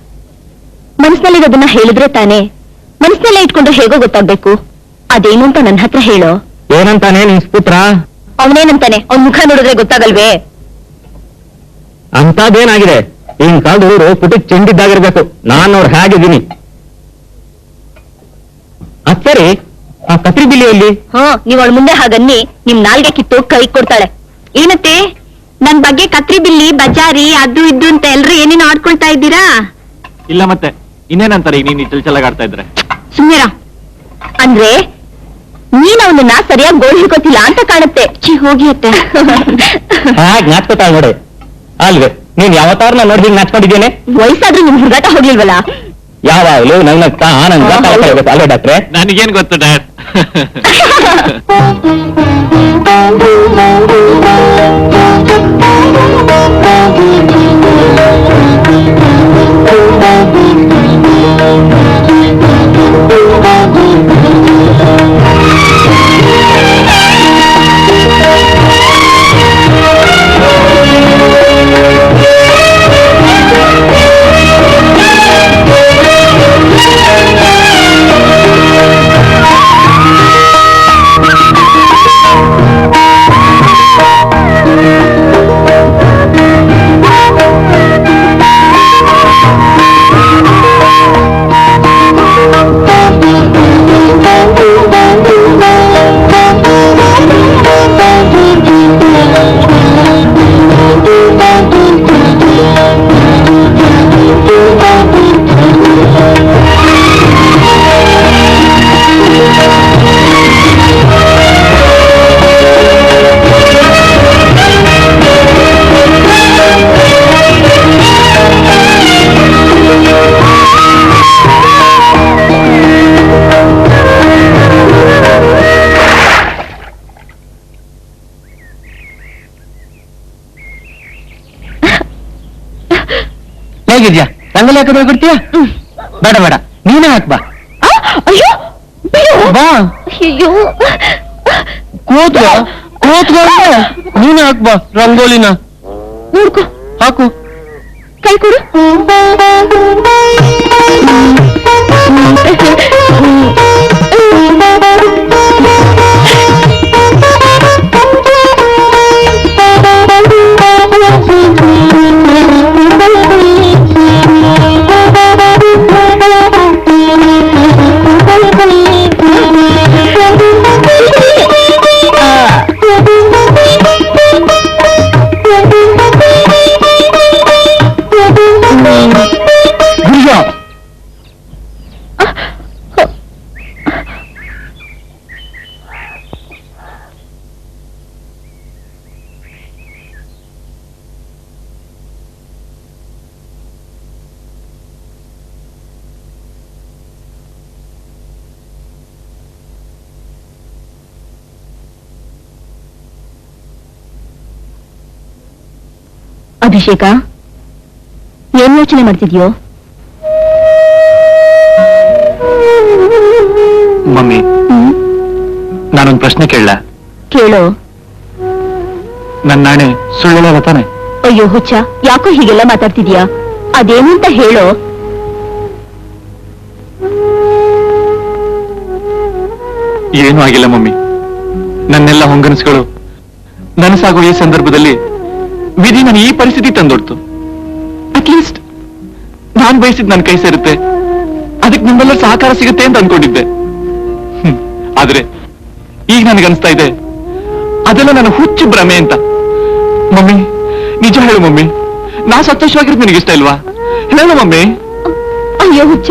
Speaker 2: ಮನಸ್ಸಿನಲ್ಲಿರೋದನ್ನ ಹೇಳಿದ್ರೆ ತಾನೇ. ಮನಸ್ಸಿನಲ್ಲೇ ಇಟ್ಕೊಂಡು ಹೇಗೋ ಗೊತ್ತಾಗ್ಬೇಕು. ಅದೇನು ಅಂತ ನನ್ನ ಹತ್ರ ಹೇಳೋ.
Speaker 5: ಏನಂತಾನೆ ನಿನ್ ಪುತ್ರ?
Speaker 2: ಅವನೇನಂತಾನೆ? ಅವ್ನ ಮುಖ ನೋಡಿದ್ರೆ ಗೊತ್ತಾಗಲ್ವೇ?
Speaker 5: ಅಂತದೇನಾಗಿದೆ? ಈಗಿನ ಕಾಲದವರು ಪುಟಿಕ್ ಚೆಂಡಿದ್ದಾಗಿರ್ಬೇಕು. ನಾನು ಅವ್ರು ಹೇಗಿದ್ದೀನಿ. ಅದ್ ಸರಿ, ಆ ಕತ್ರಿ ಬಿಲ್ಲಿಯಲ್ಲಿ?
Speaker 2: ನೀವ್ ಅವಳ ಮುಂದೆ ಹಾಗನ್ನಿ ನಿಮ್ ನಾಲ್ಗೆ ಕಿತ್ತು ಕೈ ಕೊಡ್ತಾಳೆ. ಏನತ್ತೆ, ನನ್ ಬಗ್ಗೆ ಕತ್ರಿ ಬಿಲ್ಲಿ, ಬಜಾರಿ, ಅದು ಇದು ಅಂತ ಎಲ್ರು ಏನೇನು ಆಡ್ಕೊಳ್ತಾ ಇದ್ದೀರಾ?
Speaker 3: ಇಲ್ಲ ಮತ್ತೆ ಇನ್ನೇನಂತಾರೆ ಈಗ ನೀನ್ ಚಲಚಲಾಗಾಡ್ತಾ ಇದ್ರೆ?
Speaker 2: ಸುಮ್ನಿರ. ಅಂದ್ರೆ ನೀನ್ ಅವನನ್ನ ಸರಿಯಾಗಿ ಗೋಳ್ ಹಿಡ್ಕೋತಿಲ್ಲ ಅಂತ ಕಾಣುತ್ತೆ. ಹೋಗಿ ಅತ್ತೆ.
Speaker 5: ಹಾಗೆ ನಾಚ್ಕೋತಾಳ ನೋಡಿ. ಅಲ್ವೇ, ನೀನ್ ಯಾವತ್ತಾರ ನೋಡಿ ಹಿಂಗ್ ನಾಚ್ಕೊಂಡಿದ್ದೇನೆ?
Speaker 2: ವಯಸ್ಸಾದ್ರೂ ನಿಮ್ ಹುಡುಗಾಟ ಹೋಗ್ಲಿಲ್ವಲ್ಲ?
Speaker 5: ಯಾವಾಗ್ಲೂ ನಗ್ನಗ್ತಾ ಆನಂದ ಅಲ್ವೇ ಡಾಕ್ಟ್ರೆ?
Speaker 3: ನನಗೇನ್ ಗೊತ್ತು ಡ್ಯಾಡ್.
Speaker 5: ಹೇಗಿದ್ಯಾ? ರಂಗೋಲಿ ಹಾಕೋದು ಬಿಡ್ತೀಯ? ಬೇಡ ಬೇಡ, ನೀನೇ ಹಾಕ್ ಬಾ.
Speaker 2: ಅಯ್ಯೋ,
Speaker 5: ಬಾ,
Speaker 2: ಅಯ್ಯೋ,
Speaker 5: ಕೂತ್ಕೋ, ನೀನೇ ಹಾಕ್ ಬಾ ರಂಗೋಲಿನ.
Speaker 2: ನೋಡ್ಕೊ,
Speaker 5: ಹಾಕು.
Speaker 2: ಕೈ ಕೊಡು. ಅಭಿಷೇಕ, ಏನ್ ಯೋಚನೆ ಮಾಡ್ತಿದ್ಯೋ?
Speaker 3: ಮಮ್ಮಿ, ನಾನೊಂದು ಪ್ರಶ್ನೆ ಕೇಳಲ್ಲ?
Speaker 2: ಕೇಳೋ.
Speaker 3: ನನ್ನ ನಾಣೆ ಸುಳ್ಳು ತಾನೆ?
Speaker 2: ಅಯ್ಯೋ ಹುಚ್ಚ, ಯಾಕೋ ಹೀಗೆಲ್ಲ ಮಾತಾಡ್ತಿದ್ಯಾ? ಅದೇನು ಅಂತ ಹೇಳೋ.
Speaker 3: ಏನೂ ಆಗಿಲ್ಲ ಮಮ್ಮಿ. ನನ್ನೆಲ್ಲ ಹೊಂಗನಸುಗಳು ನನಸಾಗುವ ಈ ಸಂದರ್ಭದಲ್ಲಿ ವಿಧಿ ನಾನು ಈ ಪರಿಸ್ಥಿತಿ ತಂದೊಡ್ತು. ಅಟ್ಲೀಸ್ಟ್ ನಾನ್ ಬಯಸಿದ್ ನನ್ನ ಕೈ ಸೇರುತ್ತೆ, ಅದಕ್ಕೆ ನಿಮ್ಮೆಲ್ಲ ಸಹಕಾರ ಸಿಗುತ್ತೆ ಅಂತ ಅನ್ಕೊಂಡಿದ್ದೆ. ಆದ್ರೆ ಈಗ ನನಗನ್ಸ್ತಾ ಇದೆ ಅದೆಲ್ಲ ನನ್ನ ಹುಚ್ಚು ಭ್ರಮೆ ಅಂತ. ಮಮ್ಮಿ, ನಿಜ ಹೇಳು ಮಮ್ಮಿ, ನಾ ಸಂತೋಷವಾಗಿರೋದು ನಿನಗೆ ಇಷ್ಟ ಇಲ್ವಾ? ಹೇಳು ಮಮ್ಮಿ.
Speaker 2: ಅಯ್ಯೋ ಹುಚ್ಚ,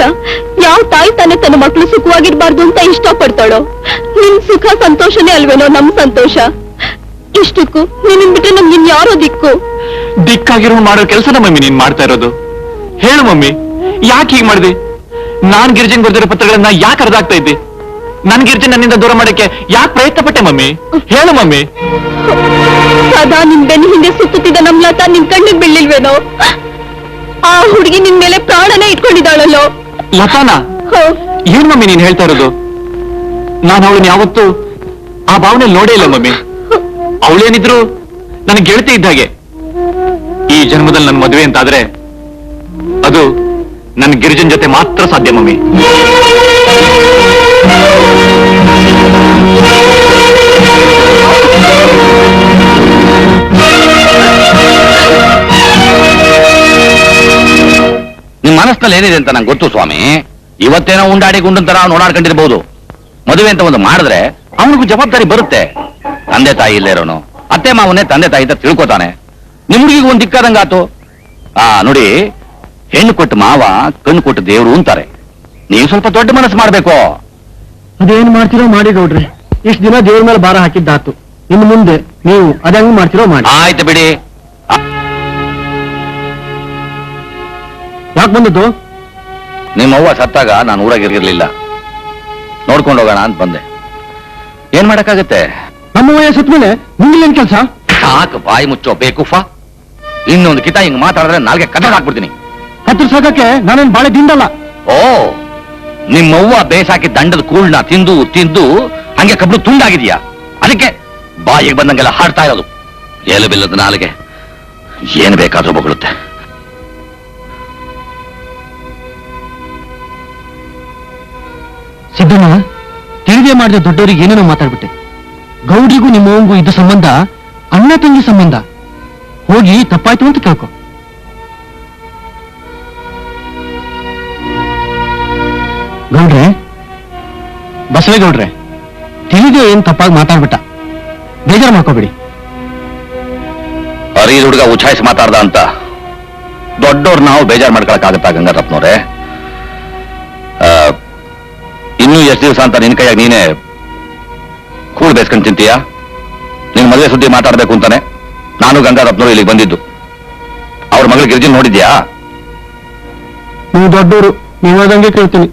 Speaker 2: ಯಾವ ತಾಯಿ ತಾನೇ ತನ್ನ ಮಕ್ಕಳು ಸುಖವಾಗಿರ್ಬಾರ್ದು ಅಂತ ಇಷ್ಟಪಡ್ತಾಳೋ? ನಿನ್ ಸುಖ ಸಂತೋಷನೇ ಅಲ್ವೇನೋ ನಮ್ ಸಂತೋಷ. ಇಷ್ಟಕ್ಕೂ ನಿನ್ನ ಬಿಟ್ರೆ ನಮ್ಗೆ ಇನ್ಯಾರೋ ದಿಕ್ಕು?
Speaker 3: ದಿಕ್ಕಾಗಿರೋ ಮಾಡೋ ಕೆಲಸನ ಮಮ್ಮಿ ನೀನ್ ಮಾಡ್ತಾ ಇರೋದು. ಹೇಳು ಮಮ್ಮಿ, ಯಾಕೆ ಹೀಗೆ ಮಾಡಿದೆ? ನಾನ್ ಗಿರಿಜನ್ ಬರ್ದಿರೋ ಪತ್ರಗಳನ್ನ ಯಾಕೆ ಅರ್ಧಾಗ್ತಾ ಇದ್ದೆ? ನನ್ ಗಿರಿಜನ್ ನನ್ನಿಂದ ದೂರ ಮಾಡಕ್ಕೆ ಯಾಕೆ ಪ್ರಯತ್ನ ಪಟ್ಟೆ ಮಮ್ಮಿ? ಹೇಳು ಮಮ್ಮಿ.
Speaker 2: ಸದಾ ನಿನ್ ಬೆನ್ನ ಹಿಂದೆ ಸುತ್ತುತ್ತಿದ್ದ ನಮ್ ಲತಾ ನಿನ್ ಕಣ್ಣಿಗೆ ಬೀಳಿಲ್ವೇನೋ? ಆ ಹುಡುಗಿ ನಿನ್ ಮೇಲೆ ಪ್ರಾಣನೇ ಇಟ್ಕೊಂಡಿದ್ದಾಳಲ್ಲೋ?
Speaker 3: ಲತಾನ? ಏನ್ ಮಮ್ಮಿ ನೀನ್ ಹೇಳ್ತಾ ಇರೋದು? ನಾನು ಅವಳನ್ನ ಯಾವತ್ತೂ ಆ ಭಾವನೆ ನೋಡೇ ಇಲ್ಲ ಮಮ್ಮಿ. ಅವಳೇನಿದ್ರು ನನಗೆ ಗೆಳತಿ ಇದ್ದ ಹಾಗೆ. ಈ ಜನ್ಮದಲ್ಲಿ ನನ್ನ ಮದುವೆ ಅಂತಾದ್ರೆ ಅದು ನನ್ನ ಗಿರಿಜನ್ ಜೊತೆ ಮಾತ್ರ ಸಾಧ್ಯ ಮಮ್ಮಿ.
Speaker 6: ನಿಮ್ ಮನಸ್ಸಿನಲ್ಲಿ ಏನಿದೆ ಅಂತ ನಂಗೆ ಗೊತ್ತು ಸ್ವಾಮಿ. ಇವತ್ತೇನೋ ಉಂಡಾಡಿ ಗುಂಡಂತರ ನೋಡಾಡ್ಕೊಂಡಿರ್ಬೋದು. ಮದುವೆ ಅಂತ ಒಂದು ಮಾಡಿದ್ರೆ ಅವನಿಗೂ ಜವಾಬ್ದಾರಿ ಬರುತ್ತೆ. ತಂದೆ ತಾಯಿ ಇಲ್ಲೇ ಇರೋನು, ಅತ್ತೆ ಮಾವನೇ ತಂದೆ ತಾಯಿ ಅಂತ ತಿಳ್ಕೊತಾನೆ. ನಿಮ್ಗಿಗೂ ಒಂದ್ ದಿಕ್ಕಾದಂಗಾತು. ನೋಡಿ, ಹೆಣ್ಣು ಕೊಟ್ಟು ಮಾವ, ಕಣ್ಣು ಕೊಟ್ಟು ದೇವ್ರು ಅಂತಾರೆ. ನೀವು ಸ್ವಲ್ಪ ದೊಡ್ಡ ಮನಸ್ಸು ಮಾಡ್ಬೇಕು.
Speaker 7: ಅದೇನ್ ಮಾಡ್ತಿರೋ ಮಾಡಿ ಗೌಡ್ರೆ. ಇಷ್ಟು ದಿನ ದೇವ್ರ ಮೇಲೆ ಭಾರ ಹಾಕಿದ್ದಾತು. ಇನ್ನು ಮುಂದೆ ನೀವು ಅದಂಗ್ ಮಾಡ್ತಿರೋ ಮಾಡಿ.
Speaker 6: ಆಯ್ತು ಬಿಡಿ.
Speaker 7: ಯಾಕೆ ಬಂದದ್ದು?
Speaker 6: ನಿಮ್ಮವ್ವ ಸತ್ತಾಗ ನಾನು ಊರಾಗಿರ್ಲಿಲ್ಲ, ನೋಡ್ಕೊಂಡು ಹೋಗೋಣ ಅಂತ ಬಂದೆ. ಏನ್ ಮಾಡಕ್ಕಾಗತ್ತೆ?
Speaker 7: ನಮ್ಮ ವಯಸ್ಸು ಸತ್ಮೇಲೆ ನಿಂಗಿಲ್ಲೇನ್ ಕೆಲಸ?
Speaker 6: ಸಾಕು, ಬಾಯಿ ಮುಚ್ಚೋ ಬೇಕುಫಾ. ಇನ್ನೊಂದು ಕಿತ ಹಿಂಗ್ ಮಾತಾಡಿದ್ರೆ ನಾಲ್ಗೆ ಕಟ್ಟ ಹಾಕ್ಬಿಡ್ತೀನಿ.
Speaker 7: ಹತ್ರ ಸಾಕಕ್ಕೆ ನಾನೇನ್ ಬಾಳೆ ದಿಂಡಲ್ಲ.
Speaker 6: ಓ, ನಿಮ್ಮವ್ವ ಬೇಸಾಕಿ ದಂಡದ ಕೂಳ್ನ ತಿಂದು ತಿಂದು ಹಂಗೆ ಕಬ್ಳು ತುಂಡಾಗಿದೆಯಾ? ಅದಕ್ಕೆ ಬಾಯಿಗೆ ಬಂದಂಗೆಲ್ಲ ಹಾಡ್ತಾ ಇರೋದು. ಏಲು ಬಿಲ್ಲದ ನಾಲಿಗೆ ಏನು ಬೇಕಾದ್ರೂ ಬೊಗಳುತ್ತೆ.
Speaker 7: ಸಿದ್ದಣ್ಣ, ತಿಳಿದೇ ಮಾಡಿದ ದೊಡ್ಡವರಿಗೆ ಏನೇನೋ ಮಾತಾಡ್ಬಿಟ್ಟೆ. ಗೌಡಿಗೂ ನಿಮ್ಮವಂಗೂ ಇದು ಸಂಬಂಧ ಅಣ್ಣ ತಂಗಿ ಸಂಬಂಧ. ಹೋಗಿ ತಪ್ಪಾಯ್ತು ಅಂತ ಕೇಳ್ಕೊ. ಗೌಡ್ರೆ, ಬಸವೇಗೌಡ್ರೆ, ತಿಳಿದೇ ಏನ್ ತಪ್ಪಾಗಿ ಮಾತಾಡ್ಬಿಟ್ಟ. ಬೇಜಾರು ಮಾಡ್ಕೋಬೇಡಿ.
Speaker 6: ಹರಿ ಹುಡುಗ ಉಚಾಯಿಸಿ ಮಾತಾಡ್ದ ಅಂತ ದೊಡ್ಡವ್ರು ನಾವು ಬೇಜಾರು ಮಾಡ್ಕೊಳಕ್ಕಾಗತ್ತಾ ಗಂಗಾರಪ್ಪನವ್ರೆ? ಇನ್ನೂ ಎಷ್ಟು ದಿವಸ ಅಂತ ನಿನ್ ಕೈಯಾಗ ನೀನೇ ಕೂಳು ಬೇಸ್ಕೊಂಡು ತಿಂತೀಯ? ನಿನ್ ಮದುವೆ ಸುದ್ದಿ ಮಾತಾಡ್ಬೇಕು ಅಂತಾನೆ ನಾನು ಗಂಗಾರಪ್ಪನವ್ರು ಇಲ್ಲಿಗೆ ಬಂದಿದ್ದು. ಅವ್ರ ಮಗಳು ಗಿರಿಜನ್ ನೋಡಿದ್ಯಾ?
Speaker 7: ನೀವು ದೊಡ್ಡವರು, ನೀವು ಹೇಳ್ದಂಗೆ ಕೇಳ್ತೀನಿ.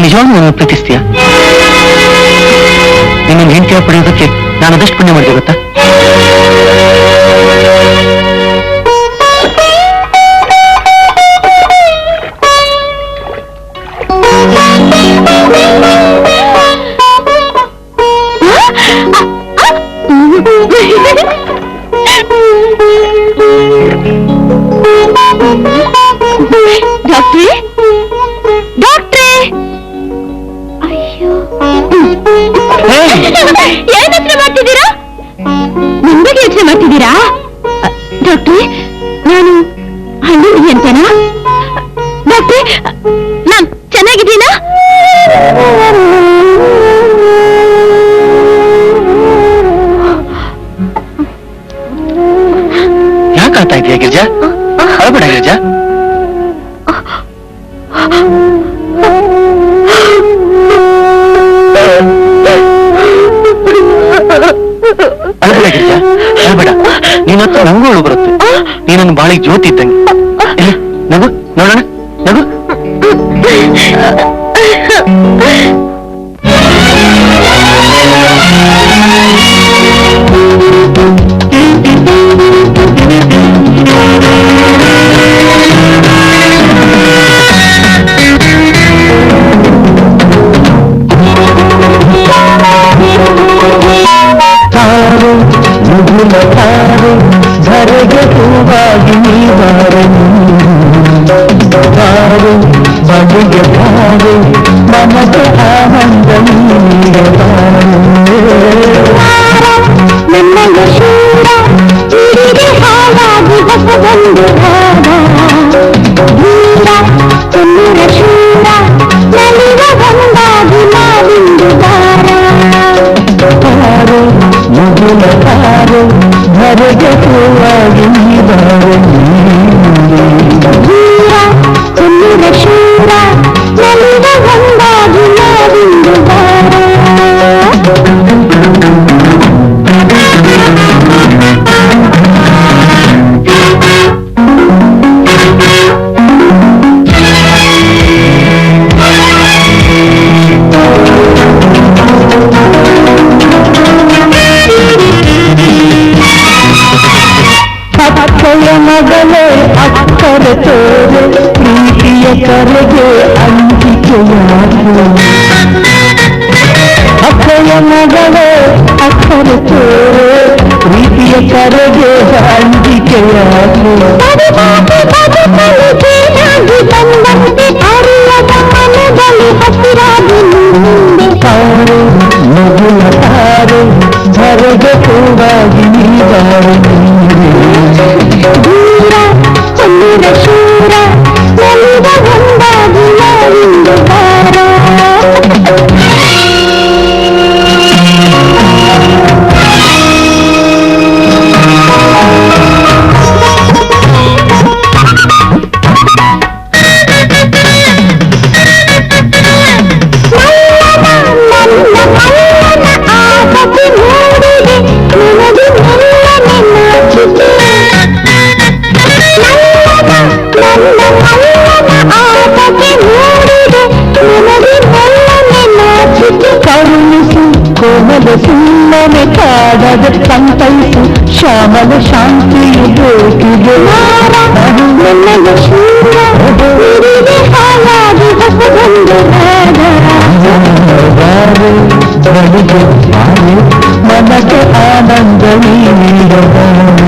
Speaker 7: ನಿಜವಾಗ್ಲೂ ನನ್ನ ಪ್ರೀತಿಸ್ತೀಯ? ನಿನ್ನ ಹೆಂಡತಿಯ ಪಡೆಯೋದಕ್ಕೆ ನಾನು ಅದಷ್ಟು ಪುಣ್ಯ ಮಾಡಿದೆ ಗೊತ್ತಾ?
Speaker 2: ಡಾಕ್ಟ್ರೇ, ಡಾಕ್ಟ್ರೇ, ಅಯ್ಯೋ, ಏನ್ ಯೋಚನೆ ಮಾಡ್ತಿದ್ದೀರಾ? ನಿಮ್ ಬಗ್ಗೆ ಯೋಚನೆ ಮಾಡ್ತಿದ್ದೀರಾ? ಡಾಕ್ಟ್ರೇ, ನಾನು ಹಳ್ಳಿ ಅಂತನಾ? ಡಾಕ್ಟ್ರೇ, ನಾನ್ ಚೆನ್ನಾಗಿದ್ದೀನಾ?
Speaker 7: ಯಾಕೆ ಆಗ್ತಾ ಇದೆಯಾ ಗಿರಿಜಾ? ಅಳಬೇಡ ಗಿರಿಜಾ. ಅಳಬೇಡ ಗಿರಿಜಾ, ಅಳಬೇಡ. ನಿನ್ನ ಹತ್ರ ನಂಗೂ ಅಳು ಬರುತ್ತೆ. ನೀನನ್ನು ಬಾಳಿಗೆ ಜ್ಯೋತಿ ಇದ್ದಂಗೆ. ನಗು ನೋಡೋಣ, ನಗು.
Speaker 5: ಬಾಡಿಗೆ ಬಾರೆ ಮನಕ್ಕೆ ಆನಂದ ನೀಡಬಾರೆ
Speaker 2: ನನ್ನಯ ಶೂರ ಚಿರಿಗೆ ಹಾಲಾಗಿ ಹೊಸದೊಂದು ಭಾವ ಧೀರ ಚೆನ್ನೂರ ಶೂರ ನಲಿವ ಒಂದಾಗಿ ನಾವಿಂದು ಬಾರ
Speaker 5: ತಾರೆ ಮುಗುಲ ತಾರೆ ಧರೆಗೆ ಹೂವಾಗಿ ಬಾರೆ
Speaker 2: ಧೀರ ಚೆನ್ನೂರ ಶೂರ ನಲಿವ ಒಂದಾಗಿ ನಾವಿಂದು ಬಾರ
Speaker 5: ಅಕ್ಕಯ ಮಗಳೇ ಅಕ್ಕರೆ ತೋರೆ ಪ್ರೀತಿಯ ಕರೆಗೆ ಅಂಜಿಕೆಯಾರು ಅಕ್ಕಯ ಮಗಳೇ ಅಕ್ಕರೆ ತೋರೆ ಪ್ರೀತಿಯ ಕರೆಗೆ ಅಂಜಿಕೆಯಾರು ತಾರೆ ಮಗುಲ ತಾರೆ ಧರೆಗೆ ಹೂವಾಗಿ ಬಾರೆ
Speaker 2: ಧೀರ ಚೆನ್ನೂರ ಶೂರ ನಲಿವ ಒಂದಾಗಿ ನಾವಿಂದು ಬಾರ
Speaker 5: ಕರುಣಿಸು ಕೋಮಲ ಸುಮ್ಮನೆ ಕಾಡದ ಸಂತೈಸು ಶ್ಯಾಮಲ ಶಾಂತಿಯು ಬೇಕಿದೆ
Speaker 2: ನನ್ನಯ ಶೂರ ಚಿರಿಗೆ ಹಾಲಾಗಿ ಹೊಸದೊಂದು ಭಾವ
Speaker 5: ಬಾರೆ ಬಳಿಗೆ ಬಾರೆ ಮನಕ್ಕೆ ಆನಂದ ನೀಡಬಾರೆ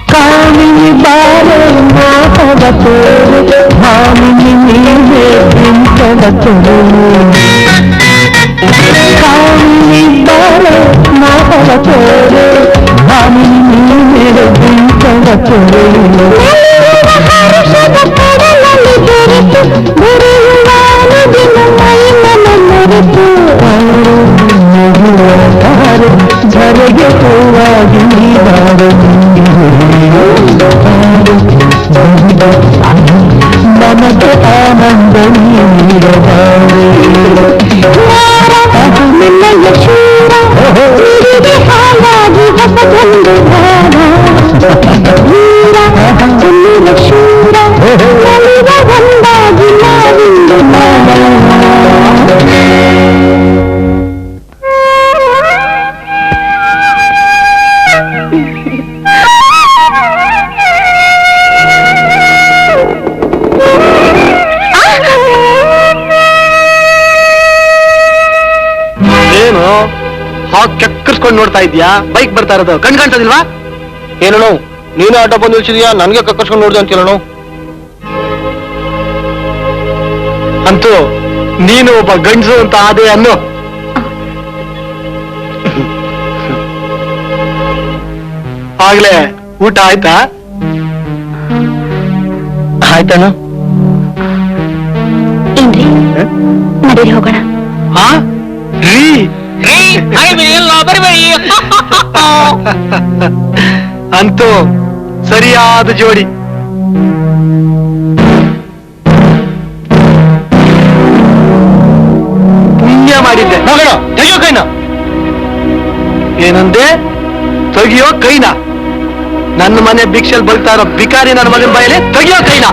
Speaker 5: ಕಾಮಿನಿ ಬಾರೆ ಮೋಹದ ತೋರೆ ಭಾಮಿನಿ ನೀನೆ ಬಿಂಕದ ತೋರೆ ಕಾಮಿನಿ ಬಾರೆ ಮೋಹದ ತೋರೆ ಭಾಮಿನಿ ನೀನೆ ಬಿಂಕದ ತೋರೆ
Speaker 2: ಹರುಷದ ಕಡಲಲ್ಲಿ ಬೆರೆತು ಬೆರೆಯುವ ಅನುದಿನ ಮೈಮನ ಮರೆತು
Speaker 5: ತಾರೆ ಧರೆಗೆ ಹೂವಾಗಿ ಬಾರೆ ಮನಕ್ಕೆ ಆನಂದ ನೀಡಬಾರೆ
Speaker 2: ನನ್ನಯ ಶೂರ ಚಿರಿಗೆ ಹಾಲಾಗಿ ಹೊಸದೊಂದು ಭಾವ ಧೀರ ಚೆನ್ನೂರ ಶೂರ ನಲಿವ ಒಂದಾಗಿ ನಾವಿಂದು ಬಾರ
Speaker 5: ಏನು ಹಾಗೆ ಕೆಕ್ಕರ್ಸ್ಕೊಂಡು ನೋಡ್ತಾ ಇದ್ಯಾ ಬೈಕ್ ಬರ್ತಾ ಇರೋದು ಕಣ್ ಕಾಣ್ತದಿಲ್ವಾ ಏನೋ ನೀನು ಆಟೋ ಬಂದು ನಿಲ್ಸಿದ್ಯಾ ನನ್ಗೆ ಕಕ್ಕರ್ಸ್ಕೊಂಡು ನೋಡ್ದೆ ಅಂತೀನೋ ಅಂತೂ ನೀನು ಒಬ್ಬ ಗಂಡಸು ಅಂತ ಅದೇ ಅನ್ನು ಆಗ್ಲೇ ಊಟ ಆಯ್ತಾ ಆಯ್ತಣ್ಣ
Speaker 2: ಏನ್ರಿ ನಡೀರಿ ಹೋಗೋಣ
Speaker 5: ಹಾ ಅಂತೂ ಸರಿಯಾದ ಜೋಡಿ ಪುಣ್ಯ ಮಾಡಿದ್ದೆ ಮಗಳ ತೆಗಿಯೋ ಕೈನ ಏನಂದೆ ತೆಗಿಯೋ ಕೈನ ನನ್ನ ಮನೆ ಭಿಕ್ಷೆಲ್ ಬಲ್ತಾ ಇರೋ ಬಿಕಾರಿ ನನ್ನ ಮಗನ ಬಾಯಲ್ಲಿ ತೆಗಿಯೋ ಕೈನ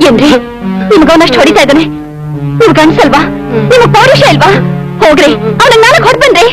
Speaker 2: ಏನ್ರಿ ನಿಮ್ಗವನಷ್ಟು ಹೊಡಿತಾ ಇದ್ದಾನೆ, ನಿಮ್ಗೆ ಅನ್ಸಲ್ವಾ? ನಿಮಗ್ ಪೌರುಷ ಇಲ್ವಾ? ಹೋಗ್ರಿ, ಅವನ ನಾಲ್ಕು ಹೊಡ್ ಬಂದ್ರಿ.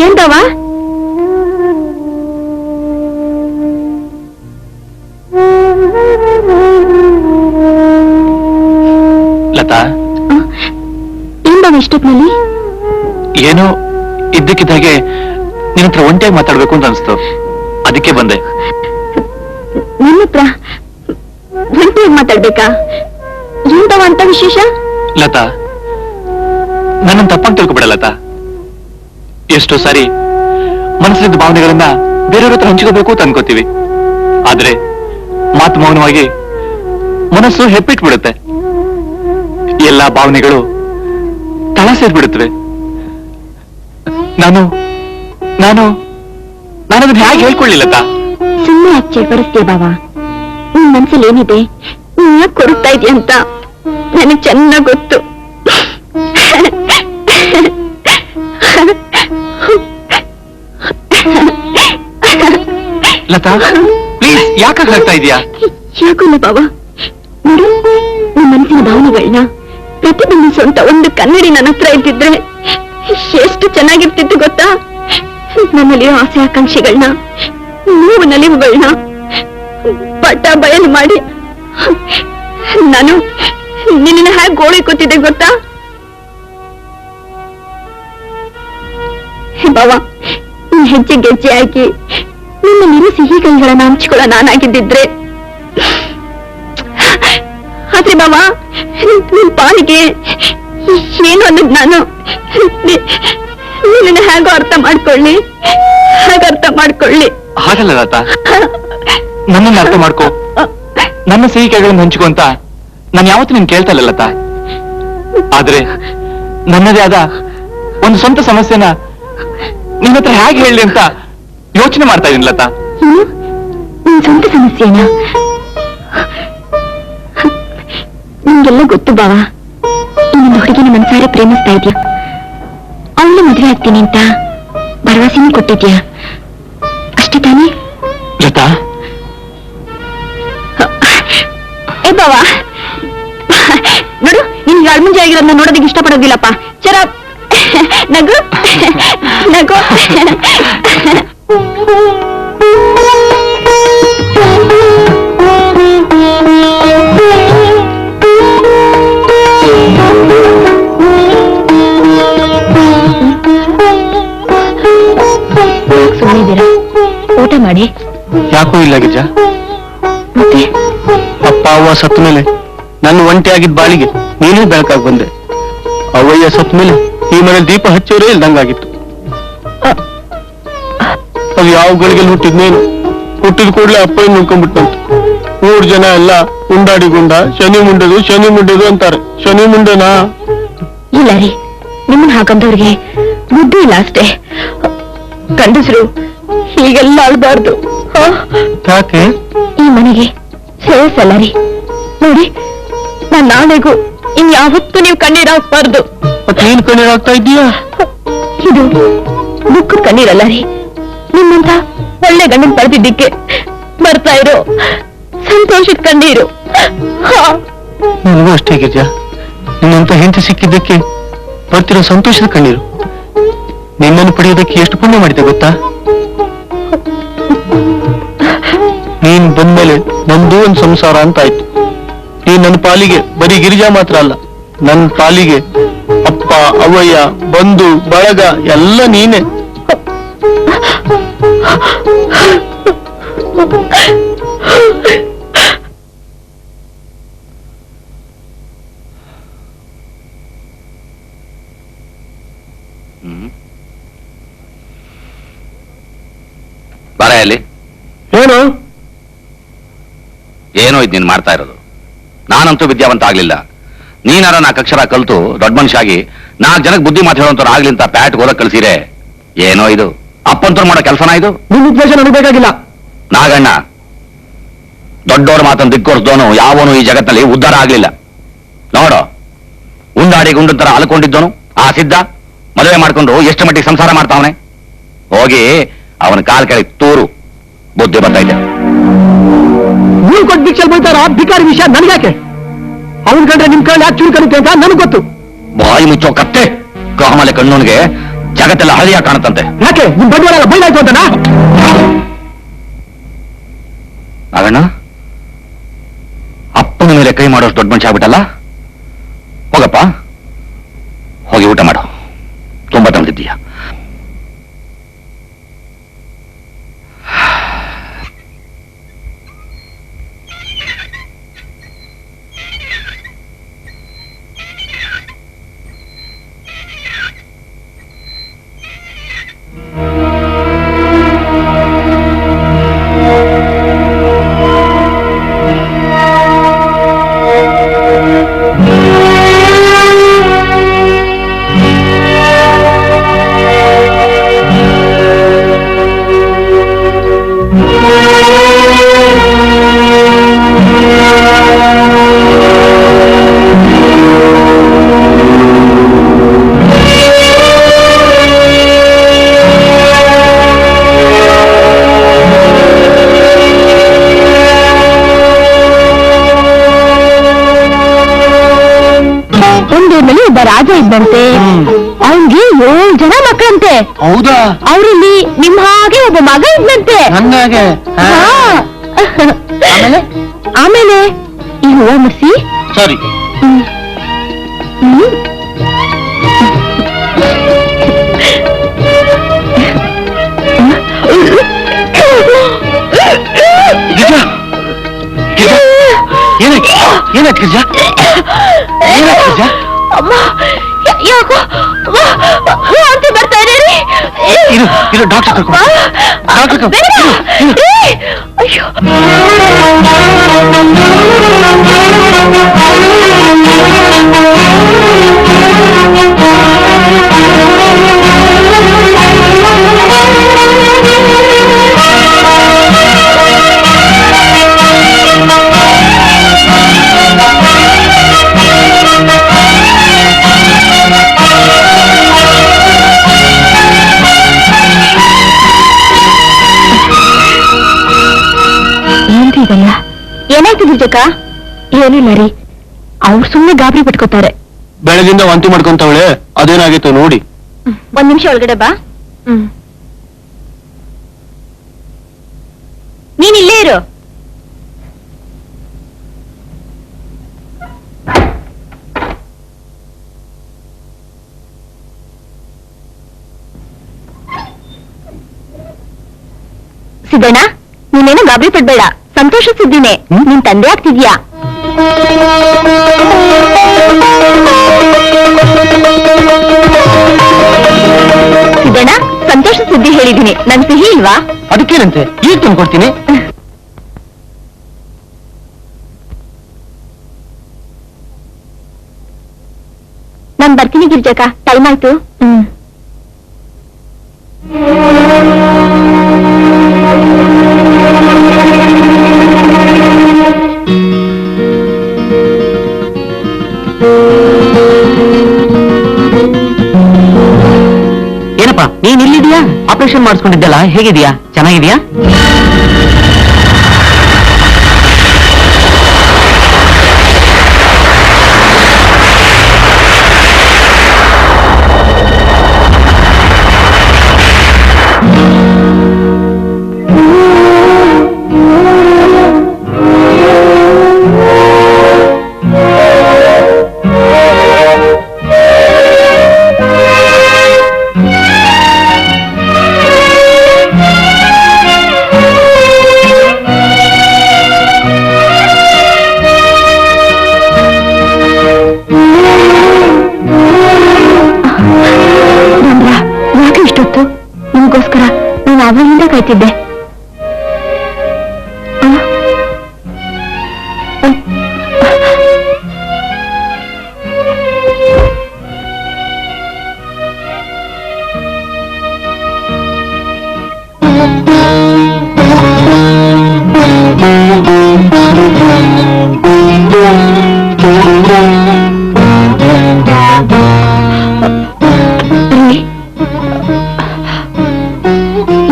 Speaker 2: ಏನ್ದವ?
Speaker 3: ಲತಾ,
Speaker 2: ಏನ್ದವ ಇಷ್ಟೊತ್ತಿನಲ್ಲಿ?
Speaker 3: ಏನೋ ಇದ್ದಕ್ಕಿದ್ದಾಗೆ ನಿನ್ನ ಹತ್ರ ಒಂಟಿಯಾಗಿ ಮಾತಾಡ್ಬೇಕು ಅಂತ ಅನ್ಸ್ತು, ಅದಕ್ಕೆ ಬಂದೆ.
Speaker 2: ನನ್ನ ಹತ್ರ ಒಂಟಿಯಾಗಿ ಮಾತಾಡ್ಬೇಕಾ? ಏನ್ದವ ಅಂತ ವಿಶೇಷ?
Speaker 3: ಲತಾ, ನನ್ನನ್ನು ತಪ್ಪಾಗಿ ತಿಳ್ಕೊಬೇಡ ಲತಾ. ಎಷ್ಟೋ ಸಾರಿ ಮನಸ್ಸಿನ ಭಾವನೆಗಳನ್ನ ಬೇರೆಯವ್ರ ಹತ್ರ ಹಂಚ್ಕೋಬೇಕು ಅಂತ ಅನ್ಕೋತೀವಿ, ಆದ್ರೆ ಮಾತು ಮೌನವಾಗಿ ಮನಸ್ಸು ಹೆಪ್ಪಿಟ್ಬಿಡುತ್ತೆ. ಎಲ್ಲಾ ಭಾವನೆಗಳು ತಳ ಸೇರ್ಬಿಡುತ್ತವೆ. ನಾನು ನಾನು ಅದನ್ನ ಹೇಗೆ ಹೇಳ್ಕೊಳ್ಳಿಲ್ಲತ್ತ?
Speaker 2: ಸುಮ್ಮನೆ ಯಾಕೆ ಚೇರ್ಪಡಿಸ್ತೀಯ ಬಾವ? ನಿನ್ ಮನ್ಸಲ್ಲಿ ಏನಿದೆ, ನೀನ್ ಯಾಕೆ ಕೊಡುತ್ತಾ ಇದೆಯಾ ಅಂತ ನನಗೆ ಚೆನ್ನಾಗ್ ಗೊತ್ತು.
Speaker 3: ಲತಾ, ಪ್ಲೀಸ್ ಯಾಕಾಗ ಆಗ್ತಾ ಇದೀಯಾ?
Speaker 2: ಯಾಕಲ್ಲ ಬಾವ, ನೋಡು, ನಿಮ್ ಮನಸ್ಸಿನ ಭಾವನೆಗಳನ್ನ ಪ್ರತಿಬಿಂಬಿಸುವಂತ ಒಂದು ಕನ್ನಡಿ ನನ್ನ ಹತ್ರ ಇದ್ದಿದ್ರೆ ಎಷ್ಟು ಚೆನ್ನಾಗಿರ್ತಿತ್ತು ಗೊತ್ತಾ? ನನ್ನಲ್ಲಿರೋ ಆಸೆ ಆಕಾಂಕ್ಷೆಗಳನ್ನ, ನೋವು ನಲಿವುಗಳನ್ನ ಪಟ್ಟ ಬಯಲು ಮಾಡಿ ನಾನು ನಿನ್ನ ಹೇಗೆ ಗೋಳಿಕೋತಿದ್ದೆ ಗೊತ್ತಾ? ಬಾವ, ಈ ಹೆಜ್ಜೆ ಗೆಜ್ಜೆ ಹಾಕಿ ನಿನ್ನಲ್ಲಿರೋ ಸಿಹಿ ಕೈಗಳನ್ನ ಹಂಚ್ಕೊಳ್ಳೋ ನಾನಾಗಿದ್ದಿದ್ರೆ. ಆದ್ರೆ ಬಾವ, ನಿನ್ ಪಾಲಿಗೆ ಏನು ಅನ್ನೋದು ನಾನು ನಿನ್ನ ಹೇಗೋ ಅರ್ಥ ಮಾಡ್ಕೊಳ್ಳಿ, ಹಾಗೆ ಅರ್ಥ ಮಾಡ್ಕೊಳ್ಳಿ.
Speaker 3: ಹಾಗಲ್ಲ ಲತಾ, ನನ್ನನ್ನು ಅರ್ಥ ಮಾಡ್ಕೋ, ನನ್ನ ಸಿಹಿ ಕೈಗಳನ್ನು ಹಂಚ್ಕೋ ಅಂತ ನಾನು ಯಾವತ್ತೂ ನಿನ್ ಕೇಳ್ತಾ ಇಲ್ಲ ಲತಾ. ಆದ್ರೆ ನನ್ನದೇ ಆದ ಒಂದು ಸ್ವಂತ ಸಮಸ್ಯೆನ ನಿನ್ನ ಹತ್ರ ಹೇಗೆ ಹೇಳಿ ಅಂತ ಯೋಚನೆ ಮಾಡ್ತಾ ಇದೀನಿ ಲತಾ.
Speaker 2: ನಿನ್ ಸ್ವಂತ ಸಮಸ್ಯೆನಾ? ನಿಮ್ಗೆಲ್ಲ ಗೊತ್ತು ಬಾವ, ಇನ್ನೊಂದು ಹುಡುಗಿನ ಮನ್ಸಾರೆ ಪ್ರೇಮಿಸ್ತಾ ಇದೆಯಾ, ಅವಳನ್ನ ಮದುವೆ ಆಗ್ತೀನಿ ಅಂತ ಭರವಸೆನೂ ಕೊಟ್ಟಿದ್ಯಾ, ಅಷ್ಟೇ ತಾನೇ?
Speaker 3: ಲತಾ,
Speaker 2: ಏ ಬಾವ, ನೋಡು, ನಿನ್ಗೆ ಅಳ್ಮುಂಜೆ ಆಗಿರೋದನ್ನ ನೋಡೋದಕ್ಕೆ ಇಷ್ಟಪಡೋದಿಲ್ಲಪ್ಪ. ಚರ ನಗು ನಗು. ಸುಮ್ಮನಿದ್ದೀರಾ? ಊಟ ಮಾಡಿ.
Speaker 5: ಯಾಕೂ ಇಲ್ಲ ಗಿಜ್ಜ.
Speaker 2: ಮತ್ತೆ
Speaker 5: ಅಪ್ಪ ಅವ್ವ ಸತ್ತ ಮೇಲೆ ನನ್ನ ಒಂಟಿಯಾಗಿದ್ದ ಬಾಳಿಗೆ ನೀನೇ ಬೆಳಕಾಗಿ ಬಂದೆ. ಅವ್ವಯ್ಯ ಸತ್ತ ಮೇಲೆ ಈ ಮನೆ ದೀಪ ಹಚ್ಚೋರೇ ಇಲ್ದಂಗಾಗಿತ್ತು. ಅದು ಯಾವ ಗಳಿಗೆಲ್ಲಿ ಹುಟ್ಟಿದ್ನೇನು, ಹುಟ್ಟಿದ ಕೂಡಲೇ ಅಪ್ಪ ನುಡ್ಕೊಂಡ್ಬಿಟ್ಟಂತ. 3 ಜನ ಎಲ್ಲ ಉಂಡಾಡಿ ಗುಂಡ, ಶನಿ ಮುಂಡದು ಅಂತಾರೆ. ಶನಿ ಮುಂಡನಾ?
Speaker 2: ಇಲ್ಲ ರೀ, ನಿಮ್ಮನ್ನ ಹಾಕಂದವ್ರಿಗೆ ಬುದ್ಧಿ ಇಲ್ಲ ಅಷ್ಟೇ. ಗಂಡಸರು ಹೀಗೆಲ್ಲ ಅಳ್ಬಾರ್ದು.
Speaker 5: ಯಾಕೆ?
Speaker 2: ಈ ಮನೆಗೆ ಶ್ರೇಯಸ್ಸಲ್ಲ ರೀ. ನೋಡಿ, ನನ್ನ ನಾಳೆಗೂ ಇನ್ಯಾವತ್ತೂ ನೀವು ಕಣ್ಣೀರ್ ಹಾಕ್ಬಾರ್ದು.
Speaker 5: ಮತ್ತೇನ್ ಕಣ್ಣೀರ್ ಆಗ್ತಾ ಇದ್ದೀಯಾ?
Speaker 2: ಇದು ದುಃಖದ ಕಣ್ಣೀರಲ್ಲ ರೀ, ನಿಮ್ಮಂತ ಒಳ್ಳೆ ಗಂಡನ್ ಪಡೆದಿದ್ದಕ್ಕೆ ಬರ್ತಾ ಇರೋ ಸಂತೋಷದ ಕಣ್ಣೀರು.
Speaker 5: ನನಗೂ ಅಷ್ಟೇ ಗಿರ್ಜಾ, ನಿನ್ನಂತ ಹೆಂಡತಿ ಸಿಕ್ಕಿದ್ದಕ್ಕೆ ಬರ್ತಿರೋ ಸಂತೋಷದ ಕಣ್ಣೀರು. ನಿನ್ನನ್ನು ಪಡೆಯೋದಕ್ಕೆ ಎಷ್ಟು ಪುಣ್ಯ ಮಾಡಿದೆ ಗೊತ್ತಾ? ನೀನ್ ಬಂದ್ಮೇಲೆ ನಂದು ಒಂದು ಸಂಸಾರ ಅಂತ ಆಯ್ತು. ನೀನ್ ನನ್ನ ಪಾಲಿಗೆ ಬರೀ ಗಿರಿಜಾ ಮಾತ್ರ ಅಲ್ಲ, ನನ್ನ ಪಾಲಿಗೆ ಅಪ್ಪ, ಅವ್ವಯ್ಯ, ಬಂಧು ಬಳಗ ಎಲ್ಲ ನೀನೆ.
Speaker 6: ಏನೋ ಇದು ನೀನ್ ಮಾಡ್ತಾ ಇರೋದು. ನಾನಂತೂ ವಿದ್ಯಾವಂತ ಆಗ್ಲಿಲ್ಲ. ನೀನಾರ 4 ಅಕ್ಷರ ಕಲ್ತು ದೊಡ್ಡ ಮನುಷ್ಯ ಆಗಿ 4 ಜನಕ್ಕೆ ಬುದ್ಧಿ ಮಾತು ಹೇಳೋಂತವ್ರು ಆಗ್ಲಿ ಅಂತ ಪ್ಯಾಟ್ ಓದಕ್ ಕಳ್ಸಿರೆ ಏನೋ ಇದು ಅಪ್ಪಂತವ್ರು ಮಾಡೋ ಕೆಲಸನ ಇದು.
Speaker 7: ನಿಮ್ ಉದ್ದೇಶ ನನಗೆ ಬೇಕಾಗಿಲ್ಲ.
Speaker 6: ನಾಗಣ್ಣ, ದೊಡ್ಡವ್ರ ಮಾತನ್ನು ದಿಕ್ಕೋರ್ಸ್ದವನು ಯಾವನು ಈ ಜಗತ್ತಿನಲ್ಲಿ ಉದ್ಧಾರ ಆಗ್ಲಿಲ್ಲ. ನೋಡು, ಉಂಡಾಡಿ ಗುಂಡು ತರ ಅಲ್ಕೊಂಡಿದ್ದವನು ಆ ಸಿದ್ಧ ಮದುವೆ ಮಾಡ್ಕೊಂಡು ಎಷ್ಟು ಮಟ್ಟಿಗೆ ಸಂಸಾರ ಮಾಡ್ತಾವನೆ. ಹೋಗಿ ಅವನ ಕಾಲ್ ಕೆಳಗೆ ತೂರು, ಬುದ್ಧಿ ಬಂದೈತೆ.
Speaker 7: ನೀವು ಕೊಟ್ಟು ಭಿಕ್ಷಲ್ ಬೈತಾರ ಭಿಕಾರಿ ವಿಷಯ ನನ್ಗ್ಯಾಕೆ? ಅವನ್ ಕಂಡ್ರೆ ನಿಮ್ ಕಣ್ಣು ಯಾಕೆ ಚೂರು ಕಲಿತೆ ಅಂತ ನನಗೆ ಗೊತ್ತು.
Speaker 6: ಬಾಯಿ ಮುಚ್ಚೋ ಕತ್ತೆ, ಕಾಮಲೆ ಕಣ್ಣೋನ್ಗೆ ಜಗತ್ತೆಲ್ಲ ಹಳದಿಯಾಗಿ ಕಾಣುತ್ತಂತೆ.
Speaker 7: ಯಾಕೆ ನಿಮ್ ಬಂಡವಾಳ ಎಲ್ಲ ಬೈಲಾಯ್ತು ಅಂತನಾ?
Speaker 6: ನಾಗಣ್ಣ, ಅಪ್ಪನ ಮೇಲೆ ಕೈ ಮಾಡೋಷ್ಟು ದೊಡ್ಡ ಮನುಷ್ಯ ಆಗ್ಬಿಟ್ಟಲ್ಲ. ಹೋಗಪ್ಪ, ಹೋಗಿ ಊಟ ಮಾಡು, ತುಂಬಾ ತಂದಿದ್ದೀಯ.
Speaker 2: ರಾಜ ಇದ್ದಂತೆ, ಅವನ್ಗೆ 7 ಜನ ಮಕ್ಕಳಂತೆ.
Speaker 7: ಹೌದಾ?
Speaker 2: ಅವರಲ್ಲಿ ನಿಮ್ ಹಾಗೆ ಒಬ್ಬ ಮಗ ಇದ್ದಂತೆ.
Speaker 7: ನನ್ನಾಗೆ?
Speaker 2: ಆಮೇಲೆ ಈ ಹೂವ ಮುಡಿಸಿ.
Speaker 7: ಸರಿ. ಏನಾಯ್ತು ಗಿರ್ಜಾ?
Speaker 2: ಅಮ್ಮ, ಯಾಕೋ ವಾಂತಿ ಬರ್ತಾ ಇದೆ.
Speaker 7: ಇದು ಡಾಕ್ಟರ್ ಕರ್ಕೊಂಡು.
Speaker 2: ಅಯ್ಯೋ, ಏನಾಯ್ತು ಗಿರ್ಜಕ್ಕ? ಏನಿಲ್ಲ ರೀ, ಅವ್ರು ಸುಮ್ಮನೆ ಗಾಬರಿ ಪಟ್ಕೋತಾರೆ.
Speaker 7: ಬೆಳಗಿಂದ ವಾಂತಿ ಮಾಡ್ಕೊಂತವಳೆ, ಅದೇನಾಗಿತ್ತು ನೋಡಿ.
Speaker 2: 1 ನಿಮಿಷ ಒಳಗಡೆ ಬಾ. ನೀನ್ ಇಲ್ಲೇ ಇರು. ಸಿದ್ದಣ್ಣ, ನೀನೇನು ಗಾಬರಿ ಪಡ್ಬೇಡ, ಸಂತೋಷಿಸಿದ್ದೀನಿ. ನಿನ್ ತಂದೆ ಆಗ್ತಿದ್ಯಾ? ಸಿದ್ದಣ್ಣ, ಸಂತೋಷ ಸುದ್ದಿ ಹೇಳಿದ್ದೀನಿ. ನನ್ ಸಿಹಿ ಇಲ್ವಾ?
Speaker 7: ಅದಕ್ಕೇನಂತೆ, ಈಗ ತಂದ್ಕೊಡ್ತೀನಿ.
Speaker 2: ನಾನ್ ಬರ್ತೀನಿ ಗಿರ್ಜಕ್ಕ, ಟೈಮ್ ಆಯ್ತು.
Speaker 5: ಏನಪ್ಪಾ ನೀನ್ ಇಲ್ಲಿದ್ಯಾ? ಆಪರೇಷನ್ ಮಾಡಿಸ್ಕೊಂಡಿದ್ದಲ್ಲ, ಹೇಗಿದ್ಯಾ? ಚೆನ್ನಾಗಿದ್ಯಾ?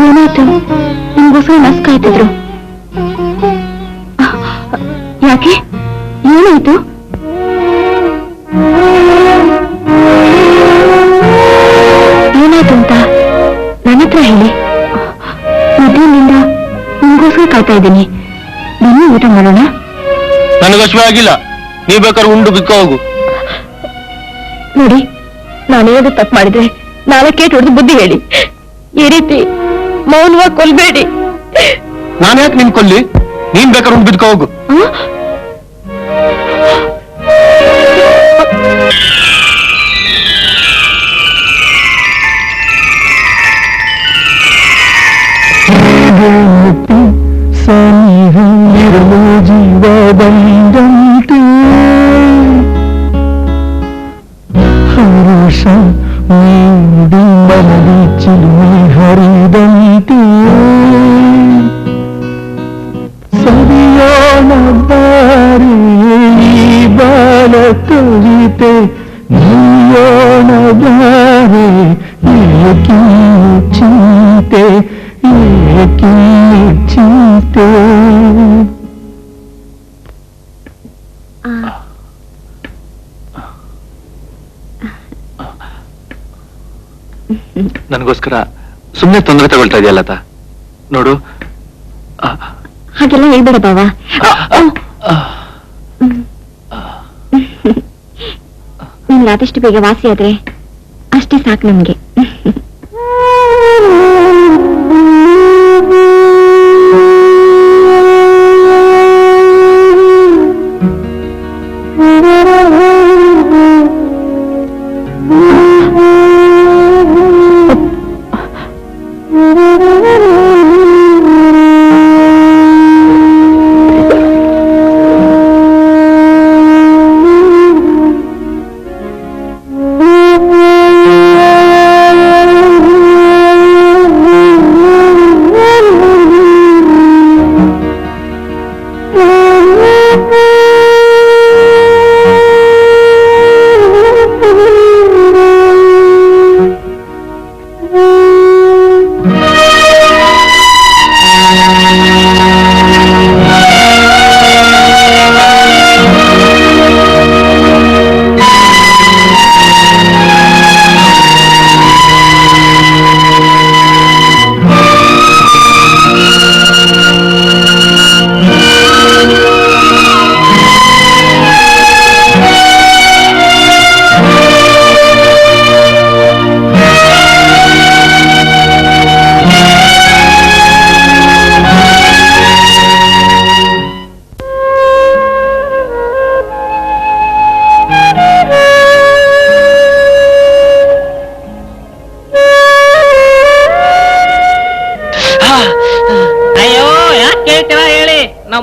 Speaker 2: ಏನಾಯ್ತು? ನಿಮ್ಗೋಸ್ಕರ ನರ್ಸ್ ಕಾಯ್ತಿದ್ರು. ಯಾಕೆ? ಏನಾಯ್ತು? ಏನಾಯ್ತು ಅಂತ ನನ್ನ ಹತ್ರ ಹೇಳಿ. ಮಧ್ಯಾಹ್ನದಿಂದ ನಿಮ್ಗೋಸ್ಕರ ಕಾಯ್ತಾ ಇದ್ದೀನಿ. ಬನ್ನಿ ಊಟ ಮಾಡೋಣ.
Speaker 5: ನನಗೆ ಹಸಿವೆ ಆಗಿಲ್ಲ, ನೀವ್ ಬೇಕಾದ್ರೆ ಉಂಡು ಬಿಕ್ಕ ಹೋಗು.
Speaker 2: ನೋಡಿ, ನಾನೇನಾದ್ರು ತಪ್ಪು ಮಾಡಿದ್ರೆ ನಾಳೆ ಕೇಟ್ ಹೊಡೆದು ಬುದ್ಧಿ ಹೇಳಿ. ಈ ರೀತಿ ಮೌನವಾಗಿ ಕೊಲ್ಬೇಡಿ.
Speaker 5: ನಾನು ಯಾಕೆ ನಿನ್ ಕೊಲ್ಲಿ? ನೀನ್ ಬೇಕಾದ್ರೆ ಉಂಡು ಬಿದ್ಕ ಹೋಗು.
Speaker 7: ಜೀವದಂತೆ ಹರುಷ ನೀಡಿ ಮನದಿ ಚಿಲುಮೆ ಹರಿದಂತೆ ಸರಿಯೋಣ ಬಾರಿ ಬಾಲ ಕವಿತೆ ನೀಯೋಣ ಬಾರಿ ಏಕಿ ಚಿಂತೆ ಏಕಿ ಚಿಂತೆ.
Speaker 3: ನನಗೋಸ್ಕರ ಸುಮ್ಮನೆ ತೊಂದರೆ ತಗೊಳ್ತಾ ಇದೆಯಲ್ಲ ನೋಡು.
Speaker 2: ಹಾಗೆಲ್ಲ ಹೇಳ್ಬೇಡ ಬಾವ. ನಿಮ್ಗೆ ಆದಷ್ಟು ಬೇಗ ವಾಸಿ ಆದ್ರೆ ಅಷ್ಟೇ ಸಾಕು ನಮ್ಗೆ.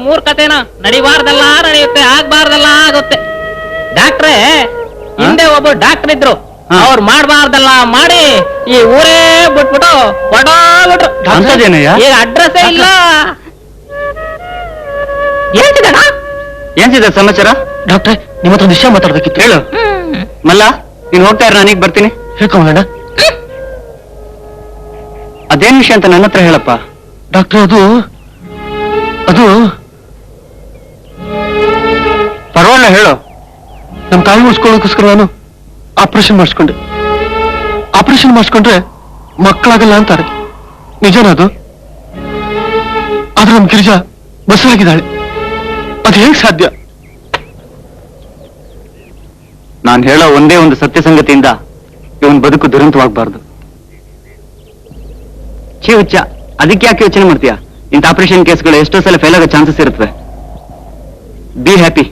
Speaker 4: ಮೂರ್ ಕತೆನ ನಡಿಬಾರ್ದಲ್ಲ ನಡೆಯುತ್ತೆ, ಆಗ್ಬಾರ್ದಲ್ಲ ಆಗುತ್ತೆ. ಡಾಕ್ಟ್ರೇ ಹಿಂದೆ ಒಬ್ಬ ಡಾಕ್ಟರ್ ಇದ್ರು, ಅವ್ರು ಮಾಡ್ಬಾರ್ದಲ್ಲ ಮಾಡಿ ಈ ಊರೇ ಬಿಟ್ಬಿಟ್ಟು ಹೊಡೋಗ್ಬಿಟ್ರು. ಈಗ ಅಡ್ರೆಸ್ ಇಲ್ಲ.
Speaker 5: ಏನ್ಸಿದ ಸಮಾಚಾರ? ಡಾಕ್ಟ್ರೆ ನಿಮ್ಮ ಹತ್ರ ವಿಷಯ ಮಾತಾಡ್ಬೇಕಿತ್ತು. ಹೇಳು ಮಲ್ಲ. ನೀನ್ ಹೋಗ್ತಾ ಇರ, ನಾನೀಗ ಬರ್ತೀನಿ. ಹೇಳ್ಕೊಂಡ ಅದೇನ್ ವಿಷಯ ಅಂತ ನನ್ನ ಹತ್ರ ಹೇಳಪ್ಪ. ಡಾಕ್ಟ್ರೆ ಅದು ಅದು ಪರವಾಗಿಲ್ಲ, ಹೇಳು. ನಮ್ ತಾಯಿ ಉಳಿಸ್ಕೊಳ್ಳೋಕೋಸ್ಕರ ನಾನು ಆಪರೇಷನ್ ಮಾಡಿಸ್ಕೊಂಡೆ. ಆಪರೇಷನ್ ಮಾಡಿಸ್ಕೊಂಡ್ರೆ ಮಕ್ಕಳಾಗಲ್ಲ ಅಂತಾರೆ. ನಿಜನದು? ಆದ್ರೆ ನಮ್ ಗಿರಿಜಾ ಬಸರಾಗಿದ್ದಾಳೆ. ಅದು ಹೇಗ್ ಸಾಧ್ಯ? ನಾನು ಹೇಳೋ ಒಂದೇ ಒಂದು ಸತ್ಯ ಸಂಗತಿಯಿಂದ ಇವನ್ ಬದುಕು ದುರಂತವಾಗಬಾರ್ದು. ಛೇ ಹುಚ್ಚ, ಅದಕ್ಕೆ ಯಾಕೆ ಯೋಚನೆ ಮಾಡ್ತೀಯಾ? ಇಂಥ ಆಪರೇಷನ್ ಕೇಸ್ಗಳು ಎಷ್ಟೋ ಸಲ ಫೇಲ್ ಆಗೋ ಚಾನ್ಸಸ್ ಇರುತ್ತವೆ. Be happy.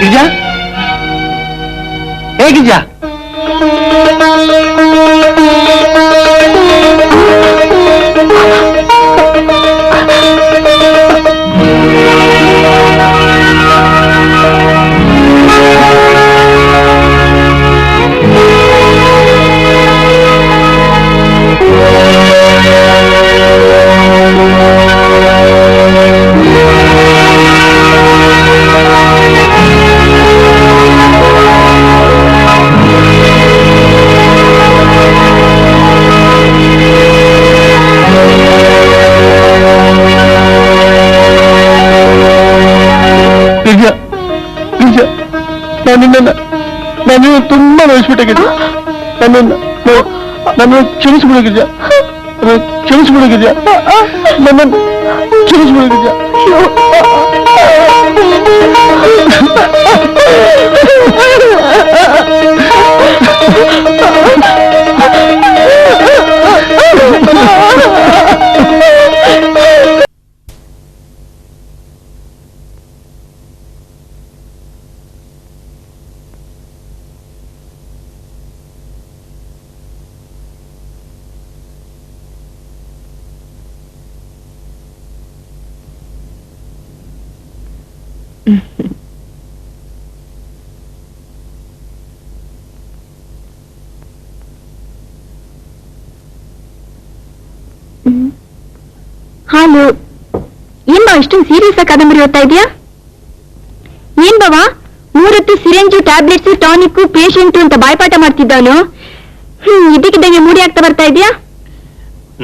Speaker 7: ಗಿರಿಜಾ ಹೇ ಗಿರಿಜಾ ನಾನು ತುಂಬಾ ನೋಯಿಸ್ಬಿಟ್ಟಿದ್ದೆ ನನ್ನ ಕ್ಷಮಿಸ್ಬಿಡೋಗಿದ್ಯಾ ಕ್ಷಮಿಸ್ಬಿಡೋಗಿದ್ಯಾ ನನ್ನ ಕ್ಷಮಿಸ್ಬಿಡೋಗಿದ್ಯಾ
Speaker 2: ಹಾಲು ಏನ್ ಬಾ ಇಷ್ಟೊಂದು ಸೀರಿಯಸ್ ಆಗಿ ಕಾದಂಬರಿ ಓದ್ತಾ ಇದೆಯಾ? ಏನ್ ಬಾವಾ 3 ಹೊತ್ತು ಸಿರೆಂಜು ಟ್ಯಾಬ್ಲೆಟ್ಸ್ ಟಾನಿಕ್ ಪೇಷಂಟ್ ಅಂತ ಬಾಯ್ಪಾಠ ಮಾಡ್ತಿದ್ದಾನು. ಇದಕ್ಕಿದ್ದಂಗೆ ಮೂಡಿ ಆಗ್ತಾ ಬರ್ತಾ ಇದೆಯಾ?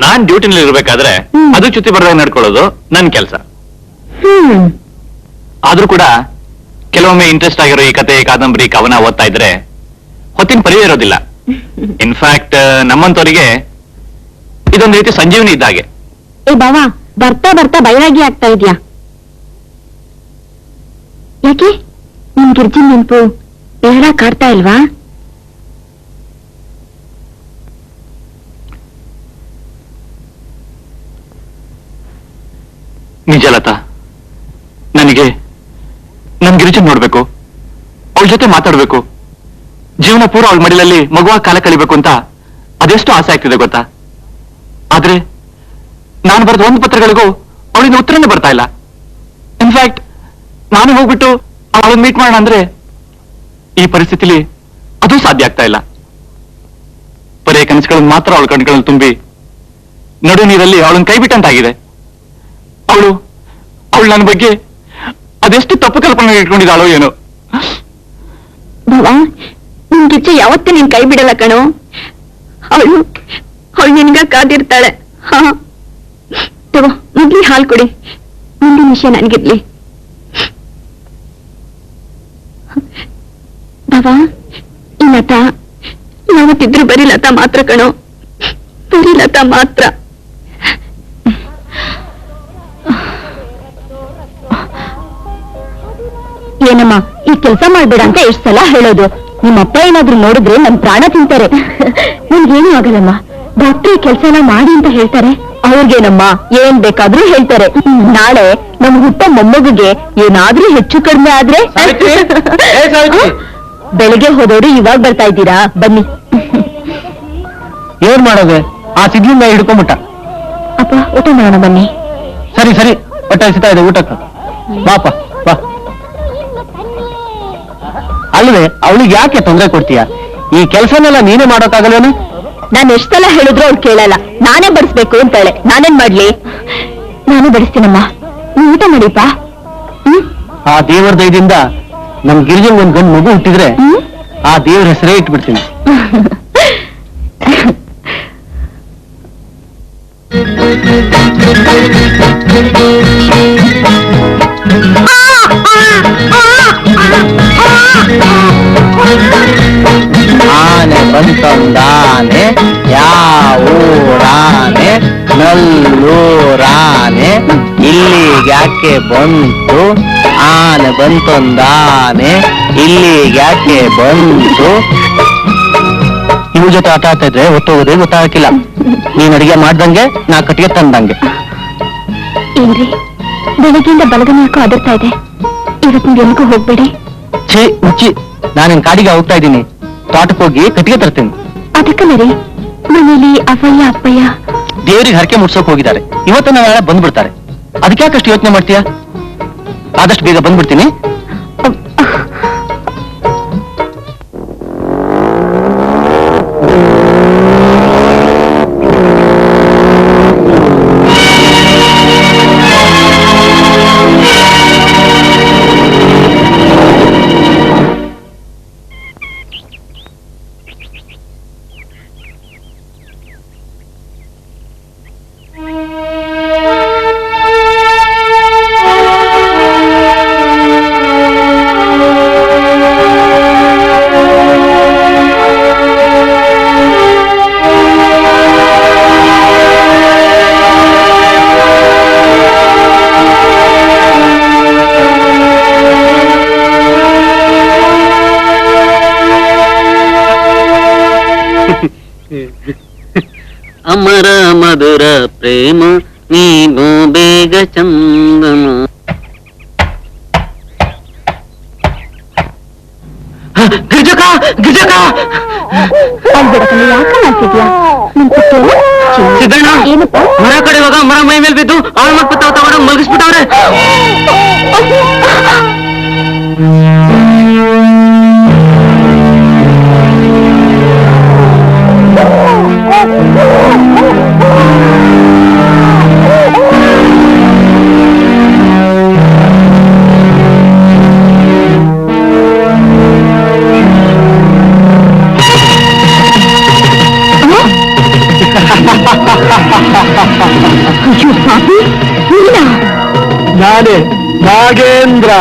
Speaker 3: ನಾನ್ ಡ್ಯೂಟಿನಲ್ಲಿ ಇರ್ಬೇಕಾದ್ರೆ ಅದು ಚ್ಯುತಿ ಬರ್ದಾಗ ನಡ್ಕೊಳ್ಳೋದು ನನ್ ಕೆಲಸ. ಆದ್ರೂ ಕೂಡ ಕೆಲವೊಮ್ಮೆ ಇಂಟ್ರೆಸ್ಟ್ ಆಗಿರೋ ಈ ಕತೆ ಕಾದಂಬರಿ ಕವನ ಓದ್ತಾ ಇದ್ರೆ ಹೊತ್ತಿನ ಪರಿವೇ ಇರೋದಿಲ್ಲ. ಇನ್ಫ್ಯಾಕ್ಟ್ ನಮ್ಮಂತವರಿಗೆ ಇದೊಂದು ರೀತಿ ಸಂಜೀವನಿ ಇದ್ದಾಗೆ.
Speaker 2: ಏ ಬಾವಾ, ಬರ್ತಾ ಬರ್ತಾ ಬೈರಾಗಿ ಆಗ್ತಾ ಇದ್ಯಾ? ಯಾಕೆ ನಿನ್ ಗಿರ್ಜಿನ್ ನೆನ್ಪು ಬೇಡ ಕಾಡ್ತಾ ಇಲ್ವಾ?
Speaker 3: ನಿಜ ಲತಾ, ನನಗೆ ನನ್ ಗಿರಿಜನ್ ನೋಡ್ಬೇಕು, ಅವಳ ಜೊತೆ ಮಾತಾಡ್ಬೇಕು, ಜೀವನ ಪೂರ ಅವಳ ಮಡಿಲಲ್ಲಿ ಮಗುವಾಗಿ ಕಾಲ ಕಳಿಬೇಕು ಅಂತ ಅದೆಷ್ಟು ಆಸೆ ಆಗ್ತಿದೆ ಗೊತ್ತಾ? ಆದ್ರೆ ನಾನು ಬರೆದ ಒಂದು ಪತ್ರಗಳಿಗೂ ಅವಳಿಂದ ಉತ್ತರನೇ ಬರ್ತಾ ಇಲ್ಲ. ಇನ್ಫ್ಯಾಕ್ಟ್ ನಾನು ಹೋಗ್ಬಿಟ್ಟು ಅವಳನ್ನ ಮೀಟ್ ಮಾಡೋಣ ಅಂದ್ರೆ ಈ ಪರಿಸ್ಥಿತಿಲಿ ಅದು ಸಾಧ್ಯ ಆಗ್ತಾ ಇಲ್ಲ. ಬರೀ ಕನಸುಗಳನ್ನು ಮಾತ್ರ ಅವಳ ಕಣ್ಗಳನ್ನು ತುಂಬಿ ನಡು ನೀರಲ್ಲಿ ಅವಳನ್ನ ಕೈ ಬಿಟ್ಟಂತಾಗಿದೆ. ಅವಳು ನನ್ನ ಬಗ್ಗೆ ಅದೆಷ್ಟು ತಪ್ಪು ಕಲ್ಪನೆ ಇಟ್ಕೊಂಡಿದ್ದಾಳೋ ಏನೋ.
Speaker 2: ಬಾವಾ, ನಿನ್ ಗಿಚ್ಚೆ ಯಾವತ್ತೂ ನೀನ್ ಕೈ ಬಿಡಲ್ಲ ಕಣೋ. ಅವಳು ನಿನ್ಗ ಕಾದಿರ್ತಾಳೆ. ಹಾ ತಗೋ, ಮೊದ್ಲಿ ಹಾಲು ಕೊಡಿ, ಮುಂದಿನ ವಿಷಯ ನನ್ಗಿರ್ಲಿ. ಬಾವಾ, ಈ ಲತಾ ಯಾವತ್ತಿದ್ರು ಬರೀ ಲತಾ ಮಾತ್ರ ಕಣೋ, ಬರೀ ಲತಾ ಮಾತ್ರ. ಏನಮ್ಮ, ಈ ಕೆಲಸ ಮಾಡ್ಬೇಡ ಅಂತ ಎಷ್ಟ್ ಸಲ ಹೇಳೋದು? ನಿಮ್ಮಪ್ಪ ಏನಾದ್ರೂ ನೋಡಿದ್ರೆ ನನ್ ಪ್ರಾಣ ತಿಂತಾರೆ. ನನ್ಗೇನು ಆಗಲ್ಲಮ್ಮ, ಡಾಕ್ಟ್ರ್ ಈ ಕೆಲಸ ಎಲ್ಲ ಮಾಡಿ ಅಂತ ಹೇಳ್ತಾರೆ. ಅವ್ರಿಗೇನಮ್ಮ ಏನ್ ಬೇಕಾದ್ರೂ ಹೇಳ್ತಾರೆ. ನಾಳೆ ನಮ್ ಹುಟ್ಟ ಮೊಮ್ಮಗಿಗೆ ಏನಾದ್ರೂ ಹೆಚ್ಚು ಕಡಿಮೆ ಆದ್ರೆ ಬೆಳಿಗ್ಗೆ ಹೋದವರು ಇವಾಗ ಬರ್ತಾ ಇದ್ದೀರಾ? ಬನ್ನಿ.
Speaker 7: ಏನ್ ಮಾಡೋದೆ? ಆ ಸಿದ್ಲಿಂದ ಹಿಡ್ಕೊಂಬಿಟ್ಟ.
Speaker 2: ಅಪ್ಪ ಊಟ ಮಾಡೋಣ ಬನ್ನಿ.
Speaker 7: ಸರಿ ಸರಿ, ಹೊಟ್ಟೆ ಹಸಿತಾ ಇದೆ, ಊಟಕ್ಕೆ ಬಾಪ ಬಾ. ಅಲ್ವೇ, ಅವಳಿಗೆ ಯಾಕೆ ತೊಂದರೆ ಕೊಡ್ತೀಯ? ಈ ಕೆಲಸನೆಲ್ಲ ನೀನೇ ಮಾಡೋಕ್ಕಾಗಲ್ವೇನು?
Speaker 2: ನಾನು ಎಷ್ಟ್ ಸಲ ಹೇಳಿದ್ರು ಅವ್ಳು ಕೇಳಲ್ಲ. ನಾನೇ ಬಡಿಸ್ಬೇಕು ಅಂತಾಳೆ. ನಾನೇನ್ ಮಾಡ್ಲಿ? ನಾನೇ ಬಡಿಸ್ತೀನಮ್ಮ, ನೀವ್ ಊಟ ಮಾಡಿಪ್ಪ.
Speaker 7: ಆ ದೇವರ ದಯದಿಂದ ನಮ್ ಗಿರಿಜನ್ ಒಂದ್ ಗಂಡು ಮಗು ಹುಟ್ಟಿದ್ರೆ ಆ ದೇವ್ರ ಹೆಸರೇ ಇಟ್ಬಿಡ್ತೀನಿ. ಆನೆ ಬಂತೊಂದಾನೆ, ಯಾವೂರಾನೆ, ನಲ್ಲೂರಾನೆ, ಇಲ್ಲಿಗ್ಯಾಕೆ ಬಂತು? ಆನೆ ಬಂತೊಂದಾನೆ, ಇಲ್ಲಿಗ್ಯಾಕೆ ಬಂತು?
Speaker 5: ಜೊತೆ ಆಟ ಆಡ್ತಾ ಇದ್ರೆ ಹೊತ್ತೋಗೋದೇ ಗೊತ್ತಾಗಕ್ಕಿಲ್ಲ. ನೀನ್ ಅಡಿಗೆ ಮಾಡ್ದಂಗೆ ನಾ ಕಟ್ಟಿಗೆ ತಂದಂಗೆ.
Speaker 2: ಏನ್ರಿ ಬೆಳಗ್ಗೆಯಿಂದ ಬಲಗನ ಯಾಕೋ ಅದರ್ತಾ ಇದೆ, ಇವತ್ತು ಎಲ್ಗೂ ಹೋಗ್ಬೇಡಿ.
Speaker 5: ಛೇ ಮುಚ್ಚಿ, ನಾನಿನ್ ಕಾಡಿಗೆ ಹೋಗ್ತಾ ಇದ್ದೀನಿ, ತೋಟಕ್ಕೆ ಹೋಗಿ ಕಟ್ಟಿಗೆ ತರ್ತೀನಿ.
Speaker 2: ಅದಕ್ಕಲ್ಲ ರೀ, ಮನೇಲಿ ಅವಯ್ಯ ಅಪ್ಪಯ್ಯ
Speaker 5: ದೇವರಿಗೆ ಹರಕೆ ಮುಟ್ಸೋಕ್ ಹೋಗಿದ್ದಾರೆ, ಇವತ್ತು ನಾಳೆ ಬಂದ್ಬಿಡ್ತಾರೆ. ಅದಕ್ಕೆ ಯಾಕಷ್ಟು ಯೋಚನೆ ಮಾಡ್ತೀಯಾ? ಆದಷ್ಟು ಬೇಗ ಬಂದ್ಬಿಡ್ತೀನಿ.
Speaker 4: ಅಮರ ಮಧುರ ಪ್ರೇಮ ನೀನು ಬೇಗ ಚಂದನು. ಗಿರ್ಜಕ ಗಿರ್ಜಕ
Speaker 2: ಯಾಕೆ ಮಾಡ್ತಿದ್ಯಾ?
Speaker 4: ಸಿದ್ದಣ್ಣ, ಮರ ಕಡೆ ಇವಾಗ ಮರ ಮೈ ಮೇಲೆ ಬಿದ್ದು ಅವಳ ಮಕ್ಕಳು ತಗೊಂಡು ಮಲಗಿಸ್ಬಿಟ್ಟವ್ರೆ.
Speaker 5: ನಾನೇ ನಾಗೇಂದ್ರ.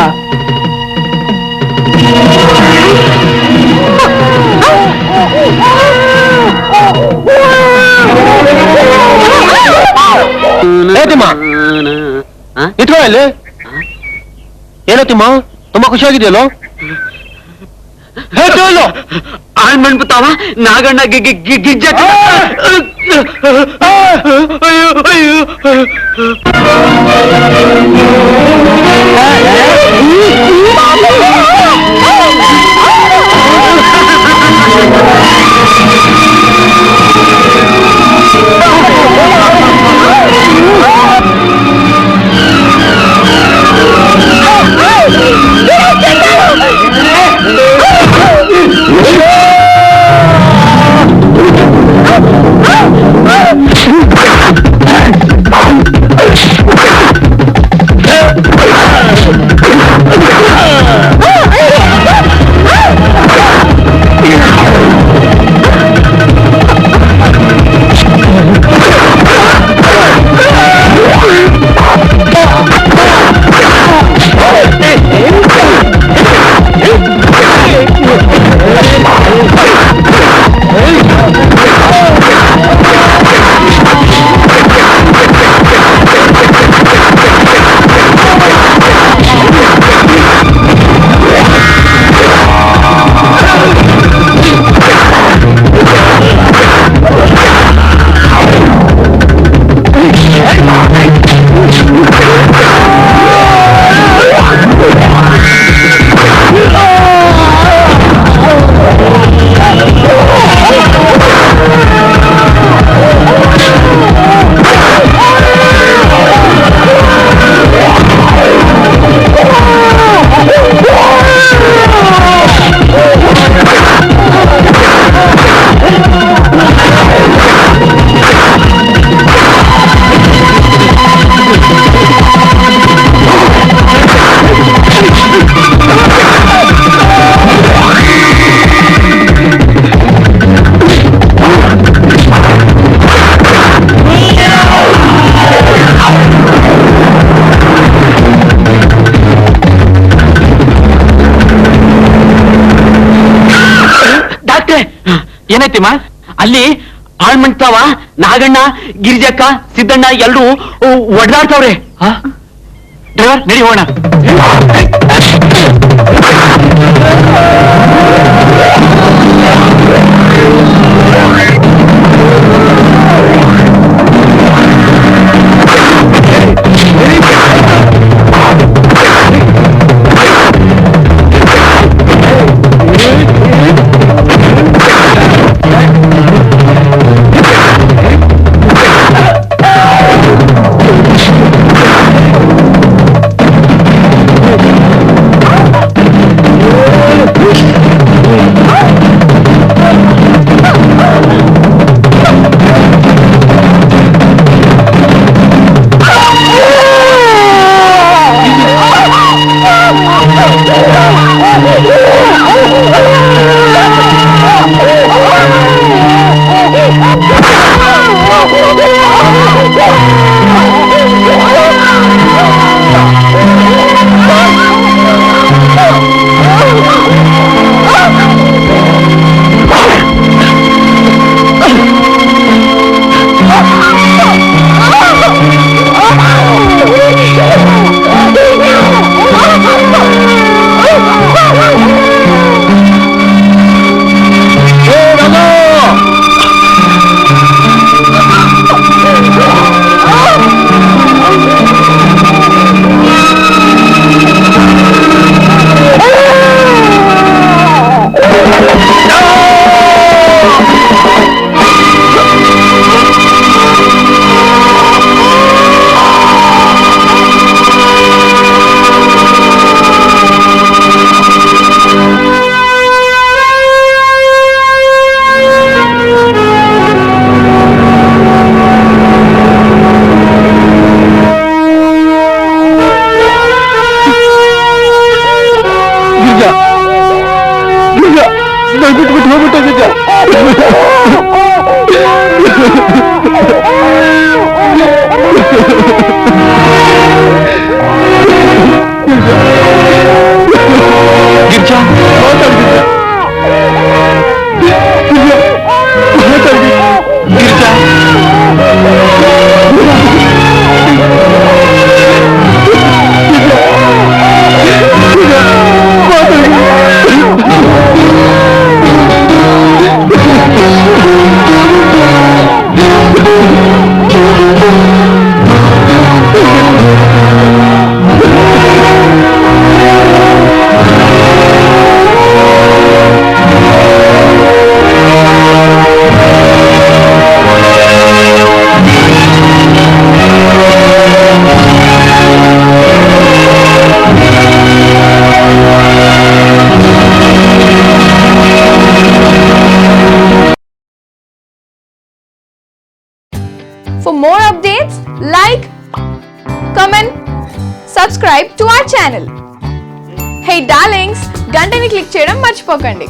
Speaker 5: ಇಟ್ಕೋ ಇಲ್ಲಿ. ಏನೋ ತಿಮ್ಮ, ತುಂಬಾ ಖುಷಿಯಾಗಿದೆಯಲ್ಲೋ?
Speaker 4: ಆಳ್ ಮಣ್ಬಿತ್ತಾವ ನಾಗಣ್ಣ ಗಿಜ್ಜ. ಅಯ್ಯೋ ಅಯ್ಯೋ
Speaker 5: ಏನಾಯ್ತಿಮ್ಮ? ಅಲ್ಲಿ ಆಳ್ಮಂಟ್ತಾವ ನಾಗಣ್ಣ ಗಿರಿಜಕ್ಕ ಸಿದ್ದಣ್ಣ ಎಲ್ರು ಒಡ್ದಾಡ್ತಾವ್ರೆ. ಡ್ರೈವರ್ ನಡಿ ಹೋಣ.
Speaker 8: For more updates, like, comment, subscribe to our channel. Hey darlings, గంటని click చేయడం మర్చిపోకండి.